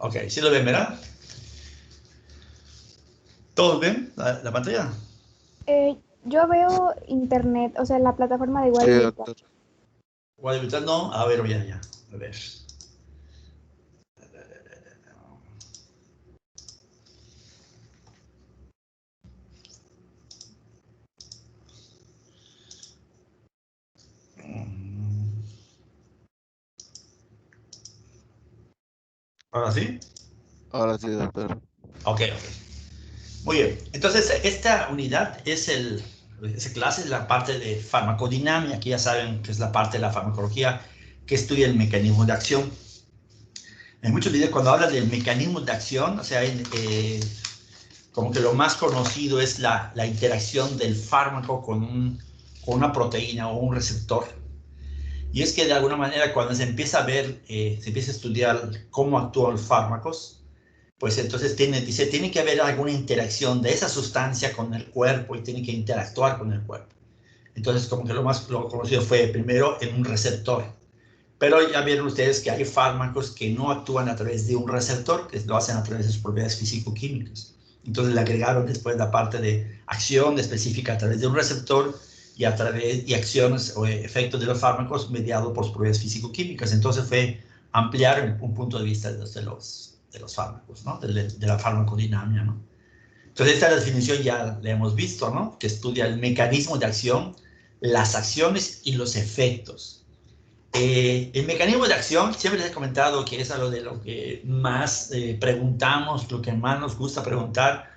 Ok, ¿sí lo ven, verdad? ¿Todos ven la pantalla? Yo veo internet, o sea, la plataforma de Sí, igual virtual. doctor. ¿Cuál virtual? No, a ver, ya. A ver. ¿Ahora sí? Ahora sí, doctor. Ok. Muy bien. Entonces, esta unidad esa clase es la parte de farmacodinamia, que ya saben que es la parte de la farmacología que estudia el mecanismo de acción. En muchos videos, cuando hablan del mecanismo de acción, o sea, como que lo más conocido es la interacción del fármaco con una proteína o un receptor. Y es que de alguna manera cuando se empieza a ver, se empieza a estudiar cómo actúan los fármacos, pues entonces tiene que haber alguna interacción de esa sustancia con el cuerpo y tiene que interactuar con el cuerpo. Entonces como que lo conocido fue primero en un receptor. Pero ya vieron ustedes que hay fármacos que no actúan a través de un receptor, que lo hacen a través de sus propiedades físico-químicas. Entonces le agregaron después la parte de acción específica a través de un receptor y acciones o efectos de los fármacos mediados por sus propiedades físico-químicas. Entonces fue ampliar un punto de vista de los fármacos, ¿no? De la farmacodinamia, ¿no? Entonces esta definición ya la hemos visto, ¿no? Que estudia el mecanismo de acción, las acciones y los efectos. El mecanismo de acción, siempre les he comentado que es algo de lo que más preguntamos, lo que más nos gusta preguntar,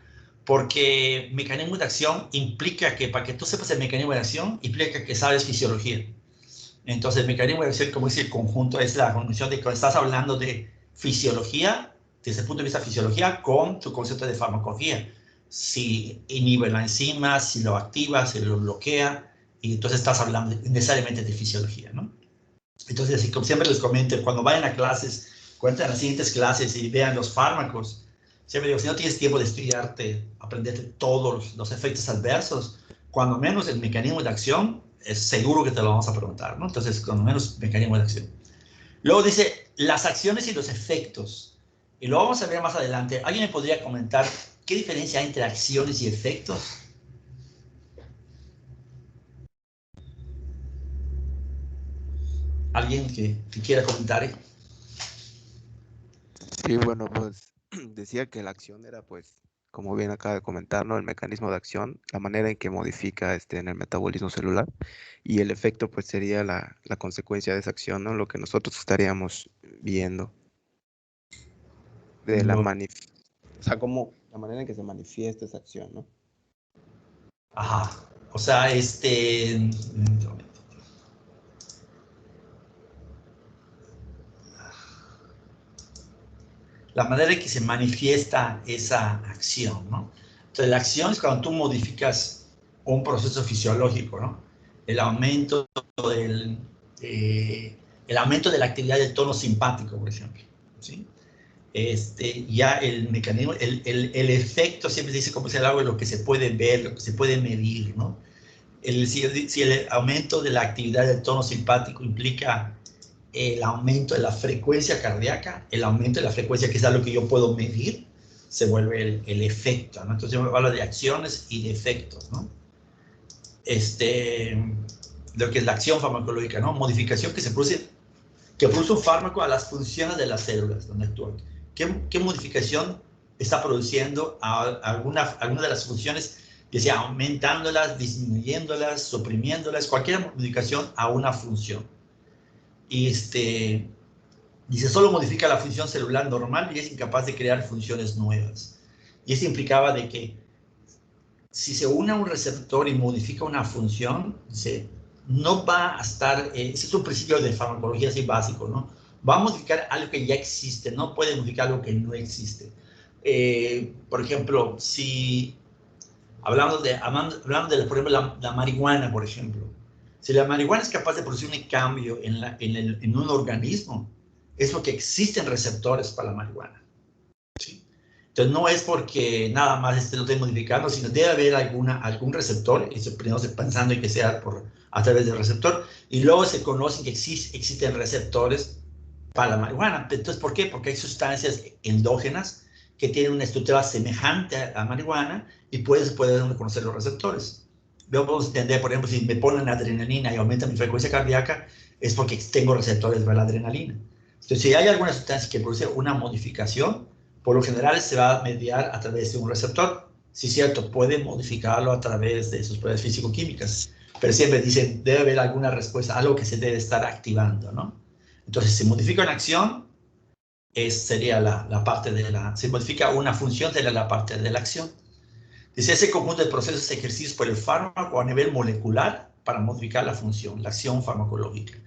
porque mecanismo de acción implica que, para que tú sepas el mecanismo de acción, implica que sabes fisiología. Entonces, el mecanismo de acción, como dice el conjunto, es la conjunción de que estás hablando de fisiología, desde el punto de vista de fisiología, con tu concepto de farmacología. Si inhibe la enzima, si lo activa, si lo bloquea, y entonces estás hablando necesariamente de fisiología, ¿no? Entonces, así como siempre les comento, cuando vayan a clases, cuenten las siguientes clases y vean los fármacos, siempre digo, si no tienes tiempo de estudiarte, aprenderte todos los efectos adversos, cuando menos el mecanismo de acción, es seguro que te lo vamos a preguntar, ¿no? Entonces, cuando menos mecanismo de acción. Luego dice, las acciones y los efectos. Y lo vamos a ver más adelante. ¿Alguien me podría comentar qué diferencia hay entre acciones y efectos? ¿Alguien que quiera comentar? Sí, bueno, pues decía que la acción era, pues, como bien acaba de comentar, ¿no? El mecanismo de acción, la manera en que modifica en el metabolismo celular, y el efecto, pues, sería la consecuencia de esa acción, ¿no? Lo que nosotros estaríamos viendo de No. o sea, como la manera en que se manifiesta esa acción, ¿no? Ajá. O sea, la manera en que se manifiesta esa acción, ¿no? Entonces, la acción es cuando tú modificas un proceso fisiológico, ¿no? El aumento del, el aumento de la actividad del tono simpático, por ejemplo, ¿sí? Ya el mecanismo, el efecto siempre se dice como si algo de lo que se puede ver, lo que se puede medir, ¿no? Si el aumento de la actividad del tono simpático implica el aumento de la frecuencia cardíaca, el aumento de la frecuencia, que es algo que yo puedo medir, se vuelve el efecto, ¿no? Entonces yo hablo de acciones y de efectos, ¿no? Lo que es la acción farmacológica, ¿no? Modificación que produce un fármaco a las funciones de las células donde actúan. ¿Qué modificación está produciendo a alguna de las funciones, ya sea aumentándolas, disminuyéndolas, suprimiéndolas, cualquier modificación a una función? Y dice, solo modifica la función celular normal y es incapaz de crear funciones nuevas. Y esto implicaba de que si se une a un receptor y modifica una función, no va a estar, ese es un principio de farmacología así básico, ¿no? Va a modificar algo que ya existe, no puede modificar algo que no existe. Por ejemplo, si hablando de por ejemplo, la marihuana, por ejemplo, si la marihuana es capaz de producir un cambio en un organismo, es porque existen receptores para la marihuana. ¿Sí? Entonces, no es porque nada más lo esté modificando, sino debe haber algún receptor, y primero pensando en que sea a través del receptor, y luego se conocen que existen receptores para la marihuana. Entonces, ¿por qué? Porque hay sustancias endógenas que tienen una estructura semejante a la marihuana y pueden reconocer los receptores. Vamos a entender, por ejemplo, si me ponen adrenalina y aumenta mi frecuencia cardíaca, es porque tengo receptores para la adrenalina. Entonces, si hay alguna sustancia que produce una modificación, por lo general se va a mediar a través de un receptor. Sí, cierto, puede modificarlo a través de sus pruebas físico-químicas, pero siempre dicen, debe haber alguna respuesta, algo que se debe estar activando, ¿no? Entonces, se modifica una acción, sería la parte de la... Se modifica una función, sería la parte de la acción. Dice, ese conjunto de procesos ejercidos por el fármaco a nivel molecular para modificar la función, la acción farmacológica.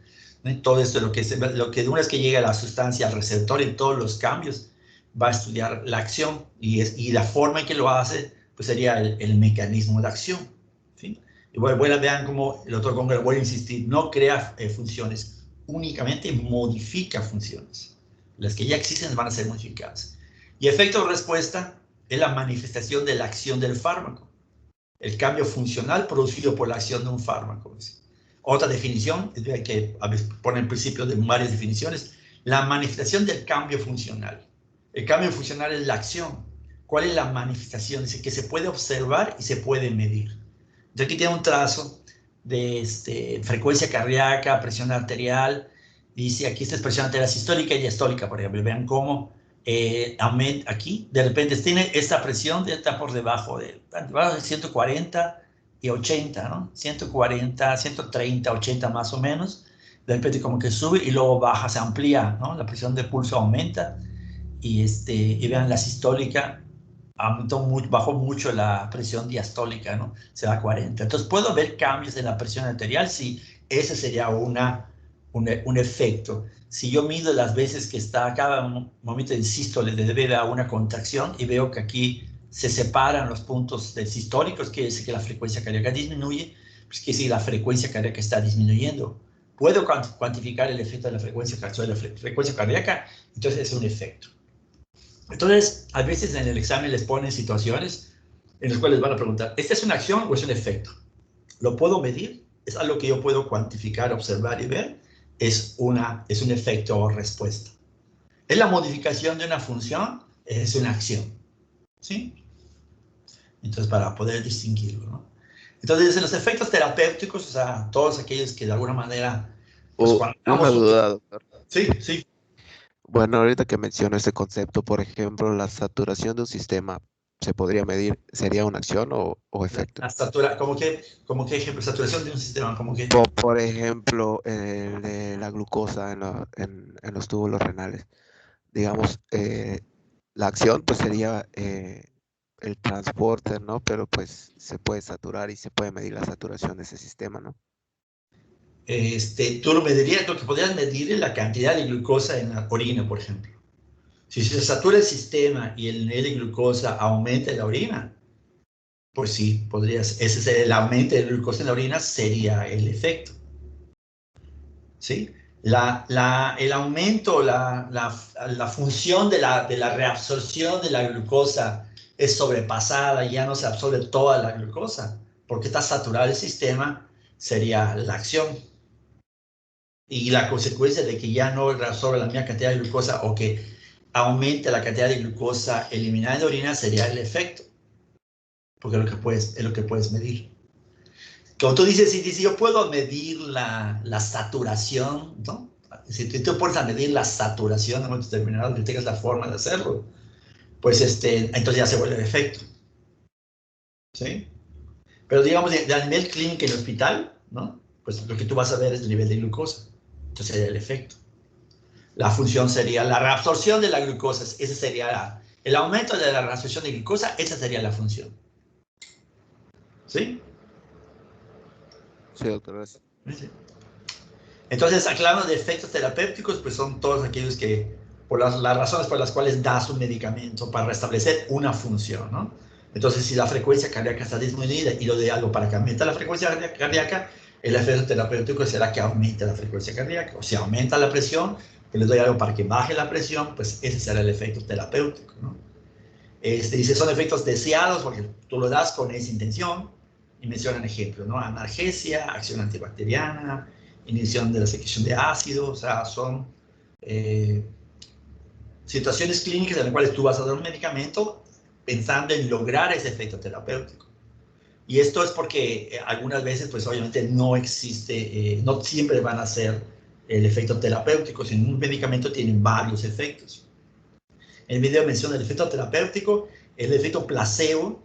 Todo esto, lo que una vez que llega la sustancia al receptor en todos los cambios, va a estudiar la acción y la forma en que lo hace, pues sería el mecanismo de acción. ¿Sí? Y bueno, vean cómo el doctor Conger, voy a insistir, no crea funciones, únicamente modifica funciones. Las que ya existen van a ser modificadas. Y efecto de respuesta es la manifestación de la acción del fármaco, el cambio funcional producido por la acción de un fármaco. Otra definición, que a veces pone el principio de varias definiciones, la manifestación del cambio funcional. El cambio funcional es la acción. ¿Cuál es la manifestación? Dice que se puede observar y se puede medir. Entonces aquí tiene un trazo de frecuencia cardíaca, presión arterial. Dice aquí esta es presión arterial sistólica y diastólica, por ejemplo. Vean cómo aumenta aquí. De repente tiene esta presión, está por debajo de 140 y 80, ¿no? 140, 130, 80 más o menos. De repente como que sube y luego baja, se amplía, ¿no? La presión de pulso aumenta. Y vean la sistólica, bajó mucho la presión diastólica, ¿no? Se va a 40. Entonces, ¿puedo ver cambios en la presión arterial? Sí, ese sería un efecto. Si yo mido las veces que está cada momento en sístole debido a una contracción y veo que aquí se separan los puntos del sistólicos, quiere decir que la frecuencia cardíaca disminuye, pues quiere decir que la frecuencia cardíaca está disminuyendo. ¿Puedo cuantificar el efecto de la frecuencia cardíaca? Entonces es un efecto. Entonces, a veces en el examen les ponen situaciones en las cuales van a preguntar, ¿esta es una acción o es un efecto? ¿Lo puedo medir? ¿Es algo que yo puedo cuantificar, observar y ver? Es un efecto o respuesta. ¿Es la modificación de una función? Es una acción. ¿Sí? Entonces, para poder distinguirlo, ¿no? Entonces, en los efectos terapéuticos, o sea, todos aquellos que de alguna manera... Pues, una duda, doctor. Sí, sí. Bueno, ahorita que menciono este concepto, por ejemplo, la saturación de un sistema, ¿se podría medir? ¿Sería una acción o efecto? ¿Cómo que ejemplo? Saturación de un sistema, ¿cómo que? Por ejemplo, el de la glucosa en los túbulos renales. Digamos, la acción pues sería el transporte, ¿no? Pero pues se puede saturar y se puede medir la saturación de ese sistema, ¿no? Tú lo medirías, lo que podrías medir es la cantidad de glucosa en la orina, por ejemplo. Si se satura el sistema y el nivel de glucosa aumenta en la orina, pues sí, ese sería el aumento de glucosa en la orina, sería el efecto. ¿Sí? El aumento, la función de la reabsorción de la glucosa es sobrepasada, ya no se absorbe toda la glucosa, porque está saturado el sistema, sería la acción. Y la consecuencia de que ya no reabsorbe la misma cantidad de glucosa o que aumente la cantidad de glucosa eliminada en la orina sería el efecto, porque es lo que puedes medir. Como tú dices, si yo puedo medir la saturación, ¿no? Si tú puedes medir la saturación en momentos determinados que tengas la forma de hacerlo, pues entonces ya se vuelve el efecto. ¿Sí? Pero digamos, a nivel clínico en el hospital, ¿no? Pues lo que tú vas a ver es el nivel de glucosa. Entonces sería el efecto. La función sería la reabsorción de la glucosa. Ese sería el aumento de la reabsorción de glucosa, esa sería la función. ¿Sí? Sí, doctor, gracias. ¿Sí? Entonces, hablando de efectos terapéuticos, pues son todos aquellos que, por las razones por las cuales das un medicamento para restablecer una función, ¿no? Entonces, si la frecuencia cardíaca está disminuida y lo de algo para que aumente la frecuencia cardíaca, el efecto terapéutico será que aumente la frecuencia cardíaca. O si aumenta la presión, pues le doy algo para que baje la presión, pues ese será el efecto terapéutico, ¿no? Dice, son efectos deseados porque tú lo das con esa intención, y mencionan ejemplos, ¿no? Analgesia, acción antibacteriana, inhibición de la secreción de ácido, o sea, son situaciones clínicas en las cuales tú vas a dar un medicamento pensando en lograr ese efecto terapéutico. Y esto es porque algunas veces, pues obviamente no existe, no siempre van a ser el efecto terapéutico, sino un medicamento tiene varios efectos. El video menciona el efecto terapéutico, el efecto placebo,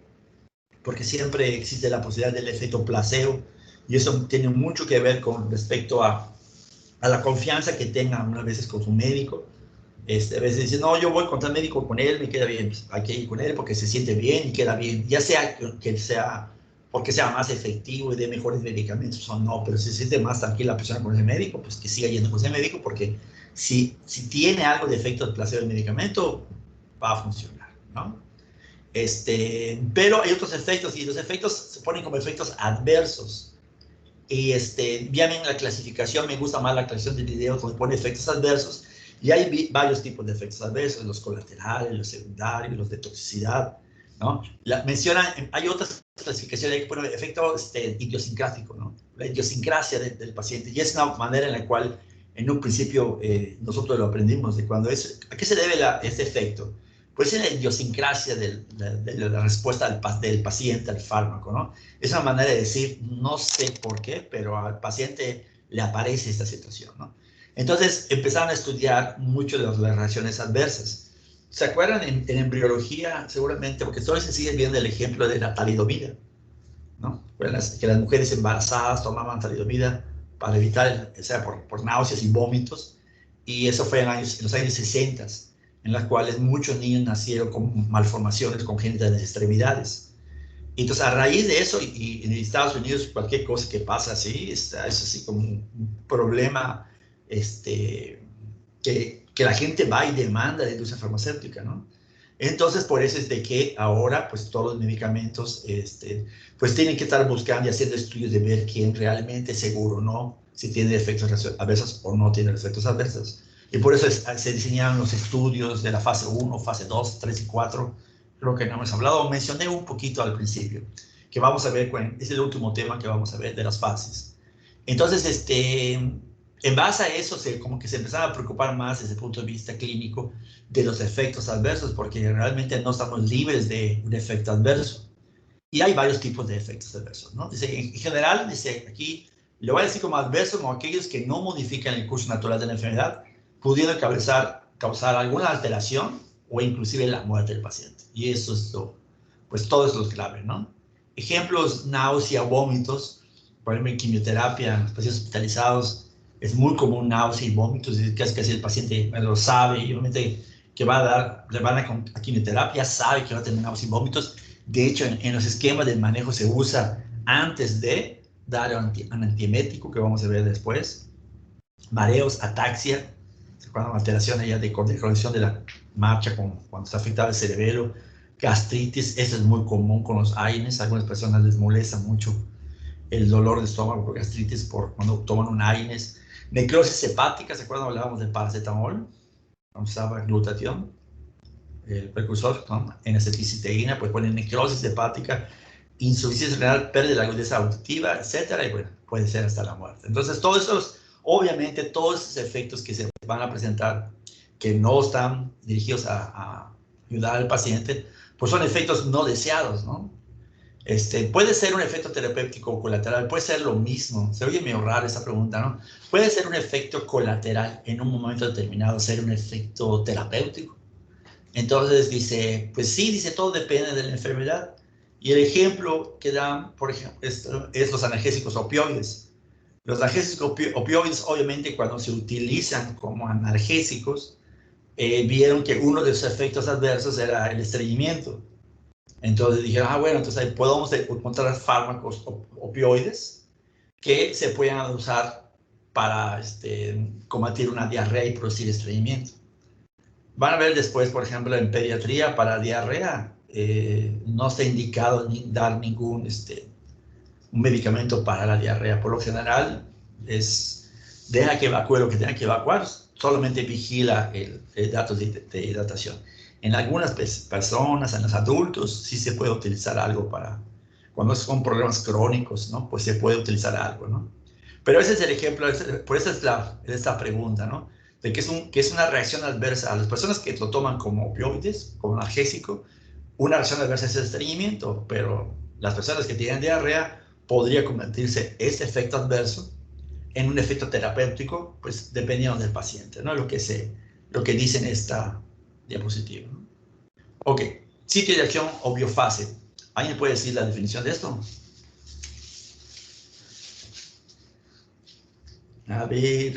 porque siempre existe la posibilidad del efecto placebo, y eso tiene mucho que ver con respecto a la confianza que tengan unas veces con su médico. A veces dicen, no, yo voy contra el médico, con él me queda bien, pues hay que ir con él porque se siente bien y queda bien, ya sea que sea porque sea más efectivo y dé mejores medicamentos o no, pero si se siente más tranquila la persona con ese médico, pues que siga yendo con ese médico, porque si tiene algo de efecto de placebo del medicamento, va a funcionar, ¿no? Pero hay otros efectos, y los efectos se ponen como efectos adversos. Y bien en la clasificación, me gusta más la clasificación de videos donde pone efectos adversos, y hay varios tipos de efectos adversos, los colaterales, los secundarios, los de toxicidad, ¿no? Hay otras clasificaciones que ponen efecto idiosincrático, ¿no? La idiosincrasia del paciente, y es una manera en la cual en un principio nosotros lo aprendimos, de cuando ¿a qué se debe este efecto? Pues es la idiosincrasia de la respuesta del paciente al fármaco, ¿no? Es una manera de decir, no sé por qué, pero al paciente le aparece esta situación, ¿no? Entonces empezaron a estudiar mucho de las reacciones adversas. ¿Se acuerdan en embriología, seguramente, porque todos se sigue viendo el ejemplo de la talidomida, ¿no? Que las mujeres embarazadas tomaban talidomida para evitar, o sea, por náuseas y vómitos, y eso fue en los años 60, en las cuales muchos niños nacieron con malformaciones congénitas de las extremidades. Entonces, a raíz de eso, y en Estados Unidos, cualquier cosa que pasa así, es así como un problema que la gente va y demanda de la industria farmacéutica, ¿no? Entonces, por eso es de que ahora, pues, todos los medicamentos, pues, tienen que estar buscando y haciendo estudios de ver quién realmente es seguro o no, si tiene efectos adversos o no tiene efectos adversos. Y por eso se diseñaron los estudios de la fase 1, fase 2, 3 y 4, creo que no hemos hablado, mencioné un poquito al principio, que vamos a ver, es el último tema que vamos a ver de las fases. Entonces, en base a eso, como que se empezaba a preocupar más desde el punto de vista clínico de los efectos adversos, porque realmente no estamos libres de un efecto adverso. Y hay varios tipos de efectos adversos, ¿no? Dice, en general, dice aquí, le voy a decir como adversos como aquellos que no modifican el curso natural de la enfermedad, pudiendo causar alguna alteración o inclusive la muerte del paciente. Y eso es pues todo es lo clave, ¿no? Ejemplos, náusea, vómitos, por ejemplo, en quimioterapia, en los pacientes hospitalizados, es muy común náusea y vómitos, y casi el paciente lo sabe, y obviamente que le van a quimioterapia, sabe que va a tener náusea y vómitos. De hecho, en los esquemas del manejo se usa antes de dar un antiemético, que vamos a ver después. Mareos, ataxia, cuando alteración allá de coordinación de la marcha cuando está afectado el cerebelo. Gastritis, eso es muy común con los AINES. A algunas personas les molesta mucho el dolor de estómago por gastritis cuando toman un AINES. Necrosis hepática, ¿se acuerdan? Hablábamos del paracetamol, cuando usaba glutatión, el precursor, ¿no? N-acetilcisteína, pues ponen necrosis hepática, insuficiencia renal, pérdida de la agudeza auditiva, etcétera, y bueno, puede ser hasta la muerte. Entonces, todos esos, obviamente, todos esos efectos que se van a presentar, que no están dirigidos a ayudar al paciente, pues son efectos no deseados, ¿no? Puede ser un efecto terapéutico colateral, puede ser lo mismo. Se oye medio raro esa pregunta, ¿no? Puede ser un efecto colateral en un momento determinado, ser un efecto terapéutico. Entonces dice, pues sí, dice, todo depende de la enfermedad. Y el ejemplo que dan, por ejemplo, es los analgésicos opioides. Los analgésicos opioides, obviamente, cuando se utilizan como analgésicos, vieron que uno de sus efectos adversos era el estreñimiento. Entonces dijeron, bueno, entonces ahí podemos encontrar fármacos opioides que se puedan usar para combatir una diarrea y producir estreñimiento. Van a ver después, por ejemplo, en pediatría para diarrea, no está indicado dar ningún un medicamento para la diarrea. Por lo general, deja que evacúe lo que tenga que evacuar, solamente vigila el dato de hidratación. En algunas personas, en los adultos, sí se puede utilizar algo cuando son problemas crónicos, ¿no? Pues se puede utilizar algo, ¿no? Pero ese es el ejemplo, por eso es esta pregunta, ¿no? de que es una reacción adversa a las personas que lo toman como opioides, como analgésico. Una reacción adversa es el estreñimiento, pero las personas que tienen diarrea podría convertirse ese efecto adverso en un efecto terapéutico, pues dependiendo del paciente, ¿no? Lo que dice en esta diapositiva, ¿no? Ok, sitio de acción o biofase. ¿Alguien puede decir la definición de esto? A ver,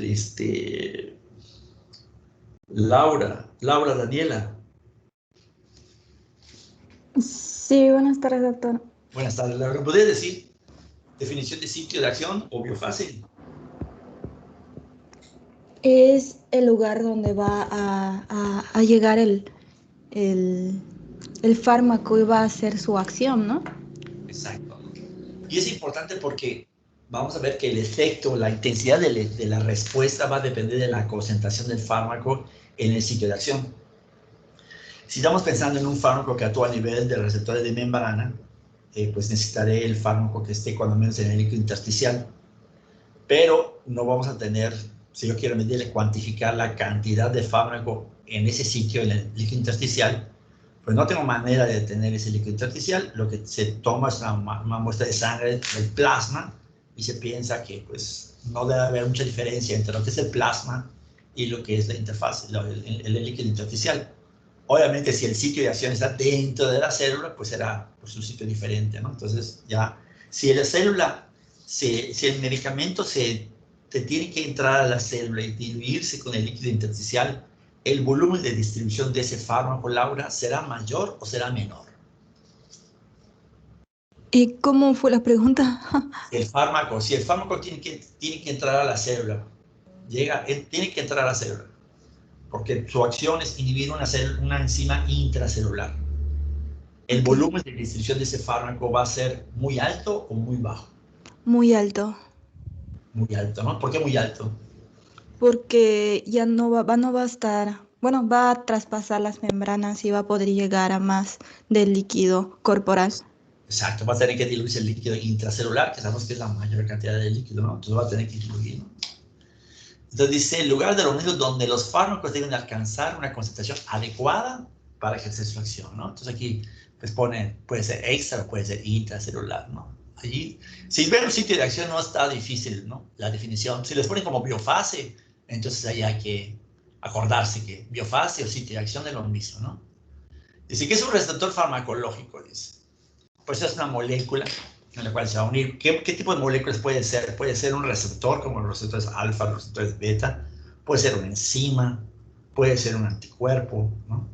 Laura Daniela. Sí, buenas tardes, doctor. Buenas tardes, Laura. ¿Podría decir definición de sitio de acción o biofase? Es el lugar donde va a llegar el fármaco y va a hacer su acción, ¿no? Exacto. Y es importante porque vamos a ver que el efecto, la intensidad de la respuesta va a depender de la concentración del fármaco en el sitio de acción. Si estamos pensando en un fármaco que actúa a nivel de receptores de membrana, pues necesitaré el fármaco que esté cuando menos en el líquido intersticial. Pero no vamos a tener, si yo quiero medirle, cuantificar la cantidad de fármaco en ese sitio, en el líquido intersticial, pues no tengo manera de tener ese líquido intersticial. Lo que se toma es una muestra de sangre del plasma y se piensa que pues no debe haber mucha diferencia entre lo que es el plasma y lo que es la interfaz, el líquido intersticial. Obviamente, si el sitio de acción está dentro de la célula, pues será pues, un sitio diferente, ¿no? Entonces, ya, si la célula, si el medicamento te tiene que entrar a la célula y diluirse con el líquido intersticial, ¿el volumen de distribución de ese fármaco, Laura, será mayor o será menor? ¿Y cómo fue la pregunta? Si el fármaco tiene que entrar a la célula, tiene que entrar a la célula, porque su acción es inhibir una enzima intracelular. ¿El Ok. volumen de distribución de ese fármaco va a ser muy alto o muy bajo? Muy alto, Muy alto, ¿no? ¿Por qué muy alto? porque ya no va a estar, bueno, va a traspasar las membranas y va a poder llegar a más del líquido corporal. Exacto, va a tener que diluirse el líquido intracelular, que sabemos que es la mayor cantidad de líquido, ¿no? Entonces va a tener que diluir, ¿no? Entonces dice, el lugar de los medios donde los fármacos deben alcanzar una concentración adecuada para ejercer su acción, ¿no? Entonces aquí pues pone, puede ser extra o puede ser intracelular, ¿no? Allí, si ven un sitio de acción no está difícil, ¿no? La definición. Si les ponen como biofase, entonces ahí hay que acordarse que biofase o sitio de acción es lo mismo, ¿no? Dice que es un receptor farmacológico, dice. Pues es una molécula en la cual se va a unir. ¿Qué tipo de moléculas puede ser? Puede ser un receptor, como los receptores alfa, los receptores beta, puede ser una enzima, puede ser un anticuerpo, ¿no?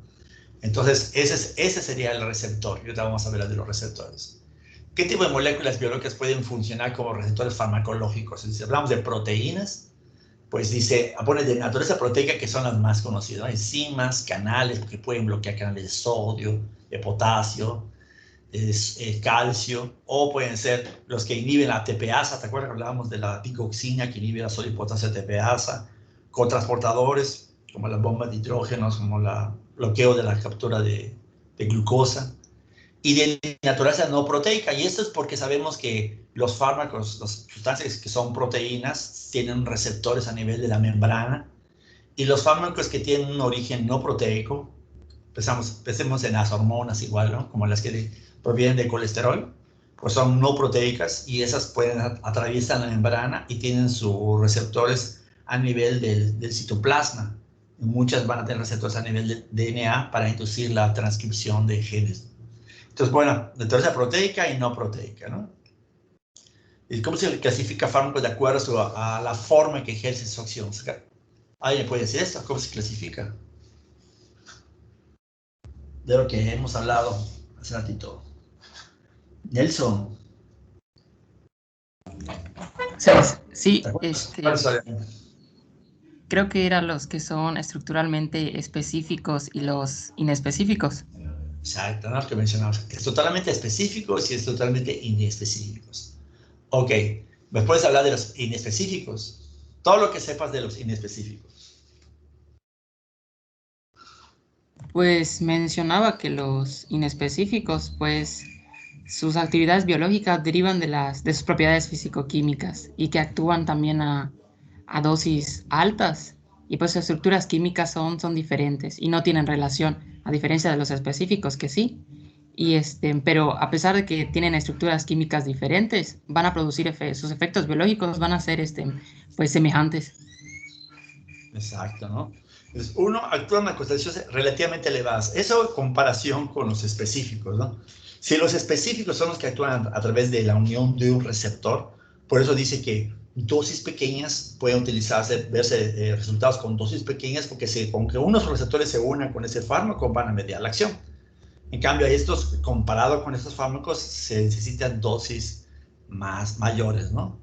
Entonces, ese sería el receptor. Y ahorita vamos a hablar de los receptores. ¿Qué tipo de moléculas biológicas pueden funcionar como receptores farmacológicos? Si hablamos de proteínas, pues dice, pone de naturaleza proteica, que son las más conocidas, ¿no? Enzimas, canales, que pueden bloquear canales de sodio, de potasio, calcio, o pueden ser los que inhiben la ATPasa. ¿Te acuerdas que hablábamos de la digoxina que inhibe la sodio y potasio ATPasa? Cotransportadores, como las bombas de hidrógenos, como el bloqueo de la captura de glucosa. Y de naturaleza no proteica, y esto es porque sabemos que los fármacos, las sustancias que son proteínas, tienen receptores a nivel de la membrana, y los fármacos que tienen un origen no proteico, pensemos en las hormonas igual, ¿no? Como las que provienen del colesterol, pues son no proteicas y esas pueden atravesar la membrana y tienen sus receptores a nivel del citoplasma. Y muchas van a tener receptores a nivel del DNA para inducir la transcripción de genes. Entonces, bueno, naturaleza proteica y no proteica, ¿no? ¿Y cómo se clasifica fármacos de acuerdo a la forma que ejerce su acción? ¿Alguien puede decir esto? ¿Cómo se clasifica? De lo que hemos hablado hace ratito. Nelson. ¿Sabes? ¿Te Sí, acuerdas? ¿Cuál es la- creo que eran los que son estructuralmente específicos y los inespecíficos. Exacto, ¿no? Que mencionamos. Es totalmente específicos y es totalmente inespecíficos. Ok, ¿me puedes hablar de los inespecíficos? Todo lo que sepas de los inespecíficos. Pues mencionaba que los inespecíficos, pues sus actividades biológicas derivan de sus propiedades físico-químicas y que actúan también a dosis altas y pues sus estructuras químicas son diferentes y no tienen relación, a diferencia de los específicos que sí. Pero a pesar de que tienen estructuras químicas diferentes, van a producir sus efectos biológicos van a ser pues semejantes. Exacto, ¿no? Entonces, uno actúa en concentraciones relativamente elevadas. Eso en comparación con los específicos, ¿no? Si los específicos son los que actúan a través de la unión de un receptor, por eso dice que dosis pequeñas pueden utilizarse, verse resultados con dosis pequeñas, porque con que unos receptores se unan con ese fármaco van a mediar la acción. En cambio, estos, comparado con estos fármacos, se necesitan dosis mayores, ¿no?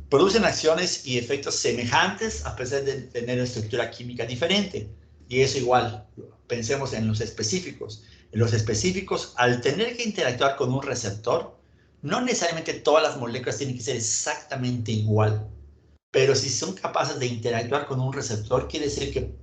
Producen acciones y efectos semejantes a pesar de tener estructura química diferente. Y eso igual, pensemos en los específicos. En los específicos, al tener que interactuar con un receptor, no necesariamente todas las moléculas tienen que ser exactamente igual. Pero si son capaces de interactuar con un receptor, quiere decir que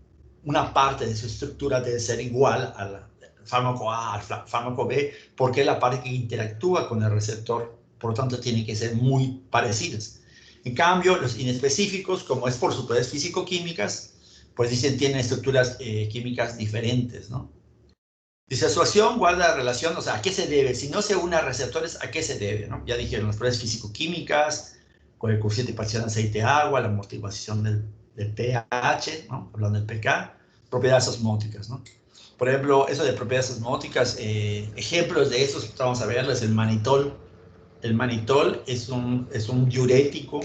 una parte de su estructura debe ser igual al fármaco A, al fármaco B, porque es la parte que interactúa con el receptor. Por lo tanto, tienen que ser muy parecidas. En cambio, los inespecíficos, como es por sus propiedades físico-químicas, pues dicen tienen estructuras químicas diferentes, ¿no? Dice, asociación guarda relación, o sea, ¿a qué se debe? Si no se une a receptores, ¿a qué se debe? ¿No? Ya dijeron, las propiedades físico-químicas, con el coeficiente de partición aceite-agua, la amortiguación del pH, ¿no? Hablando del pK, propiedades osmóticas, ¿no? Por ejemplo, eso de propiedades osmóticas, ejemplos de esos, vamos a verles, el manitol. El manitol es un diurético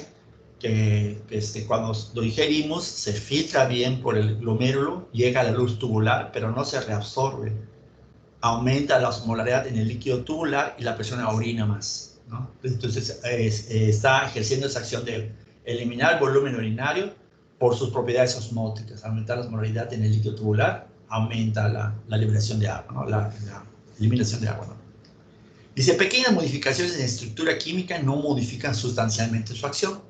que cuando lo ingerimos se filtra bien por el glomérulo, llega a la luz tubular, pero no se reabsorbe. Aumenta la osmolaridad en el líquido tubular y la presión en la orina más, ¿no? Entonces está ejerciendo esa acción de eliminar el volumen urinario por sus propiedades osmóticas. Aumentar la osmolaridad en el líquido tubular, aumenta la liberación de agua, ¿no? La eliminación de agua, ¿no? Dice, pequeñas modificaciones en estructura química no modifican sustancialmente su acción.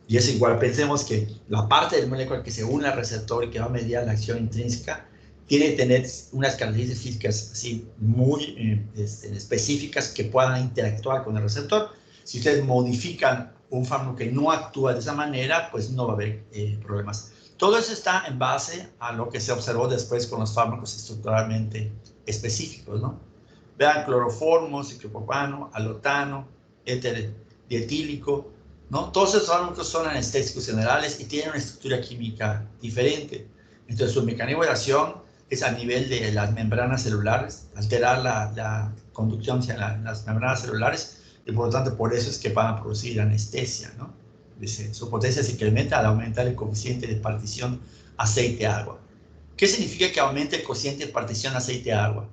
Y es igual, pensemos que la parte del molécula que se une al receptor y que va a mediar la acción intrínseca tiene que tener unas características físicas así muy específicas que puedan interactuar con el receptor. Si ustedes modifican un fármaco que no actúa de esa manera, pues no va a haber problemas. Todo eso está en base a lo que se observó después con los fármacos estructuralmente específicos, ¿no? Vean cloroformo, ciclopropano, alotano, éter dietílico, ¿no? Todos esos fármacos son anestésicos generales y tienen una estructura química diferente. Entonces, su mecanismo de acción es a nivel de las membranas celulares, alterar la conducción hacia las membranas celulares, y por lo tanto, por eso es que van a producir anestesia, ¿no? Dice, su potencia se incrementa al aumentar el coeficiente de partición aceite-agua. ¿Qué significa que aumente el coeficiente de partición aceite-agua?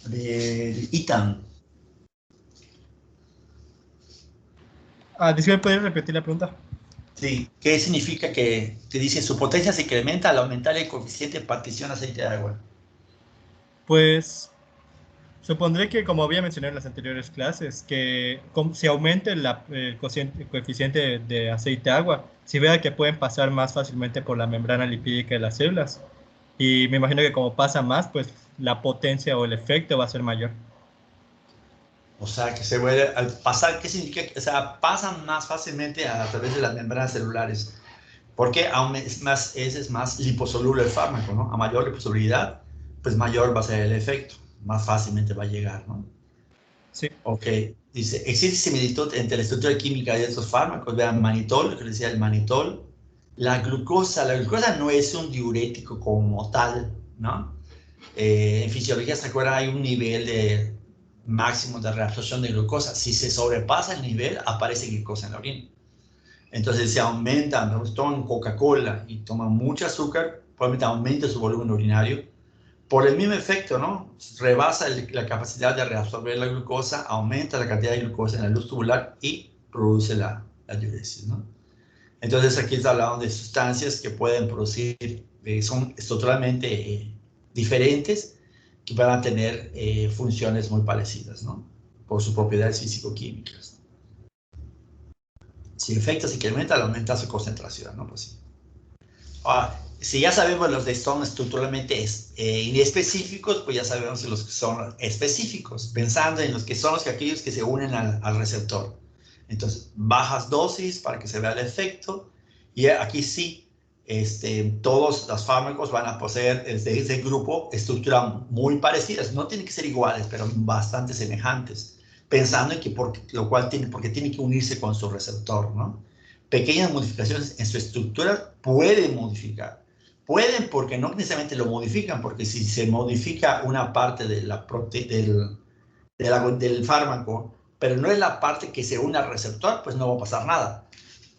De ITAM. Disculpe, ¿puedes repetir la pregunta? Sí, ¿qué significa que te dice su potencia se incrementa al aumentar el coeficiente de partición aceite-agua? Pues supondré que, como había mencionado en las anteriores clases, que si aumenta el coeficiente de aceite-agua, si vea que pueden pasar más fácilmente por la membrana lipídica de las células. Y me imagino que como pasa más, pues la potencia o el efecto va a ser mayor. O sea, que se vuelve, al pasar, ¿qué significa? O sea, pasan más fácilmente a través de las membranas celulares. Porque es más liposoluble el fármaco, ¿no? A mayor liposolubilidad, pues mayor va a ser el efecto. Más fácilmente va a llegar, ¿no? Sí. Ok. Dice, ¿existe similitud entre la estructura química de estos fármacos? Vean, manitol, lo que decía el manitol. La glucosa no es un diurético como tal, ¿no? En fisiología, ¿se acuerdan? Hay un nivel de máximo de reabsorción de glucosa. Si se sobrepasa el nivel, aparece glucosa en la orina. Entonces, si aumentan, toman Coca-Cola y toman mucho azúcar, probablemente aumenta su volumen urinario. Por el mismo efecto, ¿no? Rebasa la capacidad de reabsorber la glucosa, aumenta la cantidad de glucosa en la luz tubular y produce la diuresis, ¿no? Entonces, aquí está hablando de sustancias que pueden producir, son estructuralmente diferentes, que van a tener funciones muy parecidas, ¿no? Por sus propiedades físico-químicas. Si el efecto se incrementa, aumenta su concentración, ¿no? Pues sí. Ahora, si ya sabemos los que son estructuralmente inespecíficos, pues ya sabemos los que son específicos, pensando en los que son aquellos que se unen al receptor. Entonces, bajas dosis para que se vea el efecto. Y aquí sí, todos los fármacos van a poseer de ese grupo estructuras muy parecidas. No tienen que ser iguales, pero bastante semejantes. Pensando en que, porque tienen que unirse con su receptor, ¿no? Pequeñas modificaciones en su estructura pueden modificar. Pueden porque no necesariamente lo modifican, porque si se modifica una parte de del fármaco, pero no es la parte que se une al receptor, pues no va a pasar nada.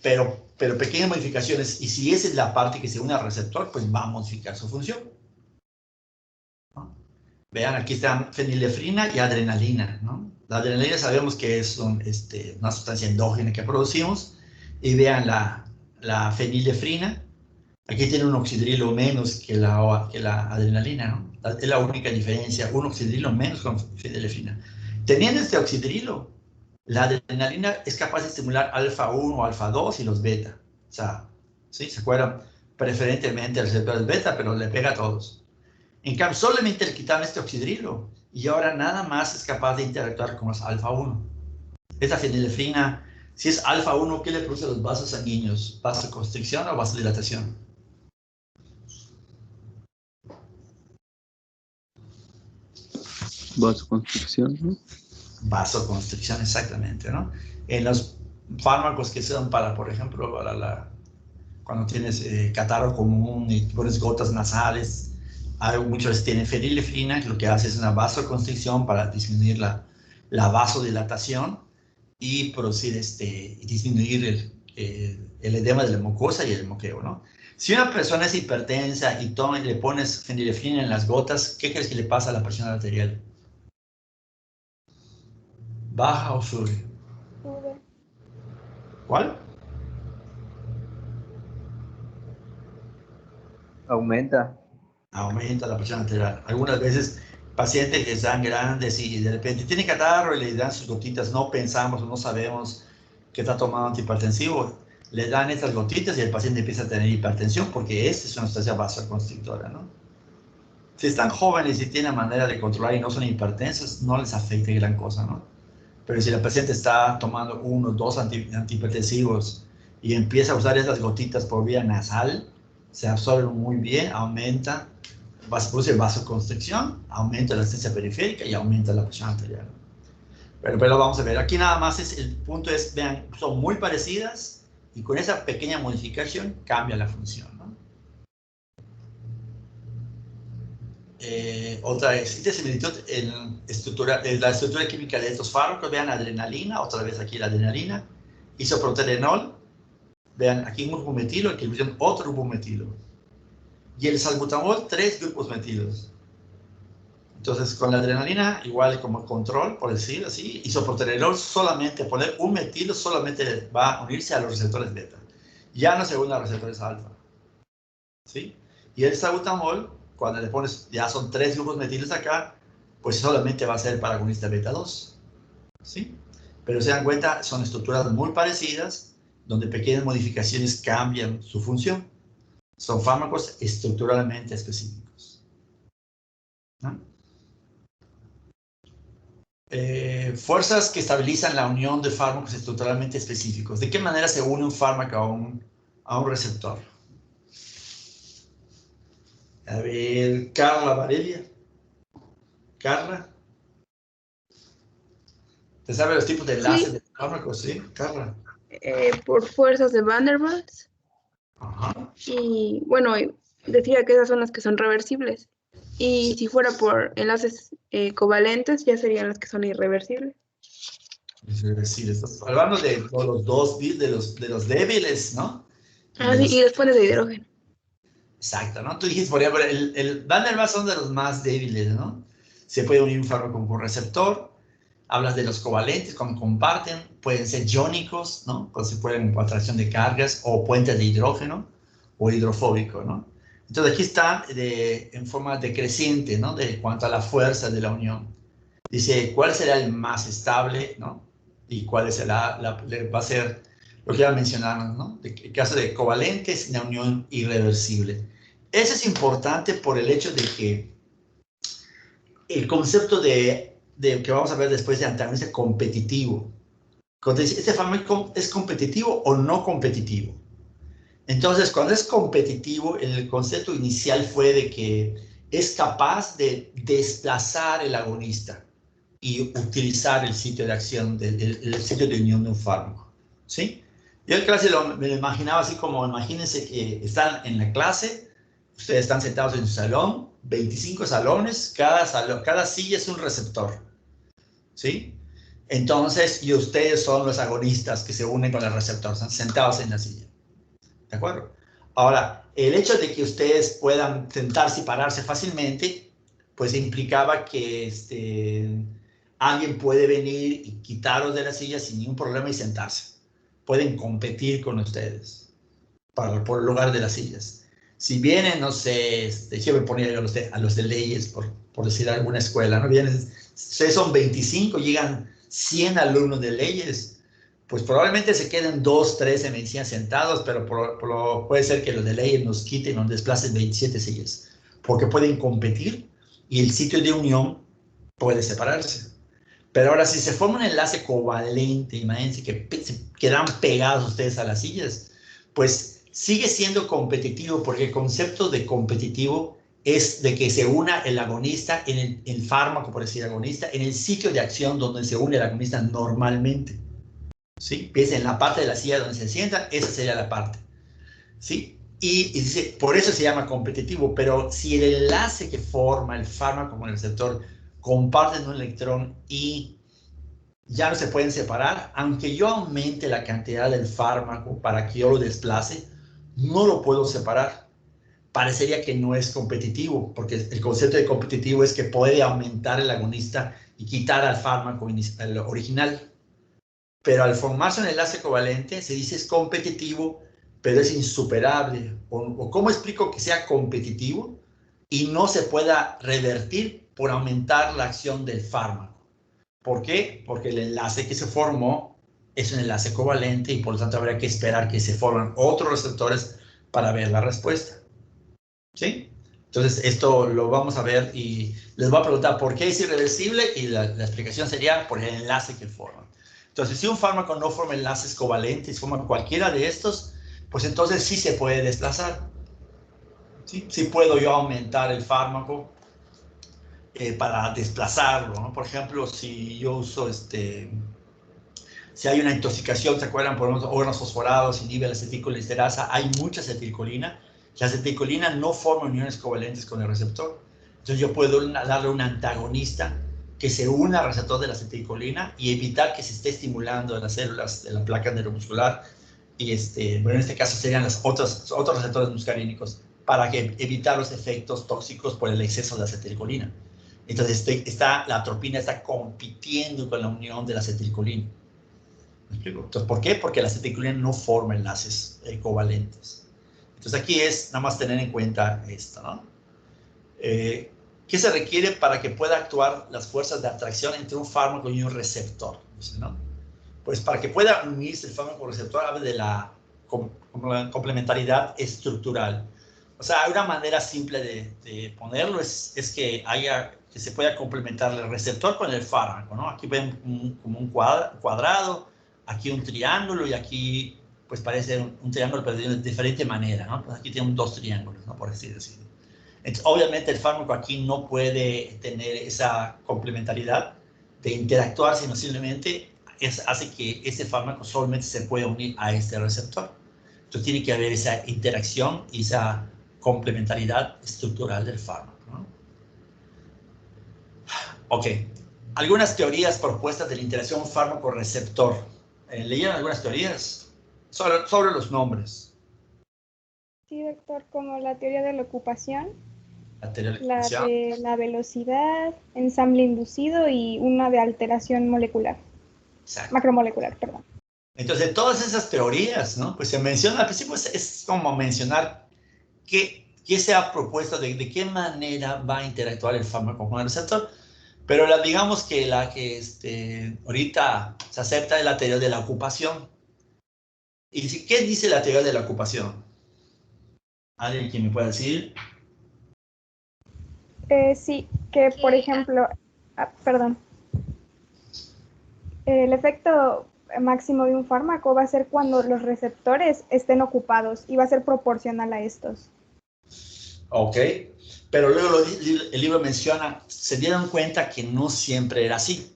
Pero pequeñas modificaciones, y si esa es la parte que se une al receptor, pues va a modificar su función, ¿no? Vean, aquí están fenilefrina y adrenalina, ¿no? La adrenalina sabemos que es una sustancia endógena que producimos, y vean la fenilefrina, aquí tiene un oxidrilo menos que la adrenalina, ¿no? Es la única diferencia, un oxidrilo menos con fenilefrina. Teniendo este oxidrilo, la adrenalina es capaz de estimular alfa 1 o alfa 2 y los beta. O sea, ¿sí? ¿Se acuerdan? Preferentemente el receptor beta, pero le pega a todos. En cambio, solamente le quitaron este oxidrilo y ahora nada más es capaz de interactuar con los alfa 1. Esta fenilefrina, si es alfa 1, ¿qué le produce a los vasos sanguíneos? ¿Vasoconstricción o vasodilatación? Vasoconstricción, ¿no? Vasoconstricción, exactamente, ¿no? En los fármacos que se dan para, por ejemplo, cuando tienes catarro común y pones gotas nasales, muchas veces tienen fenilefrina, que lo que hace es una vasoconstricción para disminuir la vasodilatación y producir disminuir el edema de la mucosa y el moqueo, ¿no? Si una persona es hipertensa y le pones fenilefrina en las gotas, ¿qué crees que le pasa a la presión arterial? ¿Baja o sube? ¿Cuál? Aumenta. Aumenta la presión arterial. Algunas veces pacientes que están grandes y de repente tienen catarro y le dan sus gotitas, no pensamos o no sabemos que está tomando antihipertensivo, le dan estas gotitas y el paciente empieza a tener hipertensión porque esta es una sustancia vasoconstrictora, ¿no? Si están jóvenes y tienen manera de controlar y no son hipertensos, no les afecta gran cosa, ¿no? Pero si la paciente está tomando 1 o 2 antihipertensivos y empieza a usar esas gotitas por vía nasal, se absorben muy bien, aumenta, produce vasoconstricción, aumenta la resistencia periférica y aumenta la presión arterial. Pero vamos a ver, aquí nada más el punto es, vean, son muy parecidas y con esa pequeña modificación cambia la función, ¿no? Otra vez, esta similitud en la estructura química de estos fármacos, vean adrenalina, otra vez aquí la adrenalina, isoproterenol, vean aquí un grupo metilo, aquí pusieron otro grupo metilo, y el salbutamol, 3 grupos metilos. Entonces, con la adrenalina, igual como control, por decir así, isoproterenol solamente, poner un metilo solamente va a unirse a los receptores beta, ya no se une a los receptores alfa, ¿sí? Y el salbutamol, cuando le pones, ya son 3 grupos metilos acá, pues solamente va a ser para agonista beta 2, ¿sí? Pero se dan cuenta, son estructuras muy parecidas, donde pequeñas modificaciones cambian su función. Son fármacos estructuralmente específicos, ¿no? Fuerzas que estabilizan la unión de fármacos estructuralmente específicos. ¿De qué manera se une un fármaco a un receptor? A ver, Carla Valeria. Carla. ¿Te sabe los tipos de enlaces de fármacos? Sí, Carla. Por fuerzas de Van der Waals. Ajá. Y bueno, decía que esas son las que son reversibles. Y si fuera por enlaces covalentes, ya serían las que son irreversibles. Irreversibles. Estás hablando de los dos de los débiles, ¿no? Sí, y después de hidrógeno. Exacto, ¿no? Tú dijiste, por ejemplo, el Van der Waals son de los más débiles, ¿no? Se puede unir un fármaco con receptor. Hablas de los covalentes, cuando comparten, pueden ser iónicos, ¿no? Cuando se pueden por atracción de cargas, o puentes de hidrógeno, o hidrofóbico, ¿no? Entonces aquí está en forma decreciente, ¿no? De cuanto a la fuerza de la unión. Dice, ¿cuál será el más estable, ¿no? Y cuál será va a ser lo que ya mencionamos, ¿no? En caso de covalentes, una unión irreversible. Eso es importante por el hecho de que el concepto de que vamos a ver después de antagonista competitivo. Cuando dice, ¿este fármaco es competitivo o no competitivo? Entonces, cuando es competitivo, el concepto inicial fue de que es capaz de desplazar el agonista y utilizar el sitio de acción, el sitio de unión de un fármaco, ¿sí? Yo en clase me lo imaginaba así como, imagínense que están en la clase, ustedes están sentados en su salón, 25 salones, cada silla es un receptor, ¿sí? Entonces, y ustedes son los agonistas que se unen con el receptor, están sentados en la silla, ¿de acuerdo? Ahora, el hecho de que ustedes puedan sentarse y pararse fácilmente, pues implicaba que alguien puede venir y quitaros de la silla sin ningún problema y sentarse. Pueden competir con ustedes por el lugar de las sillas. Si vienen, no sé, yo me ponía a los de leyes, por decir alguna escuela, ¿no? Vienen, ustedes son 25, llegan 100 alumnos de leyes, pues probablemente se queden 2, 3 en medicina sentados, pero puede ser que los de leyes nos quiten, nos desplacen 27 sillas, porque pueden competir y el sitio de unión puede separarse. Pero ahora, si se forma un enlace covalente, imagínense que se quedan pegados ustedes a las sillas, pues sigue siendo competitivo, porque el concepto de competitivo es de que se una el agonista en el fármaco, por decir agonista, en el sitio de acción donde se une el agonista normalmente. ¿Sí? Piensa en la parte de la silla donde se sienta, esa sería la parte. ¿Sí? Y dice, por eso se llama competitivo, pero si el enlace que forma el fármaco con el receptor comparten un electrón y ya no se pueden separar, aunque yo aumente la cantidad del fármaco para que yo lo desplace, no lo puedo separar. Parecería que no es competitivo, porque el concepto de competitivo es que puede aumentar el agonista y quitar al fármaco original. Pero al formarse un enlace covalente, se dice es competitivo, pero es insuperable. O ¿cómo explico que sea competitivo y no se pueda revertir por aumentar la acción del fármaco? ¿Por qué? Porque el enlace que se formó es un enlace covalente y por lo tanto habría que esperar que se formen otros receptores para ver la respuesta. ¿Sí? Entonces esto lo vamos a ver y les voy a preguntar por qué es irreversible y la explicación sería por el enlace que forma. Entonces, si un fármaco no forma enlaces covalentes, forma cualquiera de estos, pues entonces sí se puede desplazar. Sí, sí puedo yo aumentar el fármaco para desplazarlo, ¿no? Por ejemplo, si yo uso si hay una intoxicación, ¿se acuerdan? Por órganos fosforados, inhibe la acetilcolinesterasa, hay mucha acetilcolina. La acetilcolina no forma uniones covalentes con el receptor. Entonces yo puedo darle un antagonista que se una al receptor de la acetilcolina y evitar que se esté estimulando las células de la placa neuromuscular. Y bueno, en este caso serían los otros receptores muscarínicos para evitar los efectos tóxicos por el exceso de acetilcolina. Entonces la atropina está compitiendo con la unión de la acetilcolina. ¿Me explico? Entonces, ¿por qué? Porque la acetilcolina no forma enlaces covalentes. Entonces aquí es nada más tener en cuenta esto, ¿no? ¿Qué se requiere para que pueda actuar las fuerzas de atracción entre un fármaco y un receptor? ¿No? Pues para que pueda unirse el fármaco receptor, habla de la complementariedad estructural. O sea, una manera simple de ponerlo es que se pueda complementar el receptor con el fármaco, ¿no? Aquí ven como un cuadrado, aquí un triángulo y aquí pues parece un triángulo pero de diferente manera, ¿no? Pues aquí tenemos 2 triángulos, ¿no? Por así decirlo. Entonces, obviamente el fármaco aquí no puede tener esa complementariedad de interactuar, sino simplemente hace que ese fármaco solamente se pueda unir a este receptor. Entonces tiene que haber esa interacción y esa complementariedad estructural del fármaco, ¿no? Ok. Algunas teorías propuestas de la interacción fármaco-receptor. ¿Leyeron algunas teorías? Sobre los nombres. Sí, doctor, como la teoría de la ocupación, La teoría de la la ocupación. de la velocidad, ensamble inducido y una de alteración molecular. Exacto. Macromolecular, perdón. Entonces, de todas esas teorías, ¿no? Pues se menciona, al principio es como mencionar qué se ha propuesto, de qué manera va a interactuar el fármaco con el receptor. Pero digamos que la que ahorita se acepta es la teoría de la ocupación. ¿Y qué dice la teoría de la ocupación? ¿Alguien que me pueda decir? Sí, que por ejemplo, perdón, el efecto máximo de un fármaco va a ser cuando los receptores estén ocupados y va a ser proporcional a estos. Ok, pero luego el libro menciona, se dieron cuenta que no siempre era así.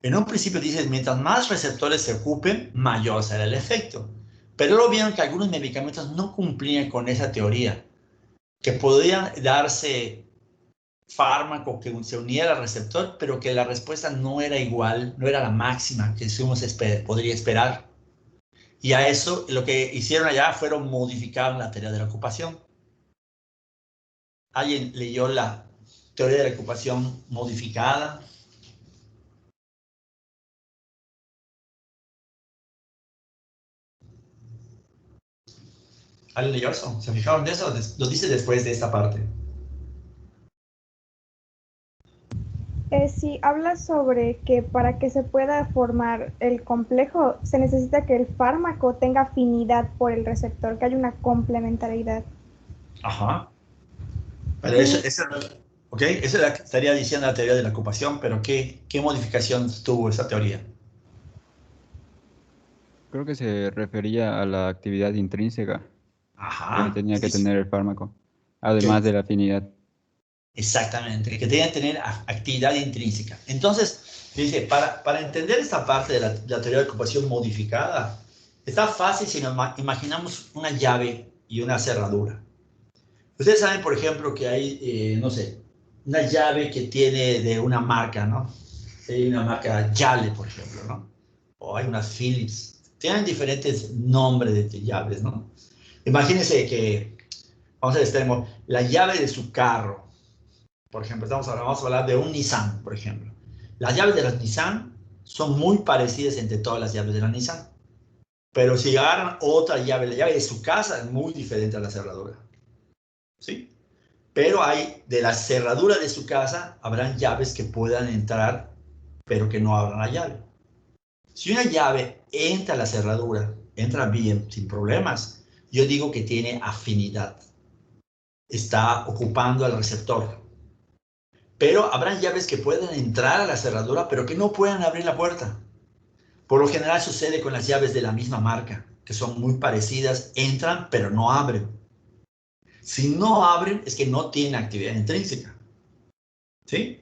En un principio dice, mientras más receptores se ocupen, mayor será el efecto. Pero luego vieron que algunos medicamentos no cumplían con esa teoría, que podían darse fármaco que se uniera al receptor, pero que la respuesta no era igual, no era la máxima que uno podría esperar. Y a eso lo que hicieron allá fueron modificar la teoría de la ocupación. ¿Alguien leyó la teoría de la ocupación modificada? ¿Alguien leyó eso? ¿Se fijaron de eso? Lo dice después de esta parte. Sí, habla sobre que para que se pueda formar el complejo se necesita que el fármaco tenga afinidad por el receptor, que haya una complementariedad. Ajá. Pero eso okay, eso estaría diciendo la teoría de la ocupación, pero ¿qué modificación tuvo esa teoría? Creo que se refería a la actividad intrínseca que Ajá. tenía que tener el fármaco, además Okay. de la afinidad. Exactamente, que tenía que tener actividad intrínseca. Entonces, dice, para entender esta parte de la teoría de ocupación modificada, está fácil si nos imaginamos una llave y una cerradura. Ustedes saben, por ejemplo, que hay, no sé, una llave que tiene de una marca, ¿no? Hay una marca Yale, por ejemplo, ¿no? O hay unas Philips. Tienen diferentes nombres de llaves, ¿no? Imagínense que, vamos al extremo, la llave de su carro, por ejemplo, vamos a hablar de un Nissan, por ejemplo. Las llaves de las Nissan son muy parecidas entre todas las llaves de la Nissan. Pero si agarran otra llave, la llave de su casa es muy diferente a la cerradura. ¿Sí? Pero hay, de la cerradura de su casa, habrán llaves que puedan entrar, pero que no abran la llave. Si una llave entra a la cerradura, entra bien, sin problemas, yo digo que tiene afinidad. Está ocupando al receptor. Pero habrán llaves que pueden entrar a la cerradura, pero que no puedan abrir la puerta. Por lo general sucede con las llaves de la misma marca, que son muy parecidas, entran, pero no abren. Si no abren, es que no tienen actividad intrínseca. ¿Sí?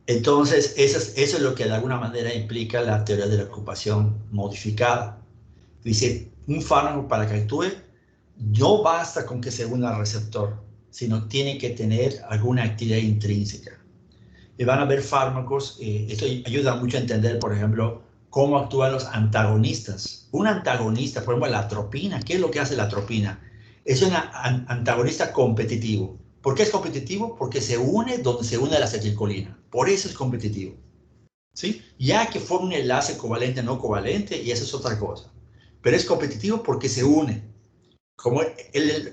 Entonces, eso es lo que de alguna manera implica la teoría de la ocupación modificada. Dice, un fármaco para que actúe no basta con que se una al receptor, sino tiene que tener alguna actividad intrínseca. Y van a haber fármacos, esto ayuda mucho a entender, por ejemplo, cómo actúan los antagonistas. Un antagonista, por ejemplo, la atropina, ¿qué es lo que hace la atropina? Es un antagonista competitivo. ¿Por qué es competitivo? Porque se une donde se une la acetilcolina. Por eso es competitivo. ¿Sí? Ya que forma un enlace covalente no covalente, y eso es otra cosa. Pero es competitivo porque se une. Como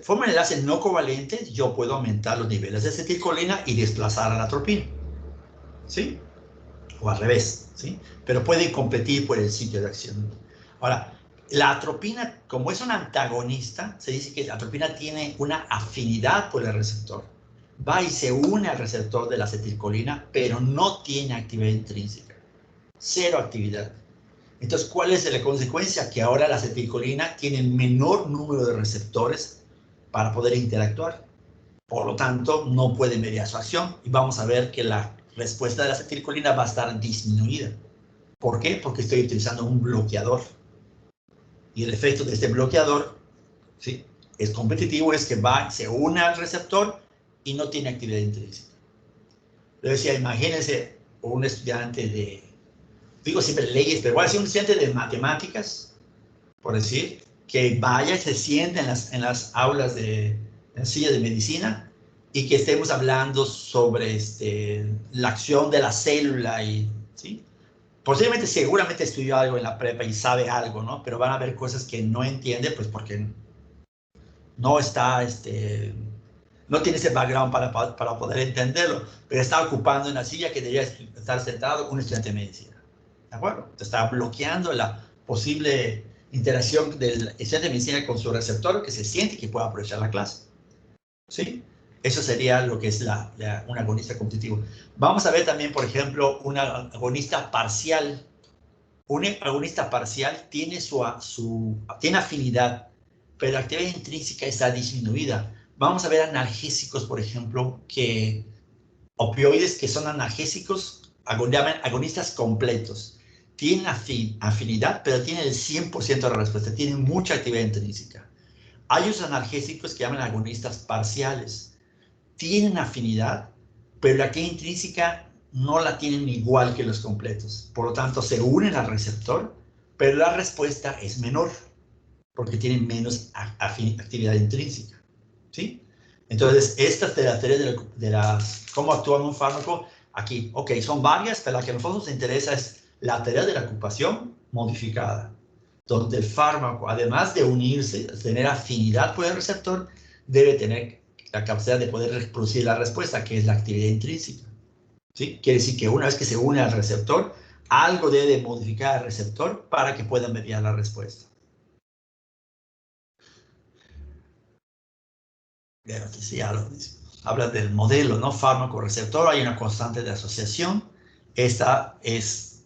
forma un enlace no covalente, yo puedo aumentar los niveles de acetilcolina y desplazar a la atropina. ¿Sí? O al revés, ¿sí? Pero pueden competir por el sitio de acción. Ahora, la atropina, como es un antagonista, se dice que la atropina tiene una afinidad por el receptor. Va y se une al receptor de la acetilcolina, pero no tiene actividad intrínseca. Cero actividad. Entonces, ¿cuál es la consecuencia? Que ahora la acetilcolina tiene menor número de receptores para poder interactuar. Por lo tanto, no puede mediar su acción. Y vamos a ver que la respuesta de la acetilcolina va a estar disminuida. ¿Por qué? Porque estoy utilizando un bloqueador. Y el efecto de este bloqueador, ¿sí?, es competitivo, es que va, se une al receptor y no tiene actividad intrínseca. Yo decía, imagínense un estudiante de, digo siempre leyes, pero voy a decir un estudiante de matemáticas, por decir, que vaya y se siente en las aulas de silla de medicina y que estemos hablando sobre la acción de la célula y, ¿sí? Posiblemente, seguramente estudió algo en la prepa y sabe algo, ¿no? Pero van a haber cosas que no entiende, pues porque no está, no tiene ese background para poder entenderlo, pero está ocupando una silla que debería estar sentado un estudiante de medicina. ¿De acuerdo? Está bloqueando la posible interacción del estudiante de medicina con su receptor, que se siente que pueda aprovechar la clase. ¿Sí? Eso sería lo que es un agonista competitivo. Vamos a ver también, por ejemplo, un agonista parcial. Un agonista parcial tiene, tiene afinidad, pero la actividad intrínseca está disminuida. Vamos a ver analgésicos, por ejemplo, opioides que son analgésicos, agonistas completos. Tienen afinidad, pero tienen el 100% de la respuesta, tienen mucha actividad intrínseca. Hay otros analgésicos que llaman agonistas parciales. Tienen afinidad, pero la actividad intrínseca no la tienen igual que los completos. Por lo tanto, se unen al receptor, pero la respuesta es menor, porque tienen menos actividad intrínseca. ¿Sí? Entonces, esta es de la teoría de cómo actúa un fármaco. Aquí, ok, son varias, pero la que a nosotros nos interesa es la teoría de la ocupación modificada, donde el fármaco, además de unirse, tener afinidad por el receptor, debe tener la capacidad de poder reproducir la respuesta, que es la actividad intrínseca. ¿Sí? Quiere decir que una vez que se une al receptor, algo debe modificar al receptor para que pueda mediar la respuesta. Bien, aquí sí habla del modelo, ¿no? Fármaco-receptor, hay una constante de asociación. Esta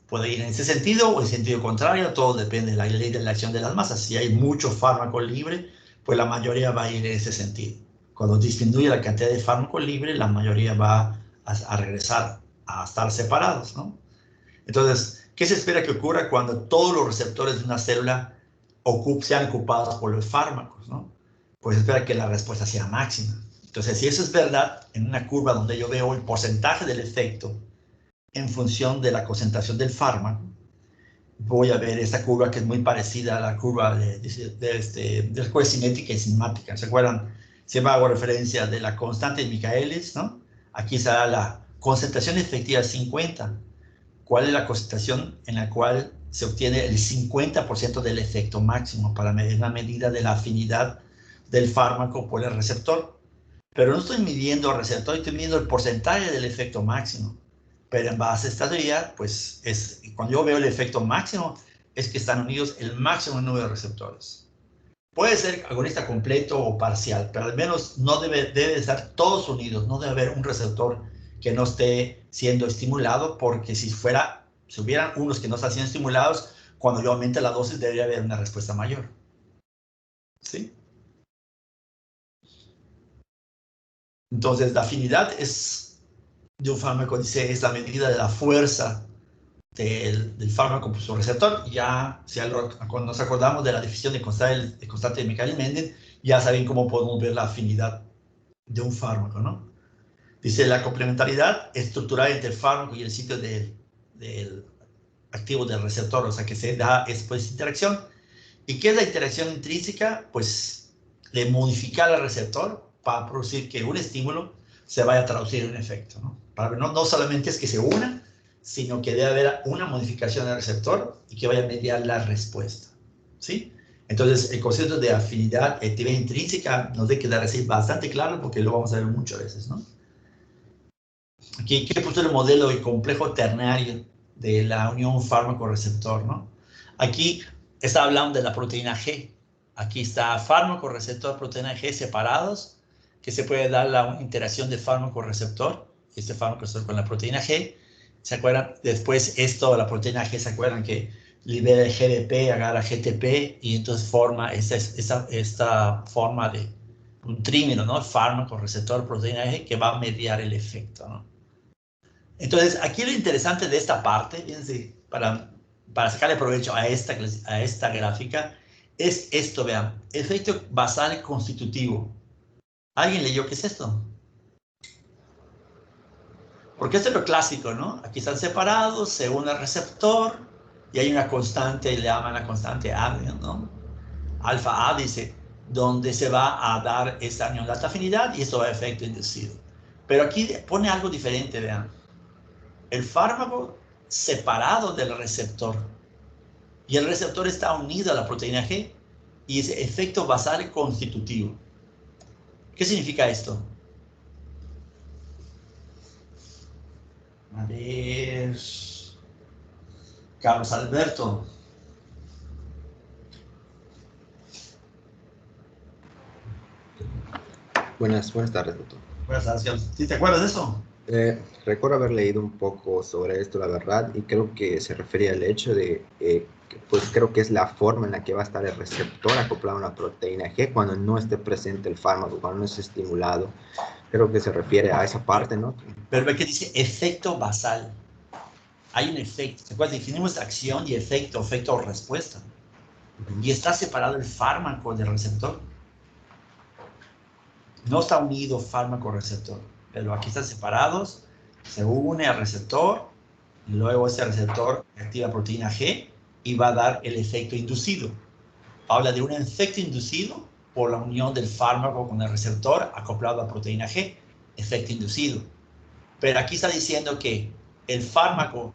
puede ir en ese sentido o en sentido contrario, todo depende de la ley de la acción de las masas. Si hay mucho fármaco libre, pues la mayoría va a ir en ese sentido. Cuando disminuye la cantidad de fármaco libre, la mayoría va a regresar a estar separados, ¿no? Entonces, ¿qué se espera que ocurra cuando todos los receptores de una célula sean ocupados por los fármacos, ¿no? Pues se espera que la respuesta sea máxima. Entonces, si eso es verdad, en una curva donde yo veo el porcentaje del efecto en función de la concentración del fármaco, voy a ver esta curva que es muy parecida a la curva de la curva cinética y cinemática. ¿Se acuerdan? Siempre hago referencia de la constante de Michaelis, ¿no? Aquí está la concentración efectiva 50. ¿Cuál es la concentración en la cual se obtiene el 50% del efecto máximo para medir una medida de la afinidad del fármaco por el receptor? Pero no estoy midiendo el receptor, estoy midiendo el porcentaje del efecto máximo. Pero en base a esta teoría, pues cuando yo veo el efecto máximo, es que están unidos el máximo número de receptores. Puede ser agonista completo o parcial, pero al menos no debe estar todos unidos, no debe haber un receptor que no esté siendo estimulado, porque si hubieran unos que no están siendo estimulados, cuando yo aumente la dosis debería haber una respuesta mayor. ¿Sí? Entonces, la afinidad de un fármaco, dice, es la medida de la fuerza del fármaco por su receptor. Ya, cuando nos acordamos de la definición de constante de Michaelis-Menten, ya saben cómo podemos ver la afinidad de un fármaco, ¿no? Dice, la complementariedad estructural entre el fármaco y el sitio del activo del receptor, o sea, que se da después de interacción. ¿Y qué es la interacción intrínseca? Pues de modificar al receptor para producir que un estímulo se vaya a traducir en un efecto, ¿no? No solamente es que se una, sino que debe haber una modificación del receptor y que vaya a mediar la respuesta, ¿sí? Entonces, el concepto de afinidad, actividad intrínseca, nos debe quedar así bastante claro, porque lo vamos a ver muchas veces, ¿no? Aquí he puesto el modelo de complejo ternario de la unión fármaco-receptor, ¿no? Aquí está hablando de la proteína G. Aquí está fármaco-receptor, proteína G separados, que se puede dar la interacción de fármaco-receptor, este fármaco-receptor con la proteína G. ¿Se acuerdan? Después la proteína G, ¿se acuerdan que libera el GDP, agarra GTP y entonces forma esta forma de un trímero, ¿no? Fármaco-receptor, proteína G, que va a mediar el efecto, ¿no? Entonces, aquí lo interesante de esta parte, fíjense, para sacarle provecho a esta gráfica, es esto, vean, efecto basal constitutivo. ¿Alguien leyó qué es esto? Porque esto es lo clásico, ¿no? Aquí están separados, se une al receptor, y hay una constante, le llaman la constante A, ¿no? Alfa A, dice, donde se va a dar esta unión de alta afinidad, y esto va a efecto inducido. Pero aquí pone algo diferente, vean. El fármaco separado del receptor, y el receptor está unido a la proteína G, y es efecto basal constitutivo. ¿Qué significa esto? A ver, Carlos Alberto. Buenas tardes, doctor. Buenas tardes. ¿Sí te acuerdas de eso? Recuerdo haber leído un poco sobre esto, la verdad, y creo que se refería al hecho de, pues creo que es la forma en la que va a estar el receptor acoplado a una proteína G cuando no esté presente el fármaco, cuando no esté estimulado. Creo que se refiere a esa parte, ¿no? Pero ve que dice efecto basal. Hay un efecto. ¿Se acuerdan? Definimos acción y efecto, efecto o respuesta. Y está separado el fármaco del receptor. No está unido fármaco-receptor, pero aquí están separados, se une al receptor, y luego ese receptor activa proteína G y va a dar el efecto inducido. Habla de un efecto inducido por la unión del fármaco con el receptor acoplado a proteína G, efecto inducido. Pero aquí está diciendo que el fármaco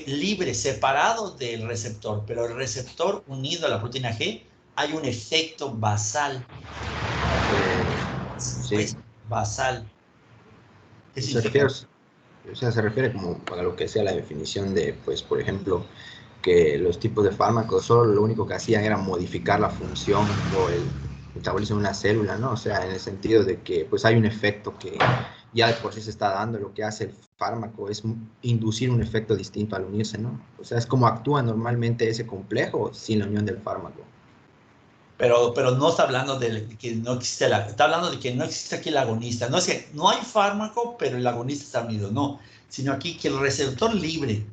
libre, separado del receptor, pero el receptor unido a la proteína G, hay un efecto basal. Sí. Basal. ¿Qué Se significa? refiere, o sea, se refiere como a lo que sea la definición de, pues, por ejemplo, que los tipos de fármacos solo lo único que hacían era modificar la función o el metabolismo de una célula, ¿no? O sea, en el sentido de que, pues, hay un efecto que ya de por sí se está dando, lo que hace el fármaco es inducir un efecto distinto al unirse, ¿no? O sea, es como actúa normalmente ese complejo sin la unión del fármaco. Pero no está hablando de que no existe está hablando de que no existe aquí el agonista. No es que no hay fármaco, pero el agonista está unido, no. Sino aquí que el receptor libre,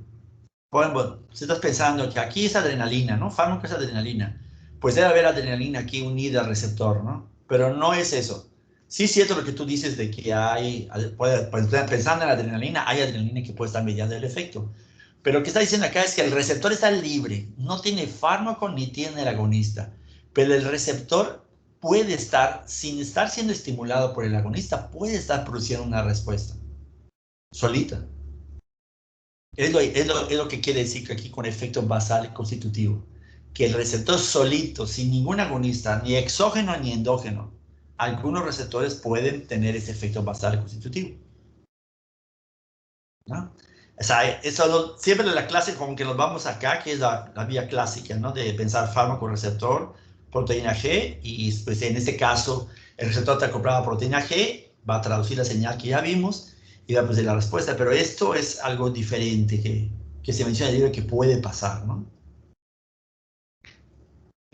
por ejemplo, si estás pensando que aquí es adrenalina, ¿no? Fármaco es adrenalina. Pues debe haber adrenalina aquí unida al receptor, ¿no? Pero no es eso. Sí es cierto lo que tú dices de que hay, pensando en la adrenalina, hay adrenalina que puede estar mediando el efecto. Pero lo que está diciendo acá es que el receptor está libre, no tiene fármaco ni tiene el agonista. Pero el receptor puede estar, sin estar siendo estimulado por el agonista, puede estar produciendo una respuesta solita. Es lo que quiere decir aquí con efecto basal constitutivo. Que el receptor solito, sin ningún agonista, ni exógeno ni endógeno, algunos receptores pueden tener ese efecto basal constitutivo, ¿no? O sea, eso siempre en la clase como que nos vamos acá, que es la vía clásica, ¿no? De pensar fármaco, receptor, proteína G, y pues en este caso el receptor está acoplado a proteína G, va a traducir la señal que ya vimos y va a producir la respuesta, pero esto es algo diferente que se menciona en el libro que puede pasar, ¿no?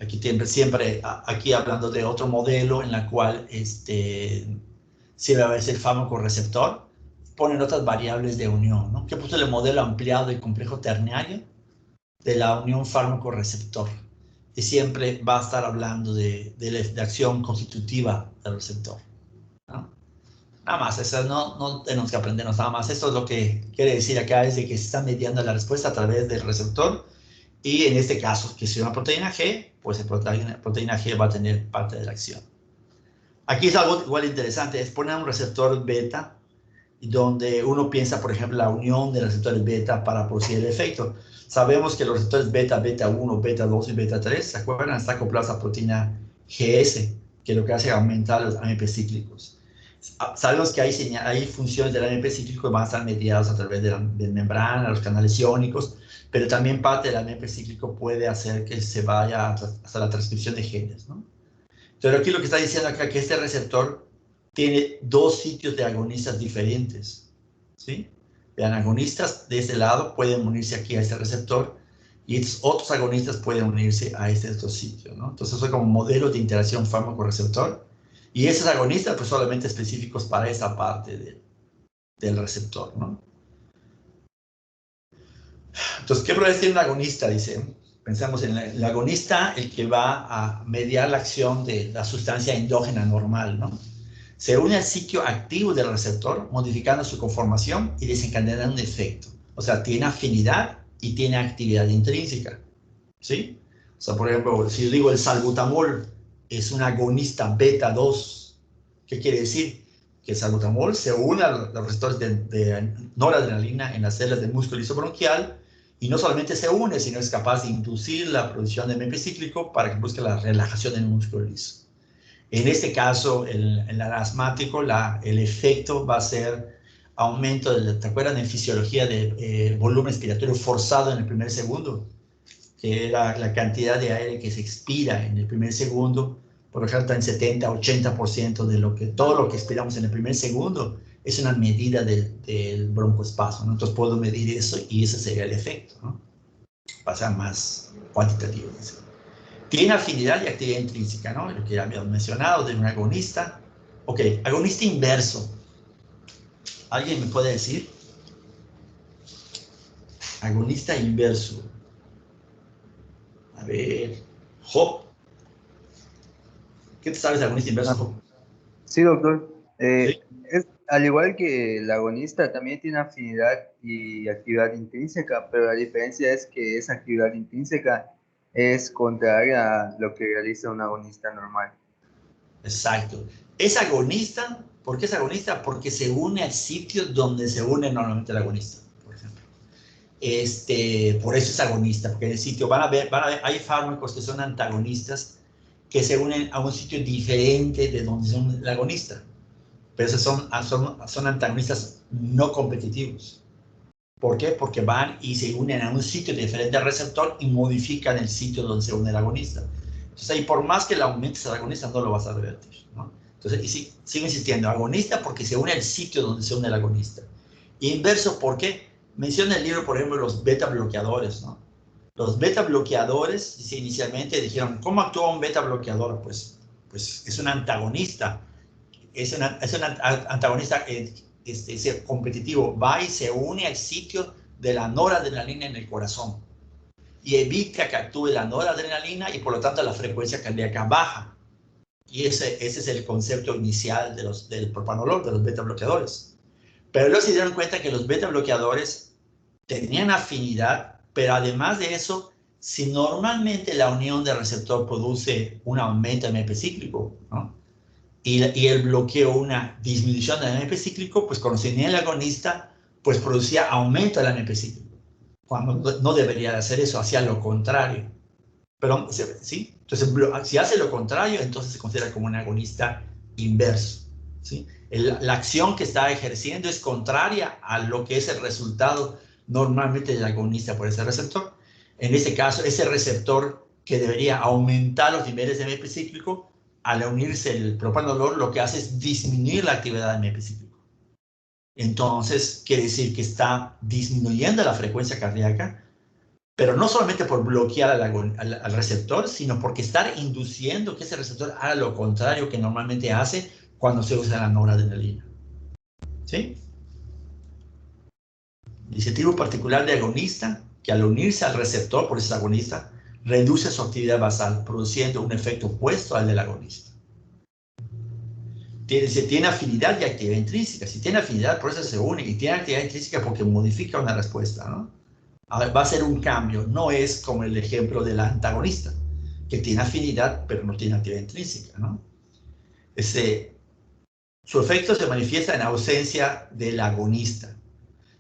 Aquí siempre aquí hablando de otro modelo en la cual si va a ver el fármaco receptor, ponen otras variables de unión, ¿no? Que puso el modelo ampliado y complejo ternario de la unión fármaco-receptor. Y siempre va a estar hablando de acción constitutiva del receptor, ¿no? Nada más, eso no tenemos que aprendernos nada más. Esto es lo que quiere decir acá, es de que se está mediando la respuesta a través del receptor. Y en este caso, que si una proteína G, pues la proteína G va a tener parte de la acción. Aquí es algo igual interesante, es poner un receptor beta, donde uno piensa, por ejemplo, la unión de receptores beta para producir el efecto. Sabemos que los receptores beta, beta 1, beta 2 y beta 3, ¿se acuerdan? Están acoplados a proteína GS, que lo que hace es aumentar los AMP cíclicos. Sabemos que hay funciones del AMP cíclico que van a estar mediadas a través de membrana, los canales iónicos, pero también parte del AMP cíclico puede hacer que se vaya hasta la transcripción de genes, ¿no? Entonces aquí lo que está diciendo acá es que este receptor tiene dos sitios de agonistas diferentes, ¿sí? Vean, agonistas de este lado pueden unirse aquí a este receptor y estos otros agonistas pueden unirse a este otro sitio, ¿no? Entonces eso es como modelo de interacción fármaco-receptor y esos agonistas pues solamente específicos para esa parte del receptor, ¿no? Entonces, ¿qué probabilidad tiene un agonista? Dice, pensamos en el agonista, el que va a mediar la acción de la sustancia endógena normal, ¿no? Se une al sitio activo del receptor, modificando su conformación y desencadenando un efecto. O sea, tiene afinidad y tiene actividad intrínseca, ¿sí? O sea, por ejemplo, si yo digo el salbutamol es un agonista beta 2, ¿qué quiere decir? Que el salbutamol se une a los receptores de noradrenalina en las células del músculo lisobronquial y no solamente se une, sino es capaz de inducir la producción de AMP cíclico para que busque la relajación del músculo liso. En este caso, el asmático, el efecto va a ser aumento, ¿te acuerdan en fisiología de volumen expiratorio forzado en el primer segundo? Que era la cantidad de aire que se expira en el primer segundo, por ejemplo, en 70-80% de todo lo que expiramos en el primer segundo es una medida del broncoespasmo, ¿no? Entonces puedo medir eso y ese sería el efecto, ¿no? Pasa más cuantitativo. Tiene afinidad y actividad intrínseca, ¿no? Lo que ya habíamos mencionado de un agonista. Ok, agonista inverso. ¿Alguien me puede decir? Agonista inverso. A ver, Job. ¿Qué te sabes de agonista inverso, Job? Sí, doctor. ¿Sí? Al igual que el agonista, también tiene afinidad y actividad intrínseca, pero la diferencia es que esa actividad intrínseca es contraria a lo que realiza un agonista normal. Exacto. Es agonista. ¿Por qué es agonista? Porque se une al sitio donde se une normalmente el agonista, por ejemplo. Por eso es agonista, porque en el sitio hay fármacos que son antagonistas que se unen a un sitio diferente de donde se une el agonista. Pero esos son antagonistas no competitivos. ¿Por qué? Porque van y se unen a un sitio diferente al receptor y modifican el sitio donde se une el agonista. Entonces, ahí por más que le aumentes al agonista, no lo vas a revertir, ¿no? Entonces, y sigo insistiendo, agonista porque se une al sitio donde se une el agonista. Y inverso, ¿por qué? Menciona el libro, por ejemplo, los beta bloqueadores, ¿no? Los beta bloqueadores, inicialmente dijeron, ¿cómo actúa un beta bloqueador? Pues es un antagonista. Es un antagonista competitivo, va y se une al sitio de la noradrenalina en el corazón y evita que actúe la noradrenalina y por lo tanto la frecuencia cardíaca baja. Y ese es el concepto inicial del propanolol, de los beta bloqueadores. Pero luego se dieron cuenta que los beta bloqueadores tenían afinidad, pero además de eso, si normalmente la unión de receptor produce un aumento en MP cíclico, ¿no? Y el bloqueo una disminución del AMP cíclico, pues cuando se unía el agonista, pues producía aumento del AMP cíclico. Cuando no debería de hacer eso, hacía lo contrario. Pero, ¿sí? Entonces, si hace lo contrario, entonces se considera como un agonista inverso, ¿sí? La acción que está ejerciendo es contraria a lo que es el resultado normalmente del agonista por ese receptor. En este caso, ese receptor que debería aumentar los niveles de AMP cíclico, al unirse el propanolol, lo que hace es disminuir la actividad de AMP cíclico. Entonces, quiere decir que está disminuyendo la frecuencia cardíaca, pero no solamente por bloquear al receptor, sino porque está induciendo que ese receptor haga lo contrario que normalmente hace cuando se usa la noradrenalina. ¿Sí? Dice tipo particular de agonista, que al unirse al receptor, por eso es agonista, reduce su actividad basal, produciendo un efecto opuesto al del agonista. Tiene afinidad y actividad intrínseca. Si tiene afinidad, por eso se une, y tiene actividad intrínseca porque modifica una respuesta, ¿no? Va a ser un cambio, no es como el ejemplo del antagonista, que tiene afinidad, pero no tiene actividad intrínseca, ¿no? Su efecto se manifiesta en ausencia del agonista.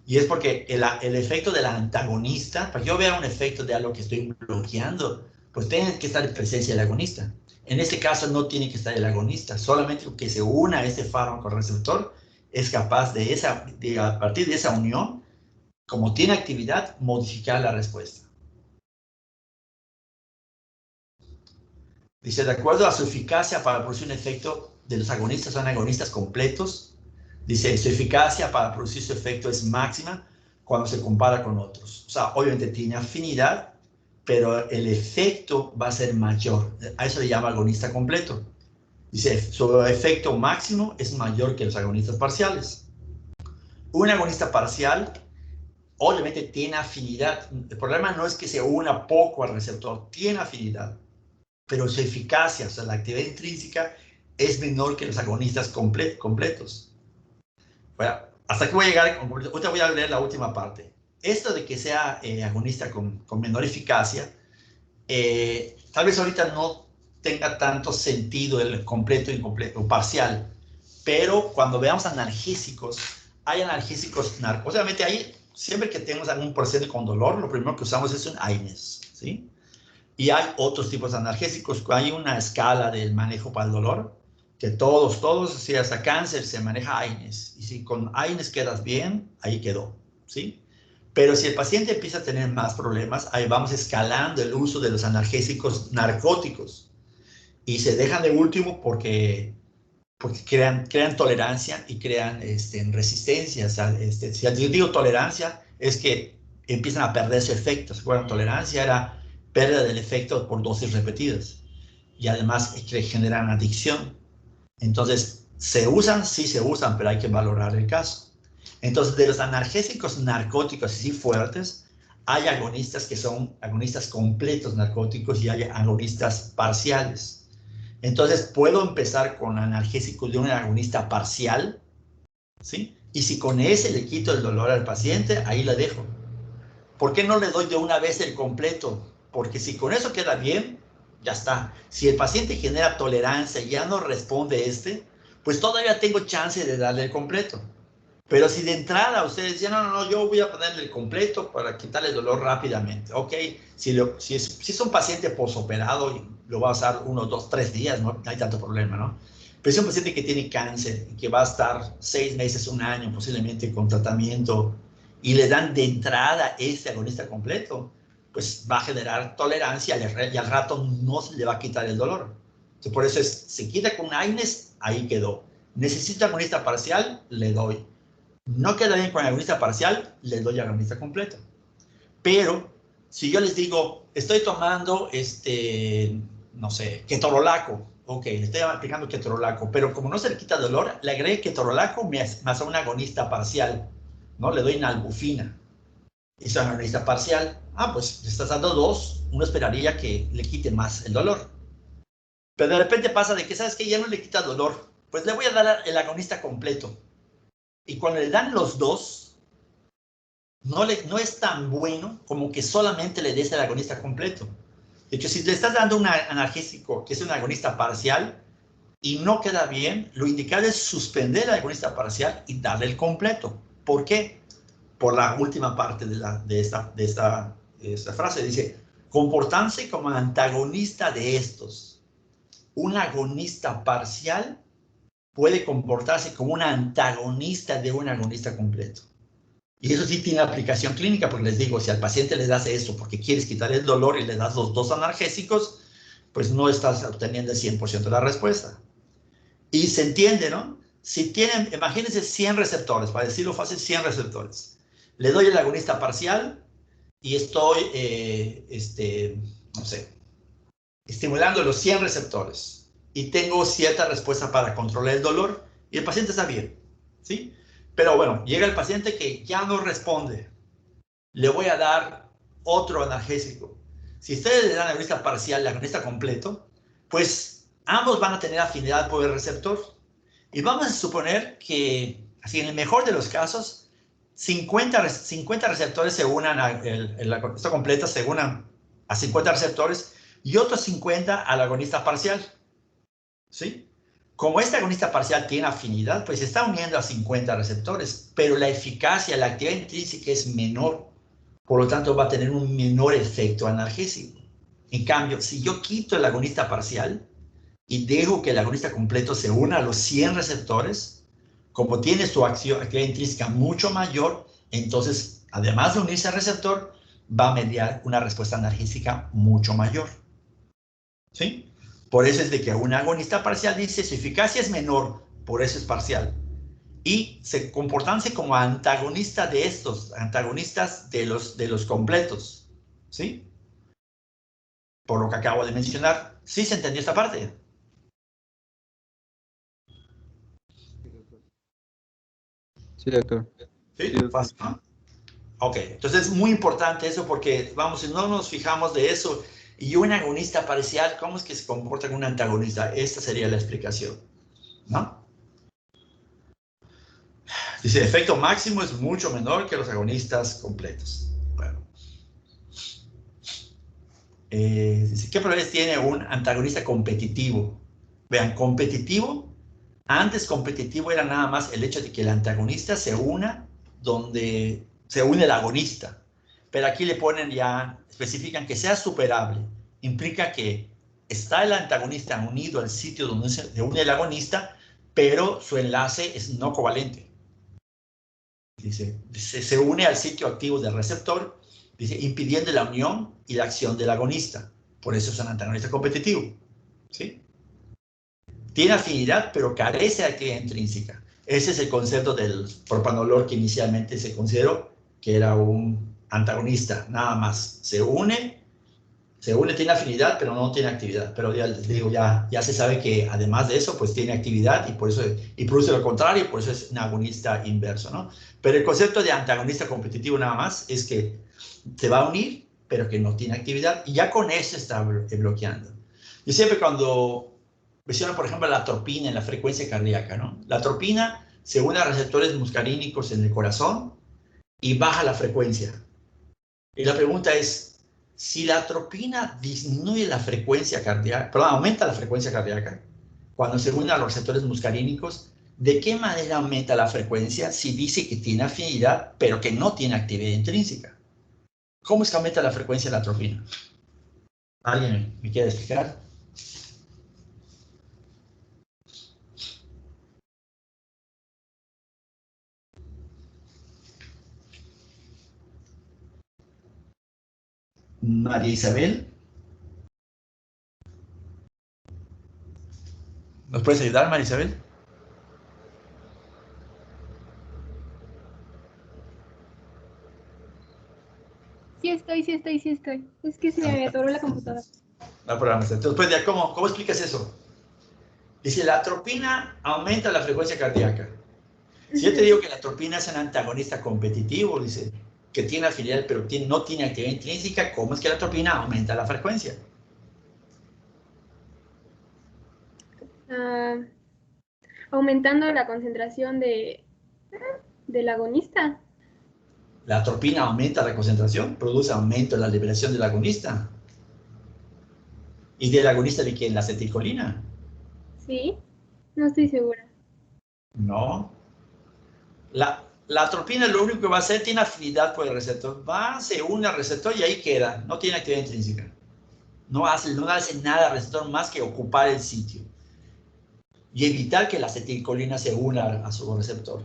Y es porque el efecto del antagonista, para que yo vea un efecto de algo que estoy bloqueando, pues tiene que estar en presencia del agonista. En este caso no tiene que estar el agonista, solamente que se una a este fármaco receptor es capaz de a partir de esa unión, como tiene actividad, modificar la respuesta. Dice, de acuerdo a su eficacia para producir un efecto de los agonistas, son agonistas completos. Dice, su eficacia para producir su efecto es máxima cuando se compara con otros. O sea, obviamente tiene afinidad, pero el efecto va a ser mayor. A eso le llama agonista completo. Dice, su efecto máximo es mayor que los agonistas parciales. Un agonista parcial obviamente tiene afinidad. El problema no es que se una poco al receptor, tiene afinidad, pero su eficacia, o sea, la actividad intrínseca, es menor que los agonistas completos. Bueno, hasta aquí voy a llegar, ahorita voy a leer la última parte. Esto de que sea agonista con menor eficacia, tal vez ahorita no tenga tanto sentido el completo, incompleto, o parcial, pero cuando veamos analgésicos, hay analgésicos, obviamente hay, siempre que tenemos algún paciente con dolor, lo primero que usamos es un AINES, ¿sí? Y hay otros tipos de analgésicos, hay una escala del manejo para el dolor, que todos, si hasta cáncer se maneja AINES, y si con AINES quedas bien, ahí quedó, ¿sí? Pero si el paciente empieza a tener más problemas, ahí vamos escalando el uso de los analgésicos narcóticos, y se dejan de último porque porque crean tolerancia y crean resistencia. O sea, si yo digo tolerancia, es que empiezan a perder su efecto. ¿Se acuerdan? Tolerancia era pérdida del efecto por dosis repetidas. Y además que generan adicción. Entonces, ¿se usan? Sí se usan, pero hay que valorar el caso. Entonces, de los analgésicos narcóticos así fuertes, hay agonistas que son agonistas completos narcóticos y hay agonistas parciales. Entonces, puedo empezar con analgésicos de un agonista parcial, ¿sí? Y si con ese le quito el dolor al paciente, ahí la dejo. ¿Por qué no le doy de una vez el completo? Porque si con eso queda bien, ya está. Si el paciente genera tolerancia y ya no responde pues todavía tengo chance de darle el completo. Pero si de entrada ustedes dicen, no, yo voy a ponerle el completo para quitarle el dolor rápidamente. Ok, si es un paciente posoperado, lo va a usar 1, 2, 3 días, no hay tanto problema, ¿no? Pero si es un paciente que tiene cáncer y que va a estar 6 meses, 1 año posiblemente con tratamiento y le dan de entrada este agonista completo, pues va a generar tolerancia y al rato no se le va a quitar el dolor. Entonces, por eso se quita con AINES, ahí quedó. Necesito agonista parcial, le doy. No queda bien con agonista parcial, le doy agonista completo. Pero, si yo les digo, estoy tomando, no sé, ketorolaco. Ok, le estoy aplicando ketorolaco, pero como no se le quita dolor, le agregué ketorolaco más a un agonista parcial, ¿no? Le doy nalbufina. Es un agonista parcial. Pues le estás dando 2, uno esperaría que le quite más el dolor. Pero de repente pasa de que, ¿sabes qué? Ya no le quita dolor. Pues le voy a dar el agonista completo. Y cuando le dan los 2, no es tan bueno como que solamente le des el agonista completo. De hecho, si le estás dando un analgésico que es un agonista parcial y no queda bien, lo indicado es suspender el agonista parcial y darle el completo. ¿Por qué? Por la última parte de esta frase. Dice, comportarse como antagonista de estos. Un agonista parcial puede comportarse como un antagonista de un agonista completo. Y eso sí tiene aplicación clínica, porque les digo, si al paciente le das eso porque quieres quitar el dolor y le das los 2 analgésicos, pues no estás obteniendo el 100% de la respuesta. Y se entiende, ¿no? Si tienen, imagínense 100 receptores, para decirlo fácil, 100 receptores. Le doy el agonista parcial y estoy, no sé, estimulando los 100 receptores. Y tengo cierta respuesta para controlar el dolor y el paciente está bien, ¿sí? Pero bueno, llega el paciente que ya no responde. Le voy a dar otro analgésico. Si ustedes le dan agonista parcial y agonista completo, pues ambos van a tener afinidad por el receptor. Y vamos a suponer que, así en el mejor de los casos, 50 receptores se unan el agonista completo, se unan a 50 receptores y otros 50 al agonista parcial. ¿Sí? Como este agonista parcial tiene afinidad, pues se está uniendo a 50 receptores, pero la eficacia, la actividad intrínseca es menor, por lo tanto va a tener un menor efecto analgésico. En cambio, si yo quito el agonista parcial y dejo que el agonista completo se una a los 100 receptores, como tiene su actividad intrínseca mucho mayor, entonces, además de unirse al receptor, va a mediar una respuesta analgésica mucho mayor. ¿Sí? Por eso es de que un agonista parcial dice su eficacia es menor, por eso es parcial. Y se comportanse como antagonista de estos, antagonistas de los completos. ¿Sí? Por lo que acabo de mencionar. ¿Sí se entendió esta parte? Sí, doctor. Sí, fácil, ¿no? Ok, entonces es muy importante eso porque, vamos, si no nos fijamos de eso, y un agonista parcial, ¿cómo es que se comporta con un antagonista? Esta sería la explicación, ¿no? Dice, el efecto máximo es mucho menor que los agonistas completos. Bueno. Dice, ¿qué probabilidades tiene un antagonista competitivo? Vean, competitivo, antes competitivo era nada más el hecho de que el antagonista se una donde se une el agonista. Pero aquí le ponen ya, especifican que sea superable. Implica que está el antagonista unido al sitio donde se une el agonista, pero su enlace es no covalente. Dice, se une al sitio activo del receptor, dice, impidiendo la unión y la acción del agonista. Por eso es un antagonista competitivo. ¿Sí? tiene afinidad, pero carece de actividad intrínseca. Ese es el concepto del propanolol que inicialmente se consideró que era un antagonista, nada más. Se une, tiene afinidad, pero no tiene actividad. Pero ya les digo, ya se sabe que además de eso, pues tiene actividad y por eso, y produce lo contrario, y por eso es un agonista inverso, ¿no? Pero el concepto de antagonista competitivo nada más es que se va a unir, pero que no tiene actividad, y ya con eso está bloqueando. Yo siempre cuando menciono, por ejemplo, la atropina en la frecuencia cardíaca, ¿no? La atropina se une a receptores muscarínicos en el corazón y baja la frecuencia. Y la pregunta es, si la atropina disminuye la frecuencia cardíaca, perdón, aumenta la frecuencia cardíaca, cuando se une a los receptores muscarínicos, ¿de qué manera aumenta la frecuencia si dice que tiene afinidad, pero que no tiene actividad intrínseca? ¿Cómo es que aumenta la frecuencia de la atropina? ¿Alguien me quiere explicar? María Isabel. ¿Nos puedes ayudar, María Isabel? Sí estoy. Es que se me atoró la computadora. No, programa. Entonces, pues, ¿cómo explicas eso? Dice, la atropina aumenta la frecuencia cardíaca. Si yo te digo que la atropina es un antagonista competitivo, dice, que tiene afinidad, pero no tiene actividad intrínseca, ¿cómo es que la atropina aumenta la frecuencia? Aumentando la concentración del agonista. La atropina aumenta la concentración, produce aumento en la liberación del agonista. ¿Y del agonista de quién? ¿La acetilcolina? Sí, no estoy segura. No. La atropina lo único que va a hacer, tiene afinidad por el receptor. Se une al receptor y ahí queda. No tiene actividad intrínseca. No hace nada al receptor más que ocupar el sitio. Y evitar que la acetilcolina se una a su receptor.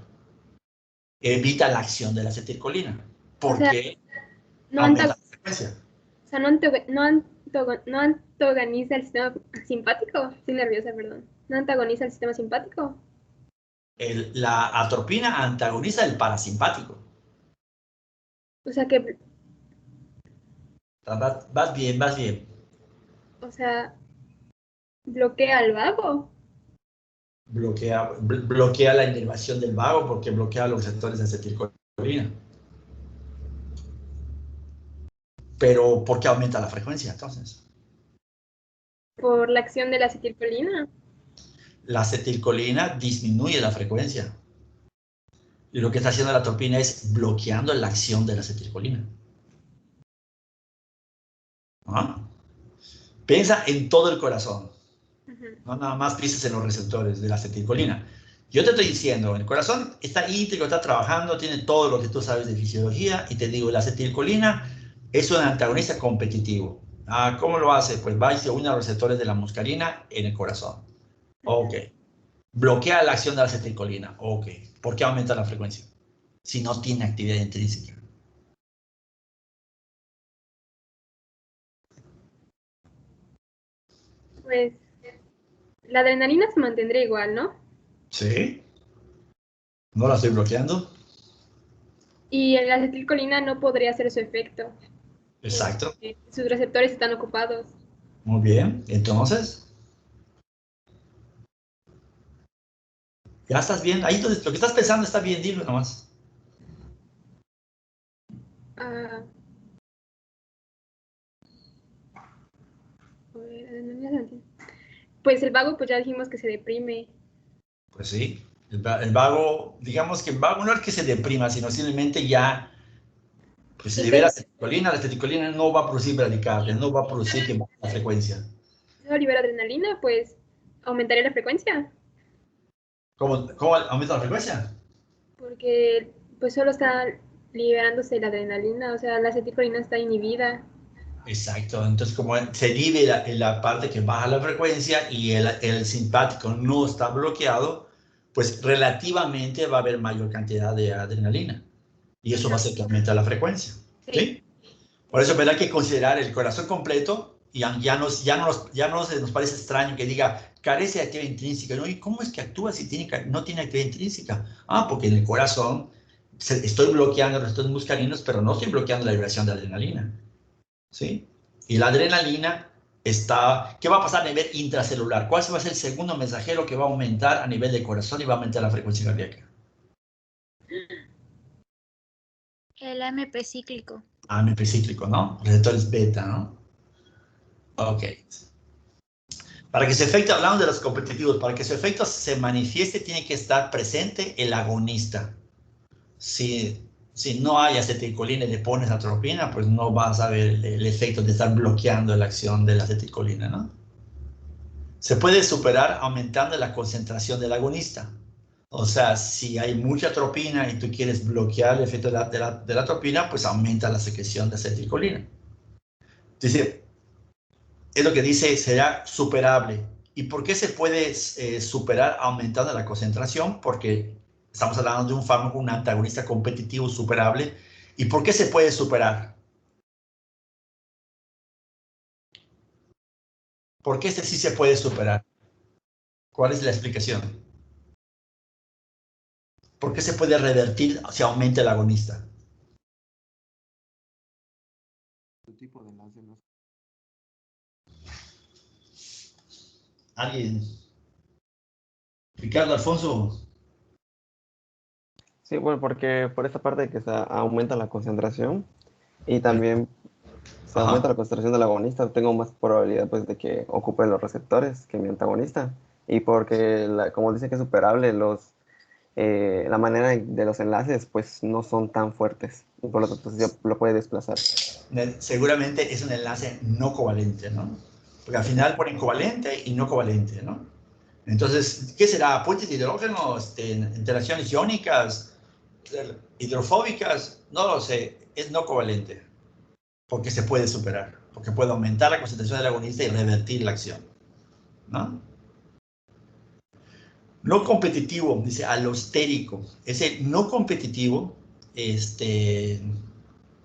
Evita la acción de la acetilcolina. Porque aumenta la frecuencia. O sea, no antagoniza el sistema simpático. Estoy nerviosa, perdón. No antagoniza el sistema simpático. La atropina antagoniza el parasimpático. O sea que... Vas bien. O sea, bloquea al vago. Bloquea la inervación del vago porque bloquea los receptores de acetilcolina. Pero, ¿por qué aumenta la frecuencia entonces? Por la acción de la acetilcolina. La acetilcolina disminuye la frecuencia. Y lo que está haciendo la atropina es bloqueando la acción de la acetilcolina. ¿Ah? Piensa en todo el corazón. No nada más piensas en los receptores de la acetilcolina. Yo te estoy diciendo, el corazón está íntegro, está trabajando, tiene todo lo que tú sabes de fisiología, y te digo, la acetilcolina es un antagonista competitivo. ¿Cómo lo hace? Pues va y se une a los receptores de la muscarina en el corazón. Ok. Bloquea la acción de la acetilcolina. Ok. ¿Por qué aumenta la frecuencia? Si no tiene actividad intrínseca. Pues la adrenalina se mantendría igual, ¿no? Sí. ¿No la estoy bloqueando? Y la acetilcolina no podría hacer su efecto. Exacto. Sus receptores están ocupados. Muy bien. Entonces, ya estás bien. Ahí lo que estás pensando está bien, dilo nomás. Pues el vago, pues ya dijimos que se deprime. Pues sí. El vago, digamos que el vago no es que se deprima, sino simplemente ya pues, se libera acetilcolina. La acetilcolina no va a producir bradicardia, no va a producir que baje la frecuencia. Si no libera adrenalina, pues aumentaría la frecuencia. ¿Cómo aumenta la frecuencia? Porque pues solo está liberándose la adrenalina, o sea, la acetilcolina está inhibida. Exacto, entonces como se libera en la parte que baja la frecuencia y el simpático no está bloqueado, pues relativamente va a haber mayor cantidad de adrenalina. Y eso va a hacer que aumente la frecuencia. ¿Sí? Por eso, ¿verdad? Hay que considerar el corazón completo Y ya no nos parece extraño que diga, carece de actividad intrínseca. ¿No? ¿Y cómo es que actúa si no tiene actividad intrínseca? Ah, porque en el corazón estoy bloqueando los receptores muscarinos, pero no estoy bloqueando la liberación de adrenalina. ¿Sí? Y la adrenalina está... ¿Qué va a pasar a nivel intracelular? ¿Cuál va a ser el segundo mensajero que va a aumentar a nivel de corazón y va a aumentar la frecuencia cardíaca? El AMP cíclico. AMP cíclico, ¿no? Receptores beta, ¿no? Ok. Para que su efecto, hablamos de los competitivos, para que su efecto se manifieste tiene que estar presente el agonista. Si no hay acetilcolina y le pones atropina, pues no vas a ver el efecto de estar bloqueando la acción de la acetilcolina, ¿no? Se puede superar aumentando la concentración del agonista. O sea, si hay mucha atropina y tú quieres bloquear el efecto de la atropina, pues aumenta la secreción de acetilcolina. Dice, es lo que dice, será superable. ¿Y por qué se puede superar aumentando la concentración? Porque estamos hablando de un fármaco, un antagonista competitivo superable. ¿Y por qué se puede superar? ¿Por qué este sí se puede superar? ¿Cuál es la explicación? ¿Por qué se puede revertir si aumenta el agonista? ¿Alguien? Ricardo, Alfonso. Sí, bueno, porque por esta parte que se aumenta la concentración y también se aumenta la concentración del agonista, tengo más probabilidad pues de que ocupe los receptores que mi antagonista. Y porque, como dice que es superable, la manera de los enlaces pues no son tan fuertes. Y por lo tanto ya lo puede desplazar. Seguramente es un enlace no covalente, ¿no? Porque al final ponen covalente y no covalente, ¿no? Entonces, ¿qué será? ¿Puentes de hidrógeno, interacciones iónicas, hidrofóbicas? No lo sé, es no covalente. Porque se puede superar, porque puede aumentar la concentración del agonista y revertir la acción, ¿no? No competitivo, dice alostérico. Ese no competitivo,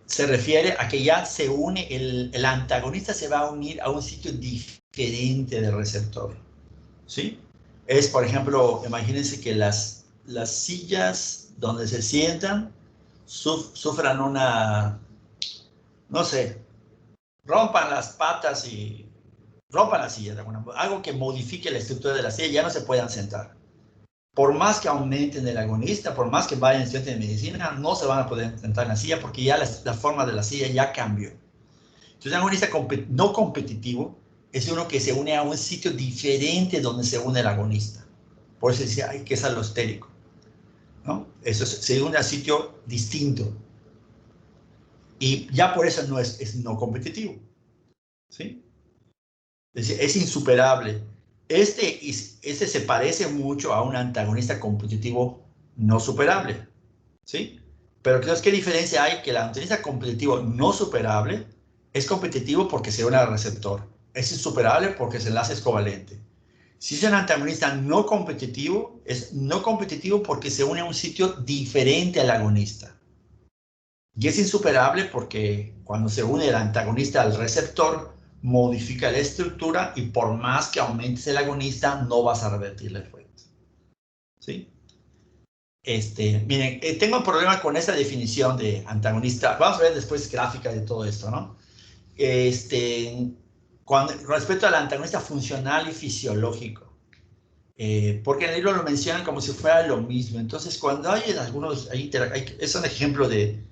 se refiere a que ya se une, el antagonista se va a unir a un sitio diferente del receptor, ¿sí? Es, por ejemplo, imagínense que las sillas donde se sientan sufran una, no sé, rompan las patas y rompan la silla, algo que modifique la estructura de la silla, ya no se puedan sentar. Por más que aumenten el agonista, por más que vayan estudiantes de medicina, no se van a poder sentar en la silla porque ya la forma de la silla ya cambió. Entonces, un agonista no competitivo es uno que se une a un sitio diferente donde se une el agonista. Por eso dice, ay, que es alostérico, ¿no? Eso se une a sitio distinto. Y ya por eso no es no competitivo, ¿sí? Es decir, es insuperable. Este se parece mucho a un antagonista competitivo no superable, ¿sí? Pero ¿qué diferencia hay? Que el antagonista competitivo no superable es competitivo porque se une al receptor. Es insuperable porque ese enlace es covalente. Si es un antagonista no competitivo, es no competitivo porque se une a un sitio diferente al agonista. Y es insuperable porque cuando se une el antagonista al receptor, modifica la estructura y por más que aumentes el agonista, no vas a revertir el efecto. ¿Sí? Miren, tengo un problema con esta definición de antagonista. Vamos a ver después gráfica de todo esto, ¿no? Con respecto al antagonista funcional y fisiológico. Porque en el libro lo mencionan como si fuera lo mismo. Entonces, cuando hay algunos, es un ejemplo de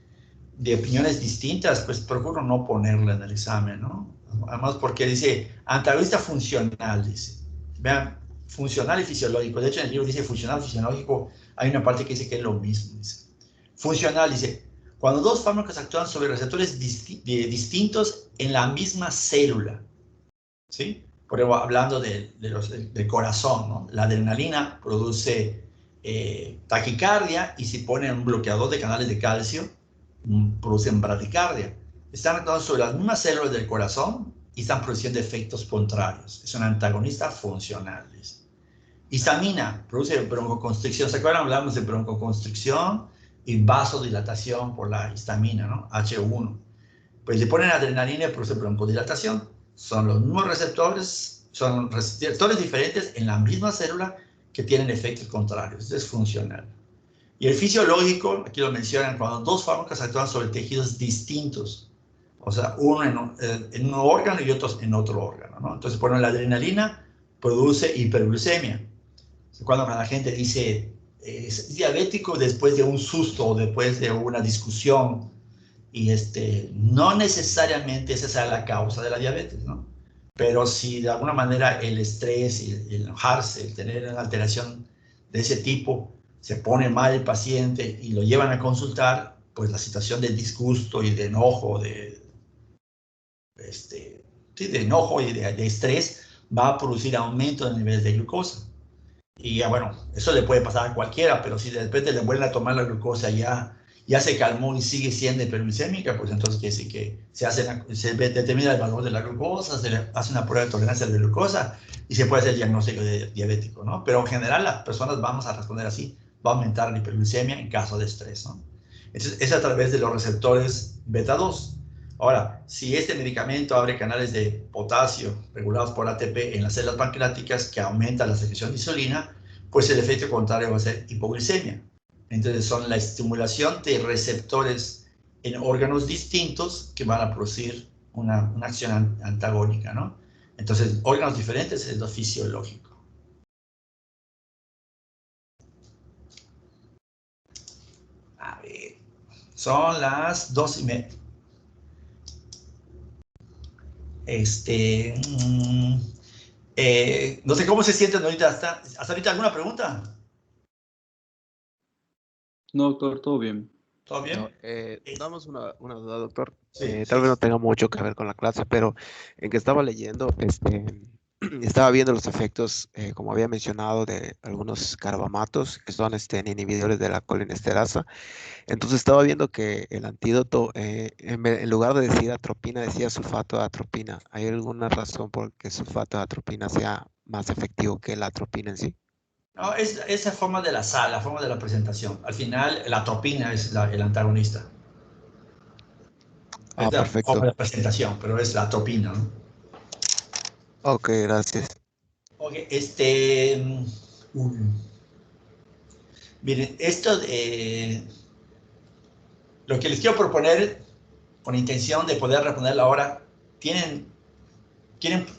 opiniones distintas, pues procuro no ponerla en el examen, ¿no? Además porque dice antagonista funcional, dice. Vean, funcional y fisiológico. De hecho, en el libro dice funcional y fisiológico. Hay una parte que dice que es lo mismo, dice. Funcional, dice, cuando dos fármacos actúan sobre receptores distintos en la misma célula, ¿sí? Por ejemplo, hablando del corazón, ¿no? La adrenalina produce taquicardia y si ponen un bloqueador de canales de calcio, producen bradicardia. Están actuando sobre las mismas células del corazón y están produciendo efectos contrarios. Es un antagonista funcional. Histamina produce broncoconstricción. ¿Se acuerdan? Hablamos de broncoconstricción y vasodilatación por la histamina, ¿no? H1. Pues le ponen adrenalina y produce broncodilatación. Son los mismos receptores, son receptores diferentes en la misma célula que tienen efectos contrarios. Es funcional. Y el fisiológico, aquí lo mencionan, cuando dos fármacos actúan sobre tejidos distintos. O sea, uno en un órgano y otro en otro órgano, ¿no? Entonces, por ejemplo, la adrenalina produce hiperglucemia. Cuando la gente dice es diabético después de un susto o después de una discusión, y no necesariamente esa sea la causa de la diabetes, ¿no? Pero si de alguna manera el estrés, el enojarse, el tener una alteración de ese tipo, se pone mal el paciente y lo llevan a consultar, pues la situación de disgusto y de enojo, de enojo y de estrés va a producir aumento en el nivel de glucosa. Y bueno, eso le puede pasar a cualquiera, pero si de repente le vuelven a tomar la glucosa ya se calmó y sigue siendo hiperglucémica, pues entonces quiere decir que se determina el valor de la glucosa, se le hace una prueba de tolerancia a la glucosa y se puede hacer el diagnóstico de diabético, ¿no? Pero en general las personas vamos a responder así, va a aumentar la hiperglucemia en caso de estrés, ¿no? Entonces es a través de los receptores beta 2. Ahora, si este medicamento abre canales de potasio regulados por ATP en las células pancreáticas que aumentan la secreción de insulina, pues el efecto contrario va a ser hipoglucemia. Entonces son la estimulación de receptores en órganos distintos que van a producir una acción antagónica, ¿no? Entonces, órganos diferentes es lo fisiológico. A ver, son las 2:30. No sé cómo se sienten ahorita. ¿Hasta ahorita alguna pregunta? No, doctor, todo bien. ¿Todo bien? No, damos una duda, doctor. Sí, Tal vez no tenga mucho que ver con la clase, pero en que estaba leyendo, estaba viendo los efectos, como había mencionado, de algunos carbamatos que son inhibidores de la colinesterasa. Entonces estaba viendo que el antídoto, en lugar de decir atropina, decía sulfato de atropina. ¿Hay alguna razón por que sulfato de atropina sea más efectivo que la atropina en sí? No, es esa forma de la sal, la forma de la presentación. Al final, la atropina es el antagonista. Ah, Es la perfecto. forma de presentación, pero es la atropina, ¿no? Ok, gracias. Ok, miren, esto de lo que les quiero proponer, con intención de poder responder ahora,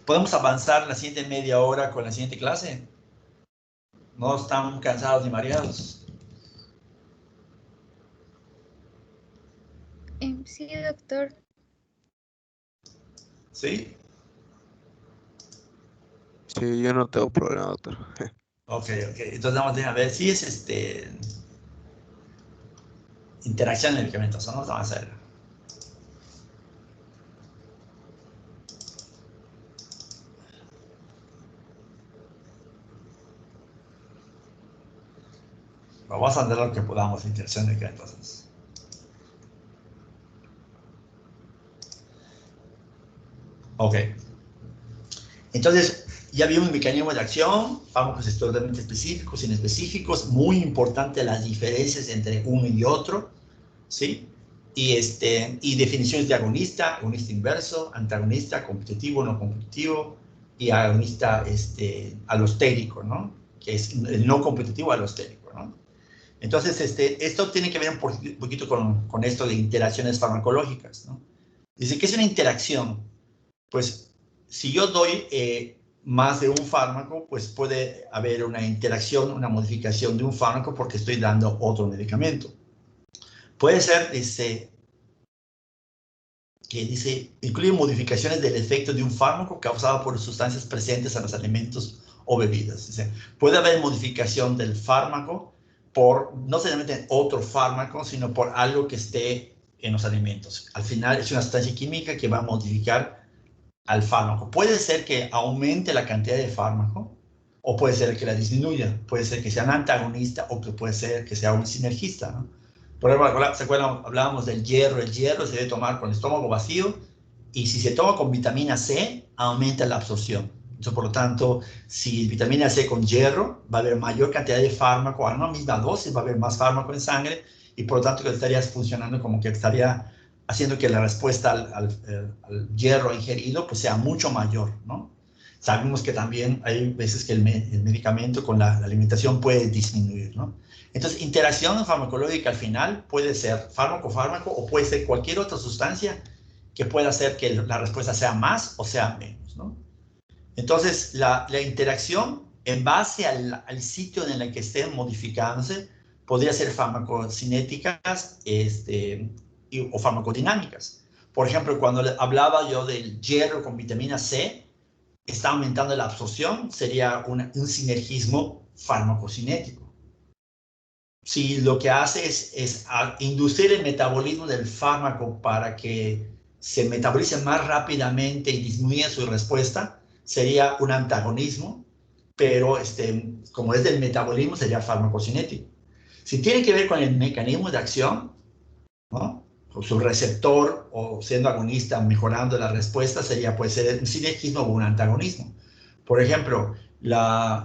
¿podemos avanzar la siguiente media hora con la siguiente clase? ¿No están cansados ni mareados? Sí, doctor. ¿Sí? Sí, yo no tengo problema, doctor. Ok. Entonces vamos a ver si es interacción de medicamentos, ¿no? Vamos a hacer. Vamos a hacer lo que podamos, interacción de medicamentos. Ok. Entonces, ya vimos un mecanismo de acción, fármacos totalmente específicos, inespecíficos, muy importante las diferencias entre uno y otro, ¿sí? Y definiciones de agonista inverso, antagonista, competitivo, no competitivo, y agonista alostérico, ¿no? Que es el no competitivo alostérico, ¿no? Entonces, esto tiene que ver un poquito con esto de interacciones farmacológicas, ¿no? Dice, ¿qué es una interacción? Pues, si yo doy más de un fármaco, pues puede haber una interacción, una modificación de un fármaco porque estoy dando otro medicamento. Puede ser, incluye modificaciones del efecto de un fármaco causado por sustancias presentes en los alimentos o bebidas. Puede haber modificación del fármaco por, no necesariamente otro fármaco, sino por algo que esté en los alimentos. Al final es una sustancia química que va a modificar al fármaco. Puede ser que aumente la cantidad de fármaco o puede ser que la disminuya. Puede ser que sea un antagonista o que puede ser que sea un sinergista, ¿no? Por ejemplo, ¿se acuerdan? Hablábamos del hierro. El hierro se debe tomar con el estómago vacío y si se toma con vitamina C, aumenta la absorción. Entonces, por lo tanto, si vitamina C con hierro, va a haber mayor cantidad de fármaco, a una misma dosis va a haber más fármaco en sangre y por lo tanto estaría funcionando como que estaría haciendo que la respuesta al hierro ingerido pues sea mucho mayor, ¿no? Sabemos que también hay veces que el medicamento con la alimentación puede disminuir, ¿no? Entonces, interacción farmacológica al final puede ser fármaco-fármaco o puede ser cualquier otra sustancia que pueda hacer que la respuesta sea más o sea menos, ¿no? Entonces, la interacción en base al sitio en el que estén modificándose podría ser farmacocinéticas o farmacodinámicas. Por ejemplo, cuando hablaba yo del hierro con vitamina C, está aumentando la absorción, sería un sinergismo farmacocinético. Si lo que hace es inducir el metabolismo del fármaco para que se metabolice más rápidamente y disminuya su respuesta, sería un antagonismo, pero como es del metabolismo, sería farmacocinético. Si tiene que ver con el mecanismo de acción, ¿no? O su receptor o siendo agonista, mejorando la respuesta, puede ser un sinergismo o un antagonismo. Por ejemplo, la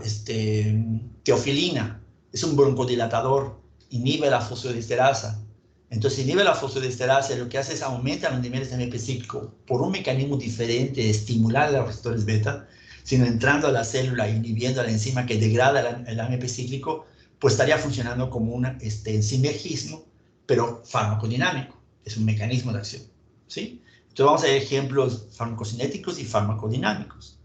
teofilina es un broncodilatador, inhibe la fosfodiesterasa. Entonces, inhibe la fosfodiesterasa, lo que hace es aumentar los niveles de AMP cíclico por un mecanismo diferente de estimular a los receptores beta, sino entrando a la célula, inhibiendo la enzima que degrada el AMP cíclico, pues estaría funcionando como un sinergismo, pero farmacodinámico. Es un mecanismo de acción, ¿sí? Entonces vamos a ver ejemplos farmacocinéticos y farmacodinámicos.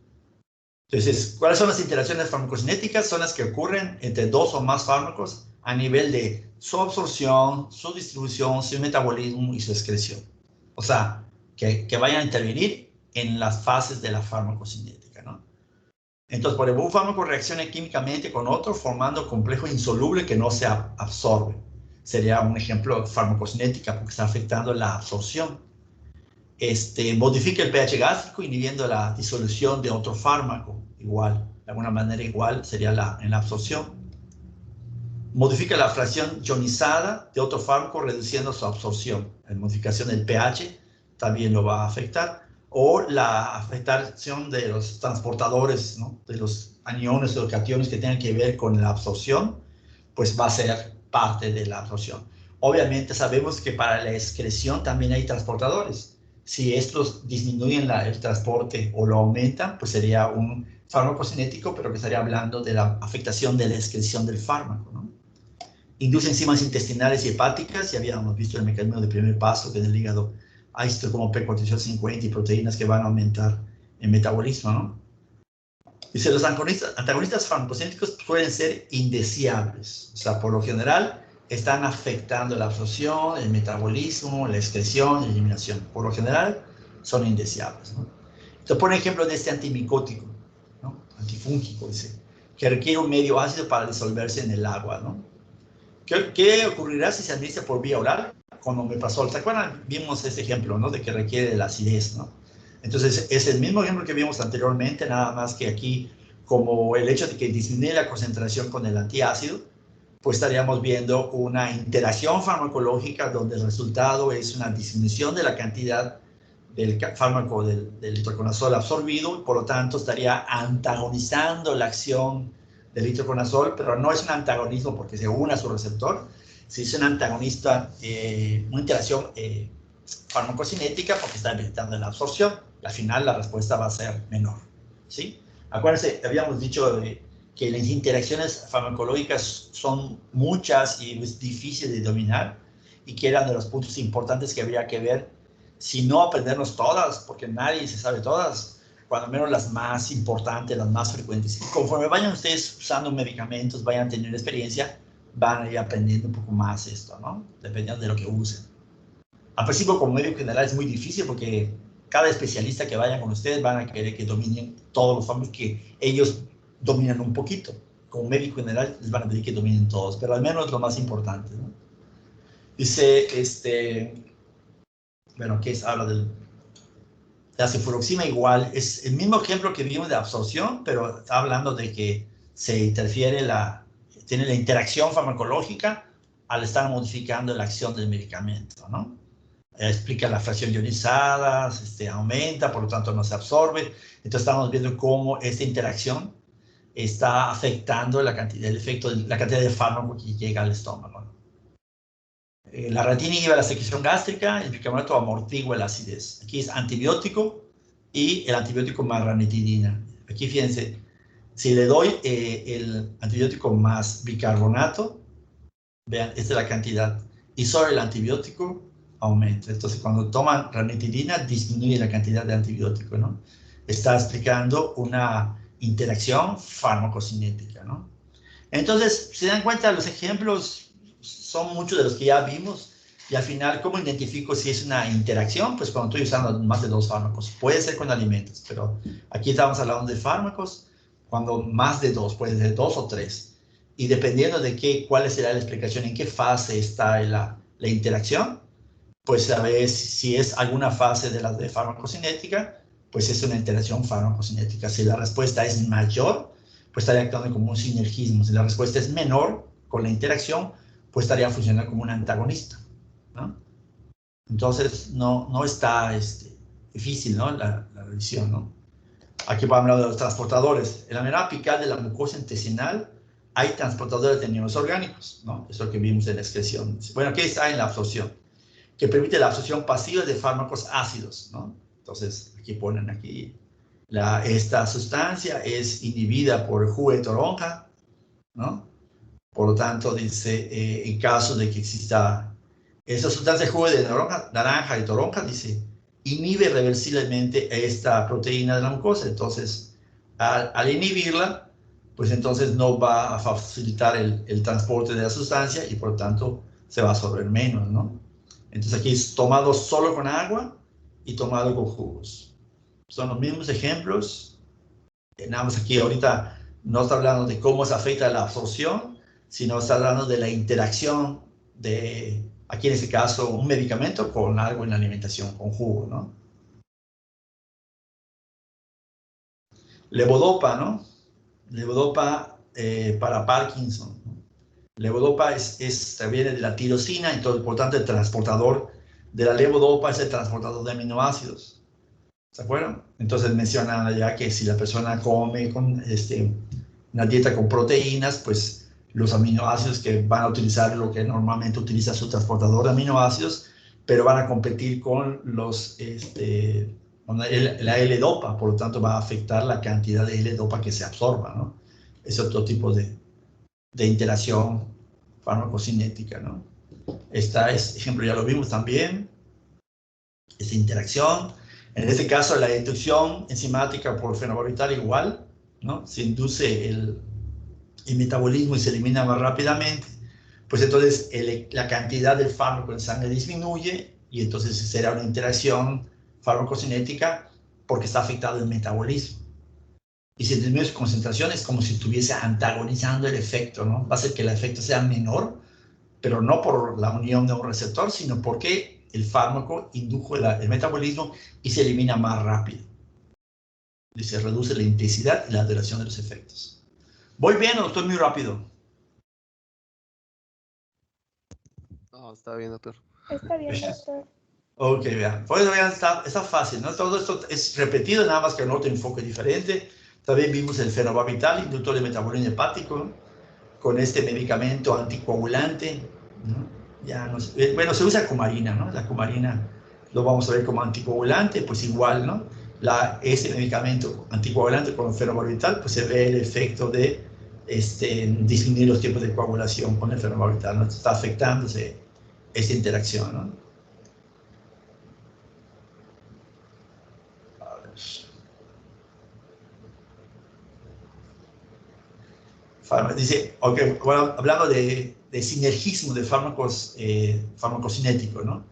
Entonces, ¿cuáles son las interacciones farmacocinéticas? Son las que ocurren entre dos o más fármacos a nivel de su absorción, su distribución, su metabolismo y su excreción. O sea, que vayan a intervenir en las fases de la farmacocinética, ¿no? Entonces, por ejemplo, un fármaco reacciona químicamente con otro formando complejo insoluble que no se absorbe. Sería un ejemplo farmacocinética porque está afectando la absorción. Modifica el pH gástrico inhibiendo la disolución de otro fármaco, igual, de alguna manera igual sería en la absorción. Modifica la fracción ionizada de otro fármaco reduciendo su absorción. La modificación del pH también lo va a afectar. O la afectación de los transportadores, ¿no? De los aniones o cationes que tengan que ver con la absorción, pues va a ser parte de la absorción. Obviamente sabemos que para la excreción también hay transportadores. Si estos disminuyen el transporte o lo aumentan, pues sería un fármaco cinético, pero que estaría hablando de la afectación de la excreción del fármaco, ¿no? Induce enzimas intestinales y hepáticas, ya habíamos visto el mecanismo de primer paso, que en el hígado hay esto como P450 y proteínas que van a aumentar el metabolismo, ¿no? Dice, los antagonistas farmacocinéticos pueden ser indeseables, o sea, por lo general están afectando la absorción, el metabolismo, la excreción, la eliminación. Por lo general son indeseables, ¿no? Entonces, por ejemplo, de este antimicótico, ¿no? Antifúngico, dice, que requiere un medio ácido para disolverse en el agua, ¿no? ¿Qué ocurrirá si se administra por vía oral? Con omeprazol. ¿Se acuerdan? Vimos ese ejemplo, ¿no? De que requiere de la acidez, ¿no? Entonces, es el mismo ejemplo que vimos anteriormente, nada más que aquí, como el hecho de que disminuye la concentración con el antiácido, pues estaríamos viendo una interacción farmacológica donde el resultado es una disminución de la cantidad del fármaco del itraconazol absorbido, y por lo tanto estaría antagonizando la acción del itraconazol, pero no es un antagonismo porque se une a su receptor, si es un antagonista, una interacción farmacocinética porque está evitando la absorción. Al final la respuesta va a ser menor, ¿sí? Acuérdense, habíamos dicho que las interacciones farmacológicas son muchas y es difícil de dominar y que eran de los puntos importantes que habría que ver, si no aprendernos todas, porque nadie se sabe todas, cuando menos las más importantes, las más frecuentes. Y conforme vayan ustedes usando medicamentos, vayan a tener experiencia, van a ir aprendiendo un poco más esto, ¿no? Dependiendo de lo que usen. Al principio, como médico general, es muy difícil porque cada especialista que vaya con ustedes van a querer que dominen todos los fármacos que ellos dominan un poquito. Como médico general, les van a pedir que dominen todos, pero al menos lo más importante, ¿no? Dice, bueno, ¿qué es? Habla de la cefuroxima igual. Es el mismo ejemplo que vimos de absorción, pero está hablando de que se interfiere tiene la interacción farmacológica al estar modificando la acción del medicamento, ¿no? Explica la fracción ionizada, aumenta, por lo tanto no se absorbe. Entonces estamos viendo cómo esta interacción está afectando el efecto, la cantidad de fármaco que llega al estómago, ¿no? La ranitidina inhibe la secreción gástrica, el bicarbonato amortigua la acidez. Aquí es antibiótico y el antibiótico más ranitidina. Aquí fíjense, si le doy el antibiótico más bicarbonato, vean, esta es la cantidad, y sobre el antibiótico aumenta. Entonces, cuando toman ranitidina, disminuye la cantidad de antibiótico, ¿no? Está explicando una interacción farmacocinética, ¿no? Entonces, si se dan cuenta, los ejemplos son muchos de los que ya vimos, y al final, ¿cómo identifico si es una interacción? Pues cuando estoy usando más de 2 fármacos. Puede ser con alimentos, pero aquí estamos hablando de fármacos, cuando más de 2, puede ser 2 o 3. Y dependiendo de cuál será la explicación, en qué fase está la interacción, pues a ver si es alguna fase de la de farmacocinética, pues es una interacción farmacocinética. Si la respuesta es mayor, pues estaría actuando como un sinergismo. Si la respuesta es menor con la interacción, pues estaría funcionando como un antagonista, ¿no? Entonces, no está difícil, ¿no? La revisión, ¿no? Aquí podemos hablar de los transportadores. En la membrana apical de la mucosa intestinal hay transportadores de iones orgánicos, ¿no? Es lo que vimos en la excreción. Bueno, aquí está en la absorción, que permite la absorción pasiva de fármacos ácidos, ¿no? Entonces, aquí ponen aquí, esta sustancia es inhibida por el jugo de toronja, ¿no? Por lo tanto, dice, en caso de que exista esa sustancia de jugo de naranja y toronja, dice, inhibe reversiblemente esta proteína de la mucosa. Entonces, al inhibirla, pues entonces no va a facilitar el transporte de la sustancia y por lo tanto se va a absorber menos, ¿no? Entonces aquí es tomado solo con agua y tomado con jugos. Son los mismos ejemplos. Nada más aquí ahorita no está hablando de cómo se afecta la absorción, sino está hablando de la interacción de, aquí en este caso, un medicamento con algo en la alimentación, con jugo, ¿no? Levodopa, ¿no? Levodopa para Parkinson, ¿no? Levodopa viene de la tirosina, entonces, por tanto, el transportador de la levodopa es el transportador de aminoácidos. ¿Se acuerdan? Entonces mencionan allá que si la persona come con una dieta con proteínas, pues los aminoácidos que van a utilizar lo que normalmente utiliza su transportador de aminoácidos, pero van a competir con la L-dopa, por lo tanto va a afectar la cantidad de L-dopa que se absorba, ¿no? Es otro tipo de interacción farmacocinética, ¿no? Esta ejemplo ya lo vimos también, esta interacción. En este caso, la inducción enzimática por fenobarbital igual, ¿no? Se induce el metabolismo y se elimina más rápidamente, pues entonces la cantidad del fármaco en sangre disminuye y entonces será una interacción farmacocinética porque está afectado el metabolismo. Y si disminuye su concentración es como si estuviese antagonizando el efecto, ¿no? Va a hacer que el efecto sea menor, pero no por la unión de un receptor, sino porque el fármaco indujo el metabolismo y se elimina más rápido. Y se reduce la intensidad y la duración de los efectos. ¿Voy bien o estoy muy rápido? No, está bien, doctor. Está bien, doctor. Ok, vean. Pues vean, está fácil, ¿no? Todo esto es repetido, nada más que en otro enfoque diferente. También vimos el fenobarbital, inductor de metabolismo hepático, ¿no? Con este medicamento anticoagulante, ¿no? Bueno, se usa cumarina, ¿no? La cumarina lo vamos a ver como anticoagulante, pues igual, ¿no? Este medicamento anticoagulante con el fenobarbital, pues se ve el efecto de disminuir los tiempos de coagulación con el fenobarbital, ¿no? Está afectándose esta interacción, ¿no? A ver. Dice, okay, bueno, hablando de sinergismo de fármacos farmacocinéticos, ¿no?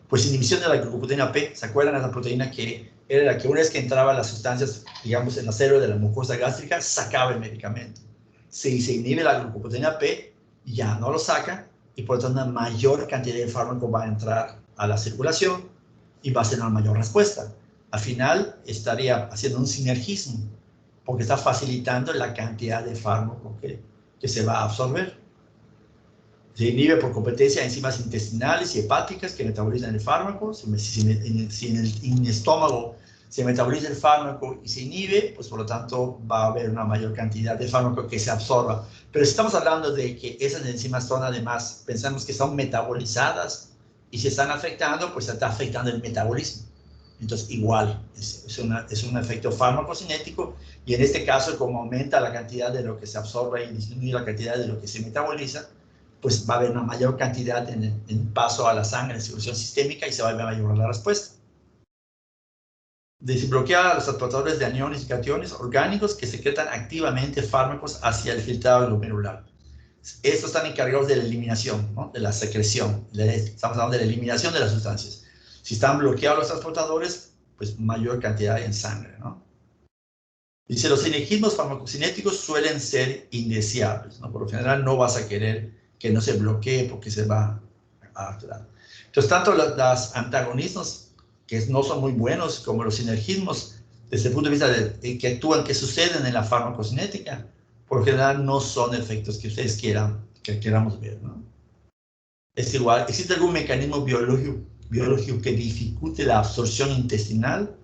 Pues inhibición de la glucoproteína P, ¿se acuerdan de la proteína que era la que una vez que entraba las sustancias, digamos, en la célula de la mucosa gástrica, sacaba el medicamento? Si se inhibe la glucoproteína P, ya no lo saca y por lo tanto una mayor cantidad de fármaco va a entrar a la circulación y va a ser una mayor respuesta. Al final estaría haciendo un sinergismo, porque está facilitando la cantidad de fármaco que se va a absorber. Se inhibe por competencia de enzimas intestinales y hepáticas que metabolizan el fármaco. Si en el estómago se metaboliza el fármaco y se inhibe, pues por lo tanto va a haber una mayor cantidad de fármaco que se absorba. Pero si estamos hablando de que esas enzimas son además, pensamos que son metabolizadas y se están afectando, pues se está afectando el metabolismo. Entonces igual, es un efecto farmacocinético, y en este caso como aumenta la cantidad de lo que se absorbe y disminuye la cantidad de lo que se metaboliza, pues va a haber una mayor cantidad en paso a la sangre, en circulación sistémica, y se va a ver mayor la respuesta. Desbloquea a los transportadores de aniones y cationes orgánicos que secretan activamente fármacos hacia el filtrado glomerular. Estos están encargados de la eliminación, ¿no? De la secreción. Estamos hablando de la eliminación de las sustancias. Si están bloqueados los transportadores, pues mayor cantidad en sangre, ¿no? Dice, los sinergismos farmacocinéticos suelen ser indeseables, ¿no? Por lo general no vas a querer que no se bloquee porque se va a actuar. Entonces, tanto los antagonismos, que no son muy buenos, como los sinergismos, desde el punto de vista de que actúan, que suceden en la farmacocinética, por lo general no son efectos que ustedes queramos ver, ¿no? Es igual, ¿existe algún mecanismo biológico que dificulte la absorción intestinal?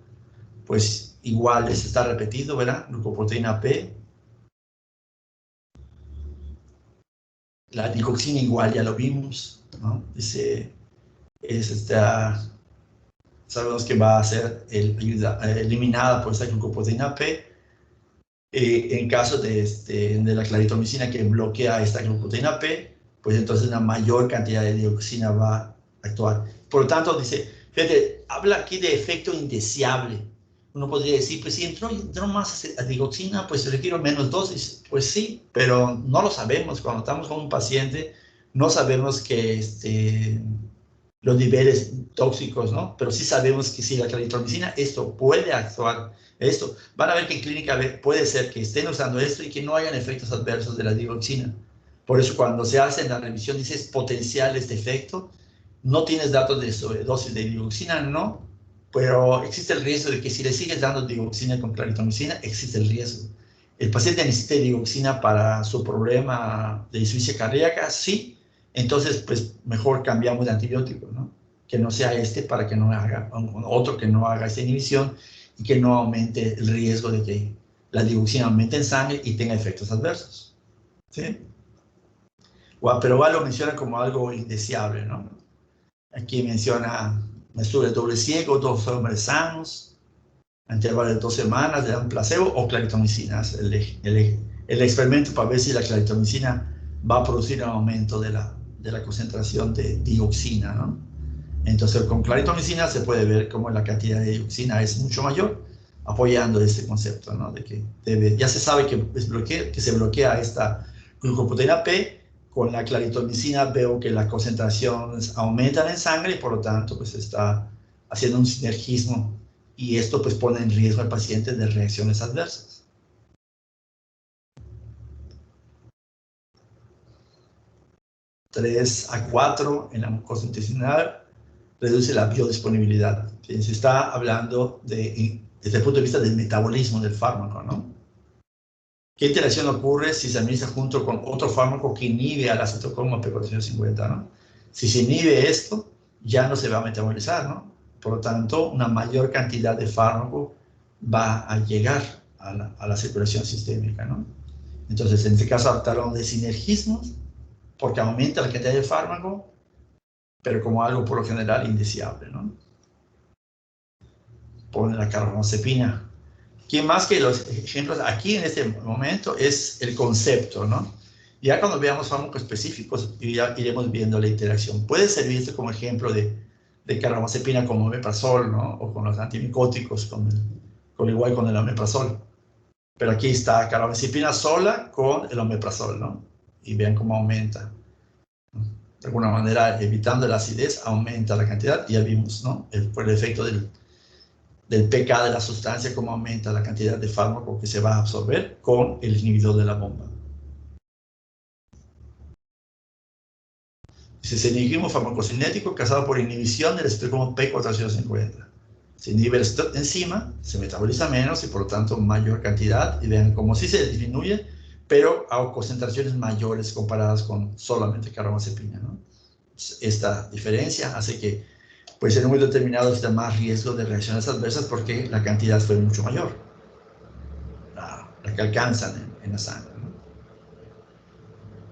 Pues igual, eso está repetido, ¿verdad? Glucoproteína P. La digoxina igual, ya lo vimos, ¿no? Dice, sabemos que va a ser eliminada por esta glucoproteína P. En caso de la claritromicina que bloquea esta glucoproteína P, pues entonces una mayor cantidad de dioxina va a actuar. Por lo tanto, dice, fíjate, habla aquí de efecto indeseable. Uno podría decir, pues si entró más digoxina, pues requiero menos dosis. Pues sí, pero no lo sabemos. Cuando estamos con un paciente, no sabemos que los niveles tóxicos, ¿no? Pero sí sabemos que si la claritromicina, esto puede actuar, esto. Van a ver que en clínica puede ser que estén usando esto y que no hayan efectos adversos de la digoxina. Por eso cuando se hace en la revisión, dices potencial este efecto, no tienes datos de sobredosis de digoxina, no, pero existe el riesgo de que si le sigues dando digoxina con claritromicina, existe el riesgo. ¿El paciente necesita digoxina para su problema de insuficiencia cardíaca? Sí. Entonces, pues mejor cambiamos de antibiótico, ¿no? Que no sea para que no haga otro que no haga esta inhibición y que no aumente el riesgo de que la digoxina aumente en sangre y tenga efectos adversos. ¿Sí? Bueno, pero igual lo menciona como algo indeseable, ¿no? Aquí menciona estudio de doble ciego, 2 hombres sanos, a intervalo de 2 semanas, le dan placebo o claritromicina. El experimento para ver si la claritromicina va a producir un aumento de la concentración de dioxina, ¿no? Entonces, con claritromicina se puede ver cómo la cantidad de dioxina es mucho mayor, apoyando este concepto, ¿no? De que ya se sabe que se bloquea esta glucoproteína P. Con la claritromicina veo que las concentraciones aumentan en sangre y por lo tanto pues está haciendo un sinergismo, y esto pues pone en riesgo al paciente de reacciones adversas. (3 a 4) en la mucosa intestinal reduce la biodisponibilidad. Se está hablando desde el punto de vista del metabolismo del fármaco, ¿no? ¿Qué interacción ocurre si se administra junto con otro fármaco que inhibe al acetocromo P450, ¿no? Si se inhibe esto, ya no se va a metabolizar, ¿no? Por lo tanto, una mayor cantidad de fármaco va a llegar a la circulación sistémica, ¿no? Entonces, en este caso, hablaron de sinergismos, porque aumenta la cantidad de fármaco, pero como algo por lo general indeseable, ¿no? Pone la carbamazepina. ¿Quién más que los ejemplos aquí en este momento es el concepto, ¿no? Ya cuando veamos fármacos específicos, ya iremos viendo la interacción. Puede servirse como ejemplo de carbamazepina con omeprazol, ¿no? O con los antimicóticos, igual con el omeprazol. Pero aquí está carbamazepina sola con el omeprazol, ¿no? Y vean cómo aumenta. De alguna manera, evitando la acidez, aumenta la cantidad. Ya vimos, ¿no? Por el efecto del pK de la sustancia, cómo aumenta la cantidad de fármaco que se va a absorber con el inhibidor de la bomba. Dice, sinergismo farmacocinético causado por inhibición del acetocromo P450. Se inhibe la enzima, se metaboliza menos y por lo tanto mayor cantidad. Y vean cómo sí se disminuye, pero a concentraciones mayores comparadas con solamente carbamazepina, ¿no? Esta diferencia hace que pues en un momento determinado está más riesgo de reacciones adversas porque la cantidad fue mucho mayor, la que alcanzan en la sangre, ¿no?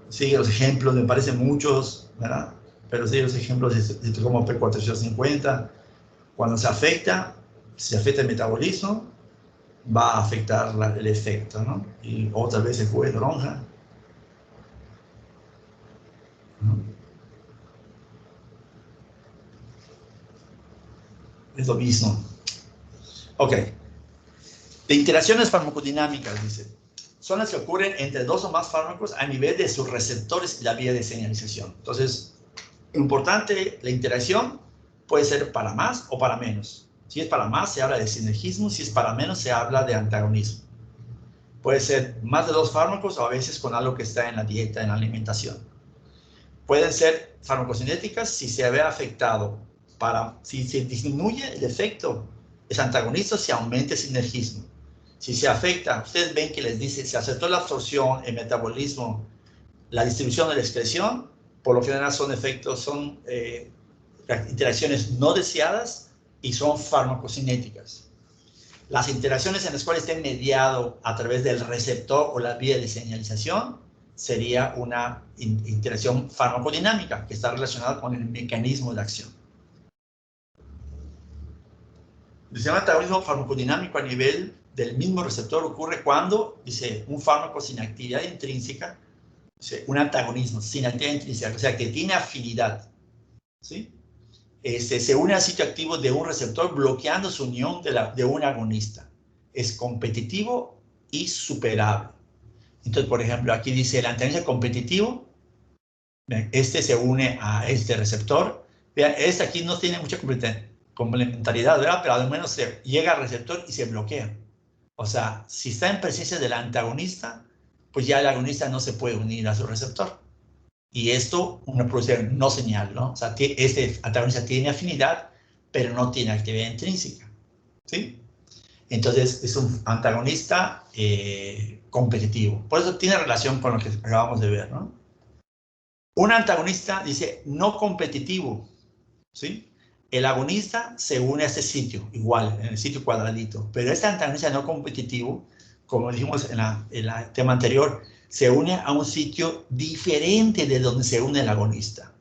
Sigue los ejemplos, me parecen muchos, ¿verdad? Pero sigue los ejemplos de como P450, cuando se afecta el metabolismo, va a afectar el efecto, ¿no? Y otra vez el jugo de toronja, ¿no? Es lo mismo. Ok. De interacciones farmacodinámicas, dice, son las que ocurren entre dos o más fármacos a nivel de sus receptores y la vía de señalización. Entonces, importante, la interacción puede ser para más o para menos. Si es para más, se habla de sinergismo. Si es para menos, se habla de antagonismo. Puede ser más de dos fármacos o a veces con algo que está en la dieta, en la alimentación. Pueden ser farmacocinéticas si se ve afectado. Si se disminuye el efecto, es antagonista, se aumenta el sinergismo. Si se afecta, ustedes ven que les dice, se afectó la absorción, el metabolismo, la distribución de la excreción, por lo general son efectos, son interacciones no deseadas y son farmacocinéticas. Las interacciones en las cuales estén mediado a través del receptor o la vía de señalización sería una interacción farmacodinámica que está relacionada con el mecanismo de acción. El sistema de antagonismo farmacodinámico a nivel del mismo receptor ocurre cuando, dice, un fármaco sin actividad intrínseca, dice, un antagonismo sin actividad intrínseca, o sea, que tiene afinidad, ¿sí? Se une al sitio activo de un receptor bloqueando su unión de un agonista. Es competitivo y superable. Entonces, por ejemplo, aquí dice el antagonista competitivo, este se une a este receptor. Vean, este aquí no tiene mucha complementariedad, ¿verdad? Pero al menos se llega al receptor y se bloquea. O sea, si está en presencia del antagonista, pues ya el agonista no se puede unir a su receptor. Y esto, una producción no señal, ¿no? O sea, este antagonista tiene afinidad, pero no tiene actividad intrínseca, ¿sí? Entonces, es un antagonista competitivo. Por eso tiene relación con lo que acabamos de ver, ¿no? Un antagonista dice no competitivo, ¿sí? El agonista se une a este sitio, igual, en el sitio cuadradito. Pero este antagonista no competitivo, como dijimos en el tema anterior, se une a un sitio diferente de donde se une el agonista,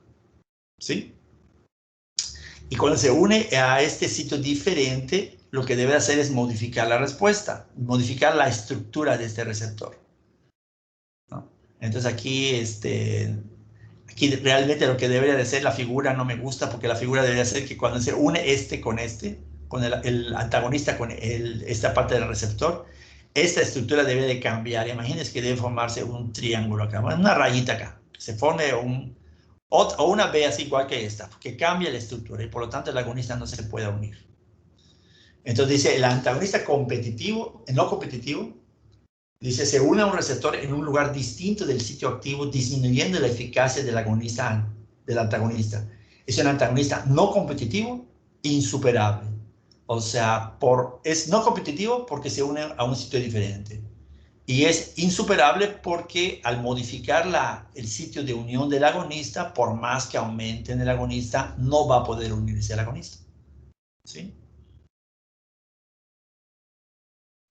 ¿sí? Y cuando se une a este sitio diferente, lo que debe hacer es modificar la respuesta, modificar la estructura de este receptor, ¿no? Entonces aquí, aquí realmente lo que debería de ser la figura no me gusta, porque la figura debería ser que cuando se une este, con el antagonista con esta parte del receptor, esta estructura debe de cambiar. Imagínense que debe formarse un triángulo acá, una rayita acá, que se forme o una B así igual que esta, que cambia la estructura y por lo tanto el agonista no se puede unir. Entonces dice, el antagonista competitivo, no competitivo, dice, se une a un receptor en un lugar distinto del sitio activo, disminuyendo la eficacia del antagonista. Es un antagonista no competitivo, insuperable. O sea, es no competitivo porque se une a un sitio diferente. Y es insuperable porque al modificar el sitio de unión del agonista, por más que aumenten el agonista, no va a poder unirse al agonista, ¿sí?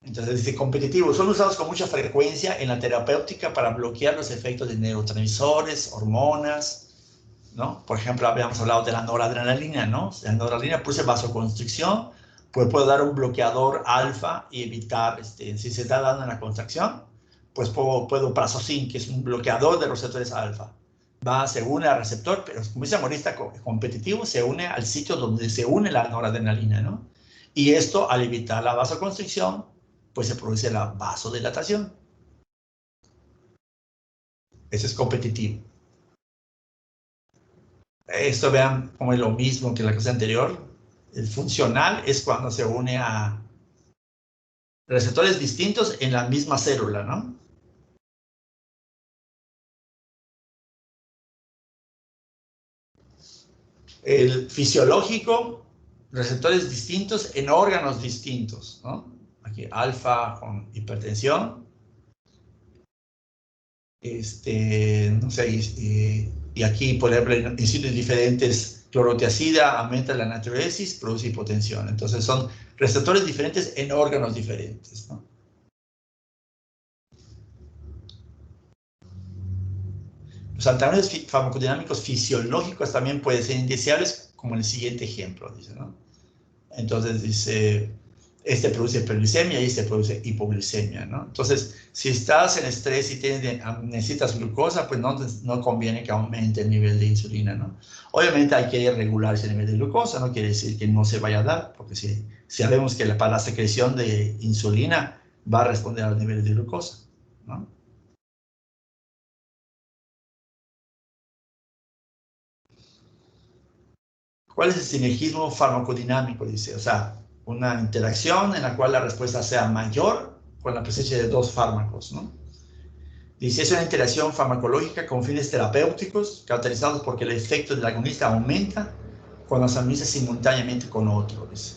Entonces dice competitivo. Son usados con mucha frecuencia en la terapéutica para bloquear los efectos de neurotransmisores, hormonas, ¿no? Por ejemplo, habíamos hablado de la noradrenalina, ¿no? La noradrenalina produce vasoconstricción, pues puedo dar un bloqueador alfa y evitar, si se está dando una contracción, pues puedo prazosine, que es un bloqueador de los receptores alfa. Se une al receptor, pero como es agonista competitivo, se une al sitio donde se une la noradrenalina, ¿no? Y esto, al evitar la vasoconstricción, pues se produce la vasodilatación. Eso es competitivo. Esto vean como es lo mismo que la clase anterior. El funcional es cuando se une a receptores distintos en la misma célula, ¿no? El fisiológico, receptores distintos en órganos distintos, ¿no? Aquí alfa con hipertensión. No sé, y aquí, por ejemplo, en sitios diferentes clorotiazida aumenta la natriuresis, produce hipotensión. Entonces son receptores diferentes en órganos diferentes, ¿no? Los antagonistas farmacodinámicos fisiológicos también pueden ser indeseables, como en el siguiente ejemplo, dice, ¿no? Entonces dice, este produce hiperglicemia y este produce hipoglicemia, ¿no? Entonces, si estás en estrés y necesitas glucosa, pues no conviene que aumente el nivel de insulina, ¿no? Obviamente hay que regular ese nivel de glucosa, no quiere decir que no se vaya a dar, porque si sabemos que para la secreción de insulina va a responder a los niveles de glucosa, ¿no? ¿Cuál es el sinergismo farmacodinámico? Dice, o sea, una interacción en la cual la respuesta sea mayor con la presencia de dos fármacos, ¿no? Dice, es una interacción farmacológica con fines terapéuticos caracterizados porque el efecto del agonista aumenta cuando se administra simultáneamente con otro, dice.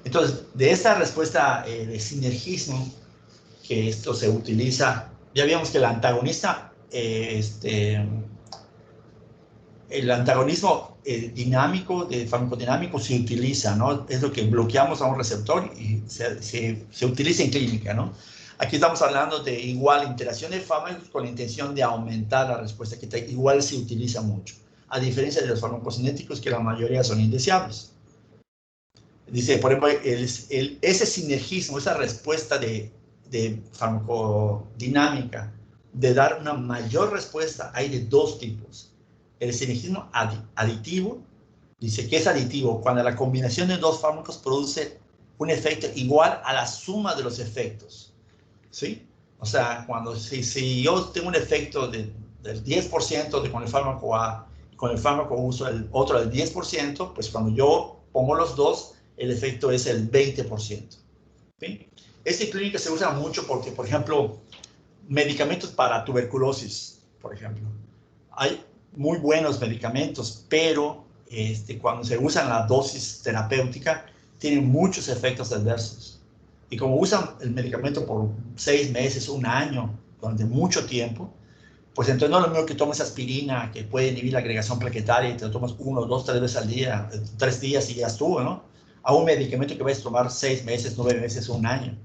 Entonces, de esta respuesta de sinergismo, que esto se utiliza, ya vimos que el antagonista, el antagonismo dinámico, de farmacodinámico, se utiliza, ¿no? Es lo que bloqueamos a un receptor y se utiliza en clínica, ¿no? Aquí estamos hablando de igual interacción de fármacos con la intención de aumentar la respuesta, que igual se utiliza mucho, a diferencia de los farmacocinéticos, que la mayoría son indeseables. Dice, por ejemplo, ese sinergismo, esa respuesta de farmacodinámica, de dar una mayor respuesta, hay de dos tipos. El sinergismo aditivo, dice que es aditivo cuando la combinación de dos fármacos produce un efecto igual a la suma de los efectos, ¿sí? O sea, cuando si yo tengo un efecto del 10% con el fármaco A y con el fármaco uso el otro del 10%, pues cuando yo pongo los dos, el efecto es el 20%, ¿sí? Esta clínica se usa mucho porque, por ejemplo, medicamentos para tuberculosis, por ejemplo. Hay muy buenos medicamentos, pero cuando se usan la dosis terapéutica, tienen muchos efectos adversos. Y como usan el medicamento por 6 meses, 1 año, durante mucho tiempo, pues entonces no es lo mismo que tomes aspirina, que puede inhibir la agregación plaquetaria, y te lo tomas 1, 2, 3 veces al día, 3 días y ya estuvo, ¿no? A un medicamento que vas a tomar 6 meses, 9 meses, 1 año.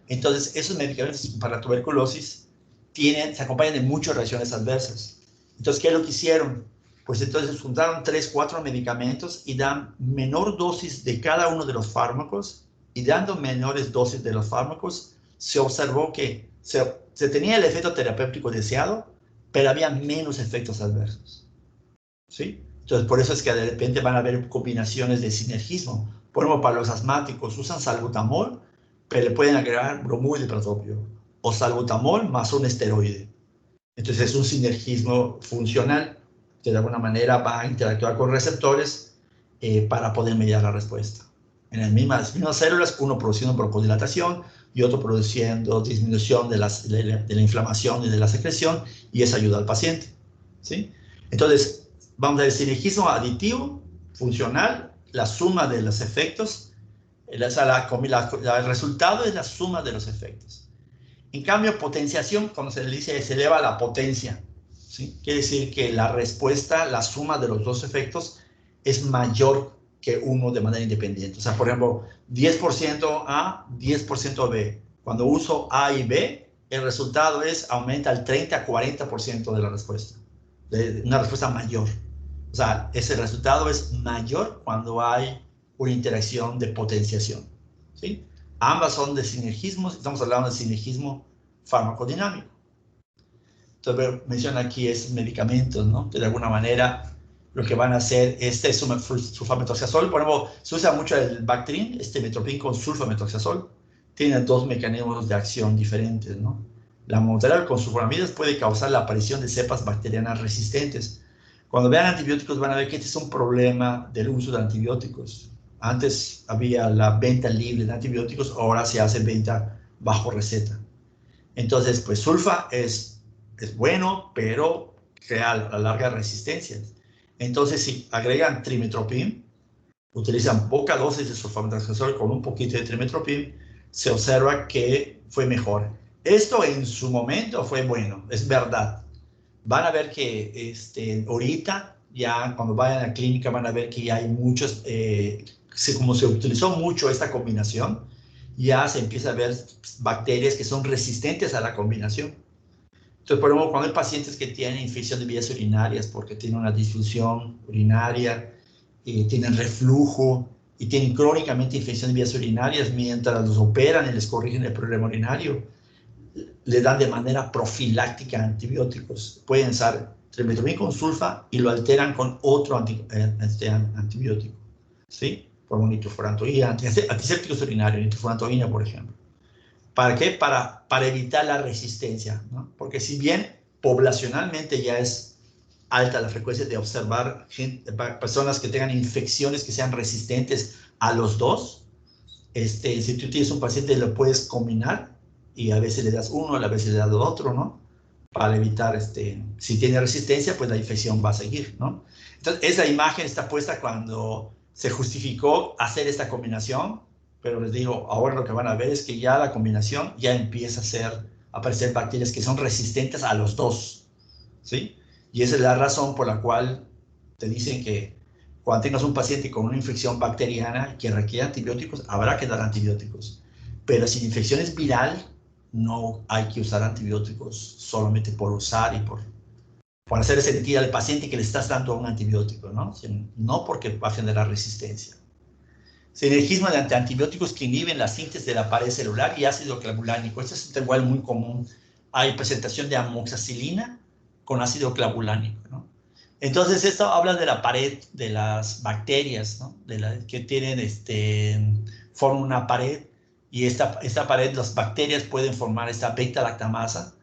Entonces, esos medicamentos para la tuberculosis se acompañan de muchas reacciones adversas. Entonces, ¿qué es lo que hicieron? Pues entonces juntaron 3, 4 medicamentos y dan menor dosis de cada uno de los fármacos, y dando menores dosis de los fármacos, se observó que se tenía el efecto terapéutico deseado, pero había menos efectos adversos, ¿sí? Entonces, por eso es que de repente van a haber combinaciones de sinergismo. Por ejemplo, para los asmáticos usan salbutamol, pero le pueden agregar bromuro de prosopio, o salbutamol más un esteroide. Entonces es un sinergismo funcional que de alguna manera va a interactuar con receptores para poder mediar la respuesta. En las mismas células, uno produciendo broncodilatación y otro produciendo disminución de la inflamación y de la secreción, y eso ayuda al paciente, ¿sí? Entonces, vamos a decir, sinergismo aditivo, funcional, la suma de los efectos, el resultado es la suma de los efectos. En cambio, potenciación, cuando se le dice se eleva la potencia, ¿sí? Quiere decir que la respuesta, la suma de los dos efectos, es mayor que uno de manera independiente. O sea, por ejemplo, 10% A, 10% B. Cuando uso A y B, el resultado aumenta el 30 a 40% de la respuesta, de una respuesta mayor. O sea, ese resultado es mayor cuando hay una interacción de potenciación, ¿sí? Ambas son de sinergismos, estamos hablando de sinergismo farmacodinámico. Entonces, menciona aquí es medicamentos, ¿no? Que de alguna manera lo que van a hacer es sulfametoxazol. Por ejemplo, se usa mucho el Bactrim, metropin con sulfametoxazol. Tienen 2 mecanismos de acción diferentes, ¿no? La monoterapia con sulfonamidas puede causar la aparición de cepas bacterianas resistentes. Cuando vean antibióticos van a ver que este es un problema del uso de antibióticos. Antes había la venta libre de antibióticos, ahora se hace venta bajo receta. Entonces, pues sulfa es bueno, pero crea a larga resistencias. Entonces, si agregan trimetropin, utilizan poca dosis de sulfametoxazol con un poquito de trimetropin, se observa que fue mejor. Esto en su momento fue bueno, es verdad. Van a ver que ahorita ya cuando vayan a la clínica van a ver que ya hay muchos, como se utilizó mucho esta combinación, ya se empieza a ver bacterias que son resistentes a la combinación. Entonces, por ejemplo, cuando hay pacientes que tienen infección de vías urinarias porque tienen una disfunción urinaria, tienen reflujo y tienen crónicamente infección de vías urinarias, mientras los operan y les corrigen el problema urinario, le dan de manera profiláctica antibióticos. Pueden usar trimetoprim con sulfa y lo alteran con otro antibiótico, ¿sí? Como nitrofurantoína, antisépticos urinarios, nitrofurantoína, por ejemplo. ¿Para qué? Para evitar la resistencia, ¿no? Porque si bien poblacionalmente ya es alta la frecuencia de observar personas que tengan infecciones que sean resistentes a los dos, si tú tienes un paciente lo puedes combinar y a veces le das uno, a veces le das otro, ¿no? Para evitar, si tiene resistencia, pues la infección va a seguir, ¿no? Entonces, esa imagen está puesta cuando se justificó hacer esta combinación, pero les digo, ahora lo que van a ver es que ya la combinación ya empieza a aparecer bacterias que son resistentes a los dos, ¿sí? Y esa es la razón por la cual te dicen que cuando tengas un paciente con una infección bacteriana que requiere antibióticos, habrá que dar antibióticos. Pero si la infección es viral, no hay que usar antibióticos solamente por usar y por hacer sentir al paciente que le estás dando un antibiótico, ¿no? No porque va a generar resistencia. Sinergismo de antibióticos que inhiben la síntesis de la pared celular y ácido clavulánico. Esto es igual muy común. Hay presentación de amoxicilina con ácido clavulánico, ¿no? Entonces, esto habla de la pared de las bacterias, ¿no? Que tienen, forman una pared, y esta pared, las bacterias pueden formar esta beta-lactamasa,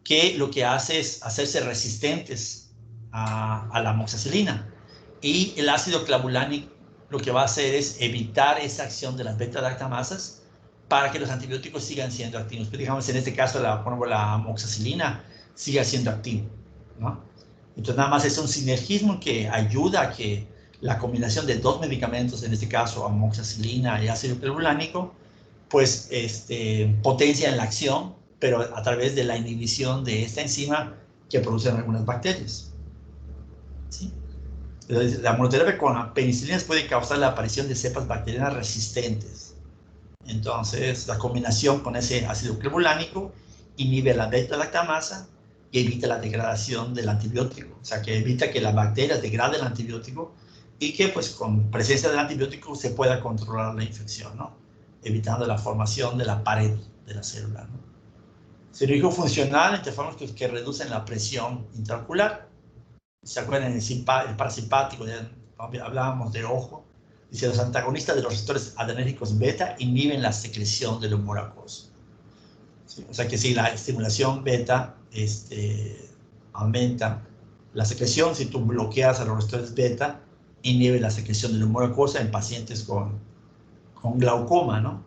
que lo que hace es hacerse resistentes a la amoxicilina. Y el ácido clavulánico lo que va a hacer es evitar esa acción de las beta-lactamasas para que los antibióticos sigan siendo activos. Pero digamos, en este caso, la amoxicilina siga siendo activo, ¿no? Entonces, nada más es un sinergismo que ayuda a que la combinación de dos medicamentos, en este caso, amoxicilina y ácido clavulánico, pues potencian la acción, pero a través de la inhibición de esta enzima que producen algunas bacterias, ¿sí? La monoterapia con la penicilina puede causar la aparición de cepas bacterianas resistentes. Entonces, la combinación con ese ácido clavulánico inhibe la beta-lactamasa y evita la degradación del antibiótico. O sea, que evita que las bacterias degraden el antibiótico y que, pues, con presencia del antibiótico se pueda controlar la infección, ¿no? Evitando la formación de la pared de la célula, ¿no? Cirugía funcional entre fármacos que reducen la presión intraocular. ¿Se acuerdan? El parasimpático, hablábamos de ojo. Dice, los antagonistas de los receptores adrenérgicos beta inhiben la secreción del humor acuoso. ¿Sí? O sea que si la estimulación beta aumenta la secreción, si tú bloqueas a los receptores beta, inhibe la secreción del humor acuoso en pacientes con glaucoma, ¿no?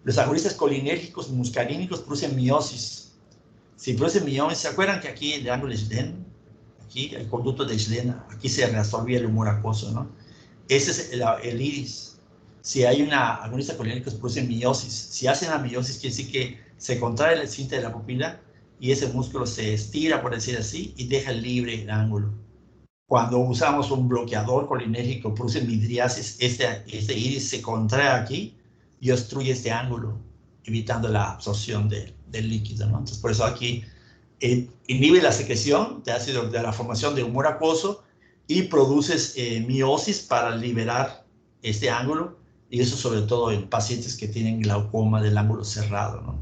Los agonistas colinérgicos muscarínicos producen miosis. Si producen miosis, ¿se acuerdan que aquí el ángulo de Schlenn, aquí el conducto de Schlenn, aquí se reabsorbía el humor acuoso, ¿no? Ese es el iris. Si hay una agonista colinérgica, produce miosis. Si hacen la miosis, quiere decir que se contrae el esfínter de la pupila y ese músculo se estira, por decir así, y deja libre el ángulo. Cuando usamos un bloqueador colinérgico, produce midriasis, este iris se contrae aquí y obstruye este ángulo, evitando la absorción del líquido, ¿no? Entonces, por eso aquí inhibe la secreción de ácido, de la formación de humor acuoso, y produces miosis para liberar este ángulo, y eso sobre todo en pacientes que tienen glaucoma del ángulo cerrado, ¿no?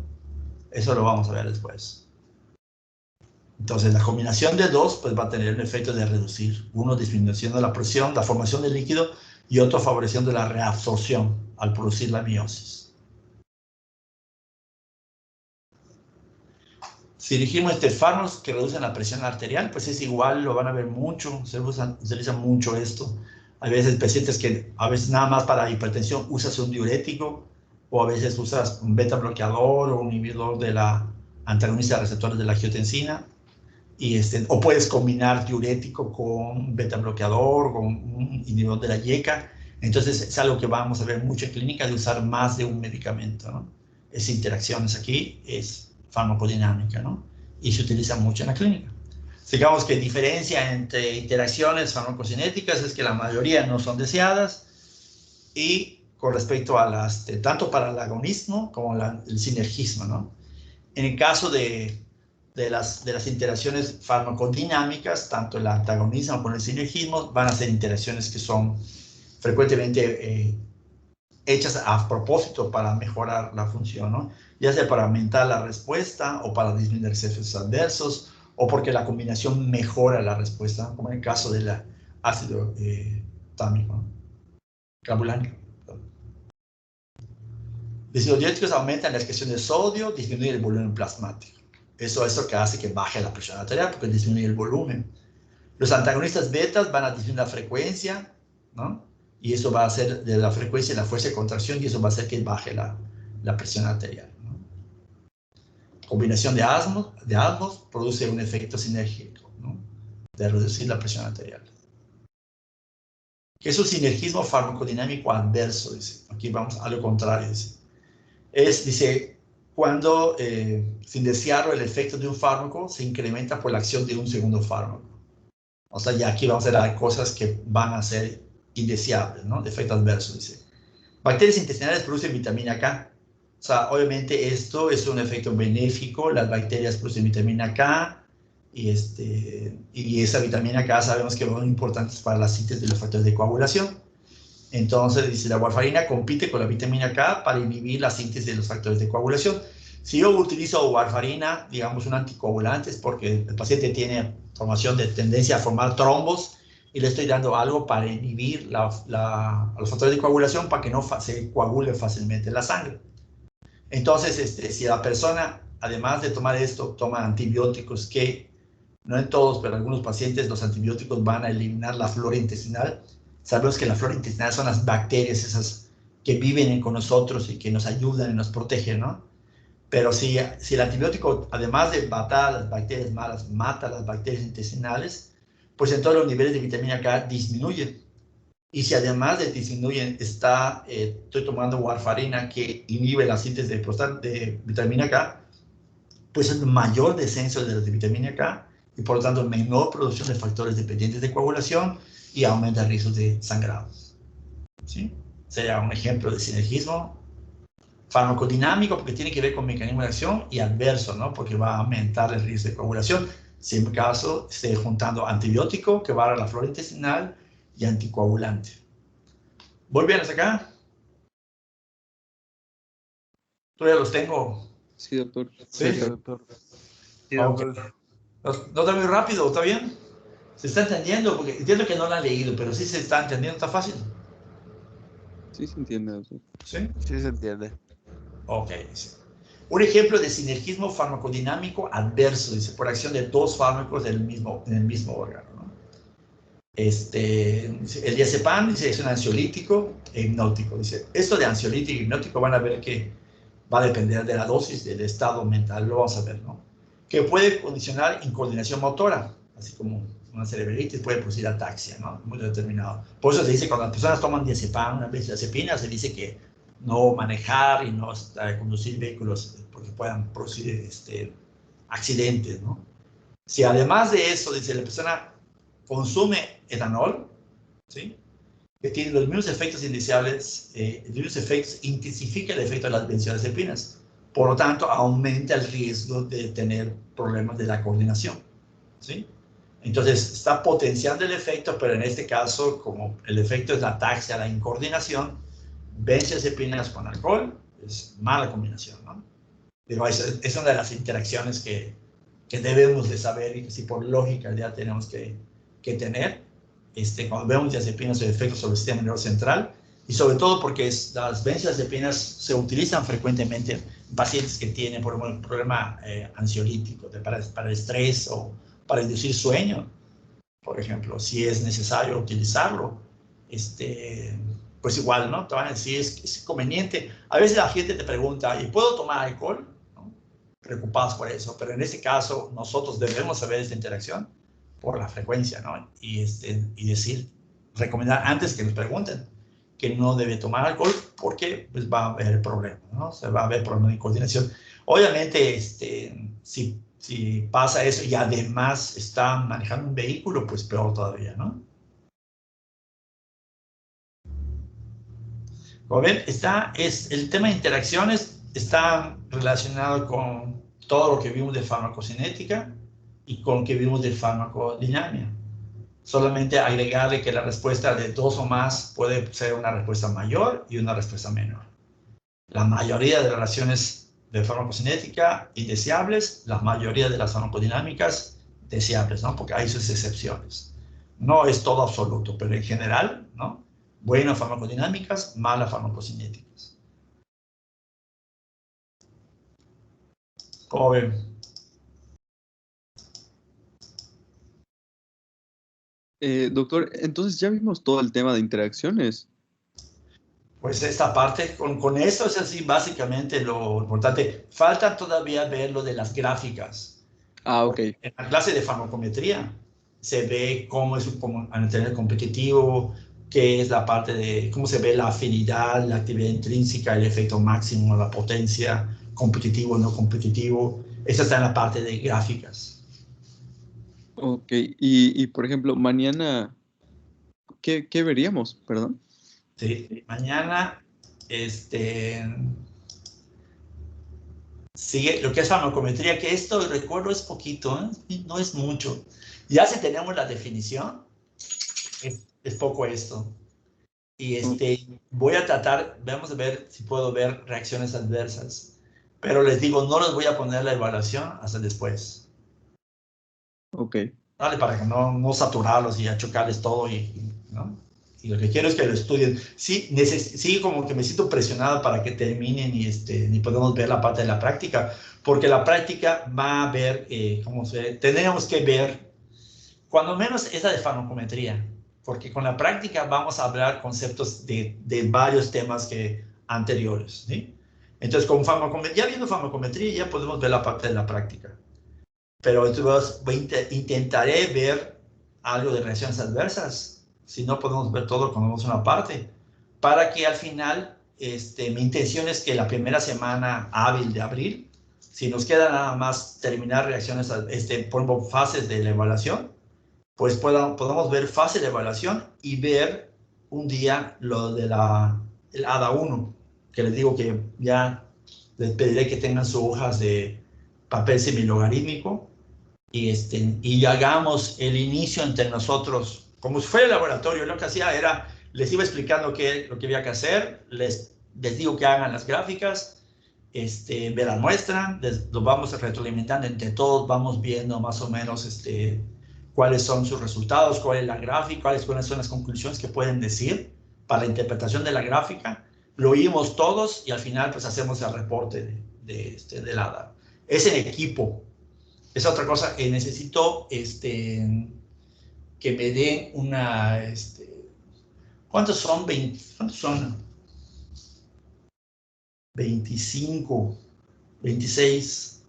Eso lo vamos a ver después. Entonces, la combinación de dos pues, va a tener un efecto de reducir. Uno disminuyendo la presión, la formación del líquido, y otro favoreciendo la reabsorción al producir la miosis. Si dirigimos fármacos que reducen la presión arterial, pues es igual, lo van a ver mucho, se utiliza mucho esto. Hay veces pacientes que a veces nada más para hipertensión usas un diurético, o a veces usas un beta bloqueador o un inhibidor de la antagonista de receptores de la angiotensina, y o puedes combinar diurético con beta bloqueador, con un inhibidor de la YECA. Entonces es algo que vamos a ver mucho en clínica, de usar más de un medicamento, ¿no? Esas interacciones aquí es farmacodinámica, ¿no? Y se utiliza mucho en la clínica. Digamos que diferencia entre interacciones farmacocinéticas es que la mayoría no son deseadas, y con respecto a las, tanto para el agonismo como el sinergismo, ¿no? En el caso de las interacciones farmacodinámicas, tanto el antagonismo como el sinergismo van a ser interacciones que son frecuentemente hechas a propósito para mejorar la función, ¿no? Ya sea para aumentar la respuesta o para disminuir efectos adversos, o porque la combinación mejora la respuesta, como en el caso del ácido támico, ¿no? Carbulánico. Los diuréticos aumentan la excreción de sodio, disminuyen el volumen plasmático. Eso es lo que hace que baje la presión arterial, porque disminuye el volumen. Los antagonistas betas van a disminuir la frecuencia, ¿no? Y eso va a hacer de la frecuencia y la fuerza de contracción, y eso va a hacer que baje la presión arterial, ¿no? Combinación de ambos produce un efecto sinérgico, ¿no? De reducir la presión arterial. ¿Qué es un sinergismo farmacodinámico adverso? Dice. Aquí vamos a lo contrario. Dice, cuando sin desearlo el efecto de un fármaco se incrementa por la acción de un segundo fármaco. O sea, ya aquí vamos a ver cosas que van a ser indeseables, ¿no? De efecto adverso, dice. Bacterias intestinales producen vitamina K. O sea, obviamente esto es un efecto benéfico. Las bacterias producen vitamina K. Y esa vitamina K sabemos que son importantes para la síntesis de los factores de coagulación. Entonces, dice, la warfarina compite con la vitamina K para inhibir la síntesis de los factores de coagulación. Si yo utilizo warfarina, digamos, un anticoagulante, es porque el paciente tiene formación de tendencia a formar trombos, y le estoy dando algo para inhibir los factores de coagulación para que no se coagule fácilmente la sangre. Entonces, si la persona, además de tomar esto, toma antibióticos, que no en todos, pero en algunos pacientes los antibióticos van a eliminar la flora intestinal. Sabemos que la flora intestinal son las bacterias esas que viven con nosotros y que nos ayudan y nos protegen, ¿no? Pero si el antibiótico, además de matar a las bacterias malas, mata a las bacterias intestinales, pues entonces los niveles de vitamina K disminuyen. Y si además de disminuyen, estoy tomando warfarina que inhibe la síntesis de vitamina K, pues es mayor descenso de la vitamina K, y por lo tanto menor producción de factores dependientes de coagulación, y aumenta el riesgo de sangrado. ¿Sí? Sería un ejemplo de sinergismo farmacodinámico, porque tiene que ver con mecanismo de acción, y adverso, ¿no? Porque va a aumentar el riesgo de coagulación, si en el caso esté juntando antibiótico que va a la flora intestinal y anticoagulante. ¿Voy bien hasta acá? ¿Todavía los tengo? Sí, doctor. Sí, doctor. Sí, doctor. No está muy rápido, ¿está bien? ¿Se está entendiendo? Porque entiendo que no lo han leído, pero sí se está entendiendo, ¿está fácil? Sí se entiende, doctor. ¿Sí? Sí se entiende. Ok. Un ejemplo de sinergismo farmacodinámico adverso, dice, por acción de dos fármacos en el mismo órgano, ¿no? El diazepam, dice, es un ansiolítico e hipnótico. Dice, esto de ansiolítico e hipnótico van a ver que va a depender de la dosis, del estado mental, lo vamos a ver, ¿no? Que puede condicionar incoordinación motora, así como una cerebritis puede producir ataxia, ¿no? Muy determinado. Por eso se dice, cuando las personas toman diazepam, una benzodiazepina, se dice que no manejar y no conducir vehículos porque puedan producir accidentes, ¿no? Si además de eso, dice, la persona consume etanol, ¿sí? Que tiene los mismos efectos indeseables, los mismos efectos, intensifica el efecto de las benzodiazepinas. Por lo tanto, aumenta el riesgo de tener problemas de la coordinación, ¿sí? Entonces, está potenciando el efecto, pero en este caso, como el efecto es la ataxia, la incoordinación, benzodiazepinas con alcohol es mala combinación, ¿no? Pero es una de las interacciones que debemos de saber, y que si por lógica ya tenemos que tener, cuando vemos diazepinas o efectos sobre el sistema nervioso central, y sobre todo porque las benzodiazepinas se utilizan frecuentemente en pacientes que tienen, por ejemplo, un problema ansiolítico, para el estrés o para inducir sueño, por ejemplo, si es necesario utilizarlo, pues igual, ¿no? Te van a decir, es conveniente. A veces la gente te pregunta, ¿y puedo tomar alcohol? ¿No? Preocupados por eso, pero en este caso nosotros debemos saber esta interacción por la frecuencia, ¿no? Y recomendar antes que nos pregunten que no debe tomar alcohol, porque pues va a haber problemas, ¿no? Se va a haber problemas de coordinación. Obviamente, si Si pasa eso y además está manejando un vehículo, pues peor todavía, ¿no? Como ven, el tema de interacciones está relacionado con todo lo que vimos de farmacocinética y con lo que vimos de farmacodinámica. Solamente agregarle que la respuesta de 2 o más puede ser una respuesta mayor y una respuesta menor. La mayoría de las relaciones de farmacocinética indeseables, la mayoría de las farmacodinámicas deseables, ¿no? Porque hay sus excepciones. No es todo absoluto, pero en general, ¿no? Buenas farmacodinámicas, malas farmacocinéticas. ¿Cómo ven? Doctor, entonces ya vimos todo el tema de interacciones. Pues esta parte, con esto es así básicamente lo importante. Falta todavía ver lo de las gráficas. Ah, ok. En la clase de farmacometría se ve cómo es un antenel competitivo, qué es la parte de cómo se ve la afinidad, la actividad intrínseca, el efecto máximo, la potencia, competitivo, no competitivo. Eso está en la parte de gráficas. Ok, y por ejemplo, mañana, ¿qué veríamos? Perdón. Sí, mañana, sigue lo que es farmacometría, que esto, recuerdo, es poquito, ¿eh? No es mucho. Ya si tenemos la definición, es poco esto. Y voy a tratar, vamos a ver si puedo ver reacciones adversas. Pero les digo, no les voy a poner la evaluación hasta después. Ok. Vale, para que no saturarlos y chocarles todo, ¿no? Y lo que quiero es que lo estudien. Sí, sí, como que me siento presionado para que terminen y podamos ver la parte de la práctica, porque la práctica va a ver, tenemos que ver, cuando menos esa de farmacometría, porque con la práctica vamos a hablar conceptos de varios temas anteriores, ¿sí? Entonces, ya viendo farmacometría, ya podemos ver la parte de la práctica. Pero entonces intentaré ver algo de reacciones adversas. Si no podemos ver todo, ponemos una parte. Para que al final, mi intención es que la primera semana hábil de abril, si nos queda nada más terminar reacciones, por fases de la evaluación, pues podamos ver fase de evaluación y ver un día lo de el ADA 1, que les digo que ya les pediré que tengan sus hojas de papel semilogarítmico y hagamos el inicio entre nosotros, como si fuera el laboratorio. Lo que hacía era, les iba explicando lo que había que hacer, les digo que hagan las gráficas, ve la muestra, lo vamos retroalimentando entre todos, vamos viendo más o menos cuáles son sus resultados, cuál es la gráfica, cuáles son las conclusiones que pueden decir para la interpretación de la gráfica. Lo oímos todos y al final pues hacemos el reporte del ADA. Es en equipo. Es otra cosa que necesito que me den una... ¿cuántos son? ¿Cuántos son? 25, 26.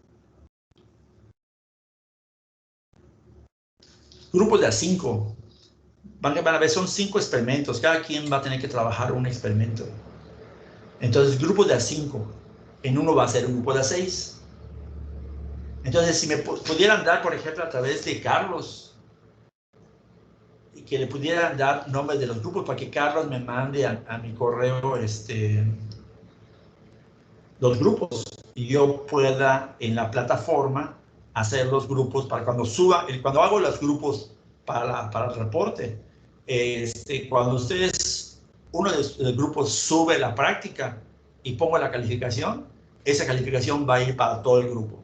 Grupos de a 5. Van a ver, son 5 experimentos. Cada quien va a tener que trabajar un experimento. Entonces, grupos de a 5. En uno va a ser un grupo de a 6. Entonces, si me pudieran dar, por ejemplo, a través de Carlos, y que le pudieran dar nombres de los grupos para que Carlos me mande a mi correo los grupos y yo pueda en la plataforma hacer los grupos para cuando cuando hago los grupos para el reporte, cuando uno de los grupos sube la práctica y pongo la calificación, esa calificación va a ir para todo el grupo,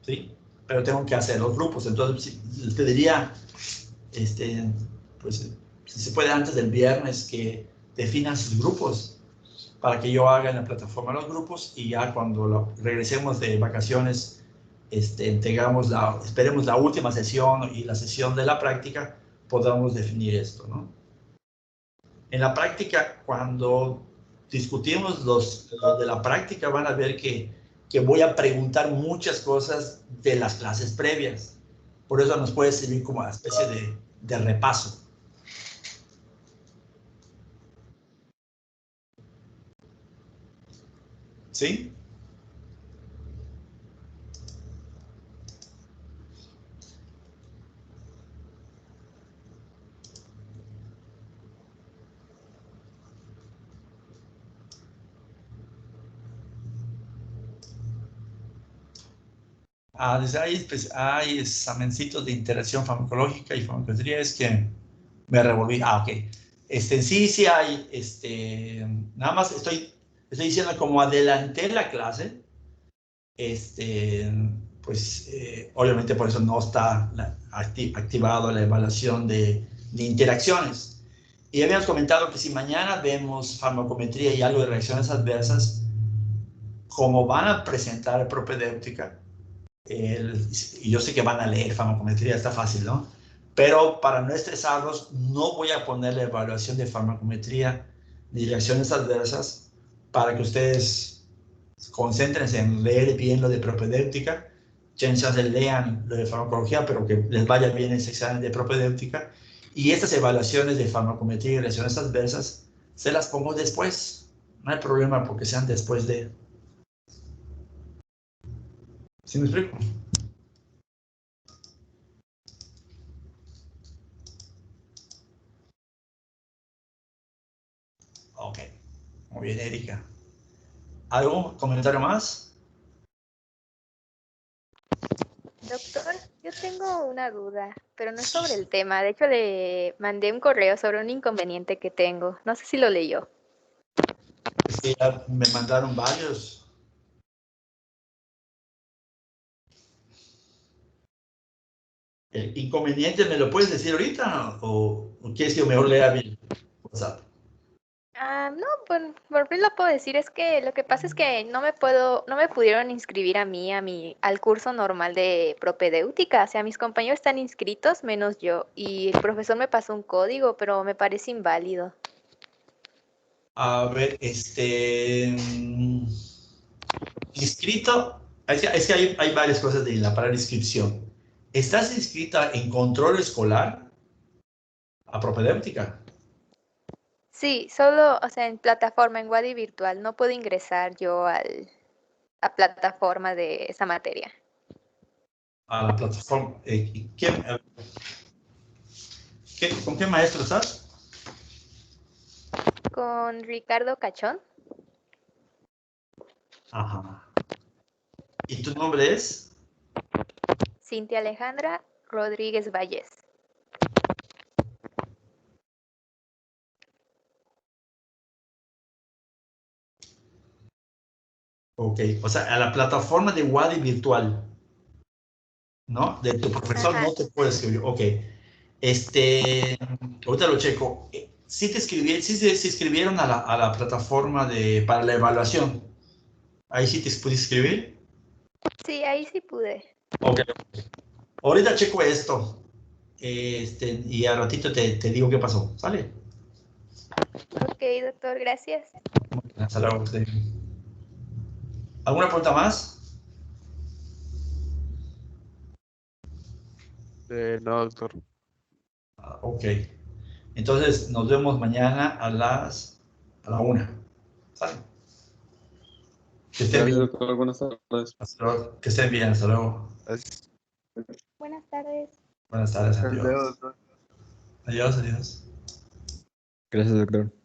¿sí? Pero tengo que hacer los grupos, entonces te diría, pues si se puede antes del viernes que definan sus grupos para que yo haga en la plataforma los grupos y ya cuando regresemos de vacaciones, esperemos la última sesión y la sesión de la práctica, podamos definir esto, ¿no? En la práctica, cuando discutimos los de la práctica, van a ver que voy a preguntar muchas cosas de las clases previas. Por eso nos puede servir como una especie de repaso. ¿Sí? Dice, hay examencitos de interacción farmacológica y farmacometría, es que me revolví. Ok. Sí hay, nada más estoy diciendo como adelanté la clase, pues obviamente por eso no está activado la evaluación de interacciones. Y habíamos comentado que si mañana vemos farmacometría y algo de reacciones adversas, como van a presentar propedéutica, y yo sé que van a leer farmacometría, está fácil, ¿no? Pero para no estresarlos, no voy a poner la evaluación de farmacometría ni reacciones adversas para que ustedes concéntrense en leer bien lo de propedéutica, chances lean lo de farmacología, pero que les vaya bien ese examen de propedéutica. Y estas evaluaciones de farmacometría y reacciones adversas se las pongo después. No hay problema porque sean después de... ¿Sí me explico? Ok, muy bien, Erika. ¿Algún comentario más? Doctor, yo tengo una duda, pero no es sobre el tema. De hecho, le mandé un correo sobre un inconveniente que tengo. No sé si lo leyó. Sí, me mandaron varios. ¿El inconveniente me lo puedes decir ahorita o quieres que yo mejor lea mi WhatsApp? No, pues por fin lo puedo decir. Es que lo que pasa es que no me pudieron inscribir al curso normal de propedéutica. O sea, mis compañeros están inscritos, menos yo. Y el profesor me pasó un código, pero me parece inválido. A ver, inscrito, es que hay varias cosas de la palabra inscripción. ¿Estás inscrita en control escolar a propedéutica? Sí, solo, o sea, en plataforma, en Wadi virtual. No puedo ingresar yo a plataforma de esa materia. A la plataforma. ¿Con qué maestro estás? Con Ricardo Cachón. Ajá. ¿Y tu nombre es? Cintia Alejandra Rodríguez Valles. Ok, o sea, a la plataforma de Wadi virtual, ¿no? De tu profesor. Ajá. No te puedes escribir. Ok. Ahorita lo checo. Sí se inscribieron a la plataforma para la evaluación. Ahí sí te pudiste inscribir. Sí, ahí sí pude. Ok. Ahorita checo esto. Y al ratito te digo qué pasó. ¿Sale? Ok, doctor, gracias. Hasta luego. ¿Alguna pregunta más? No, doctor. Ok. Entonces, nos vemos mañana a la 1. ¿Sale? Que estén bien. Doctor. Buenas tardes. Hasta luego. Que estén bien. Hasta luego. Buenas tardes. Buenas tardes. Hasta Adiós. luego, doctor. Adiós, adiós. Gracias, doctor.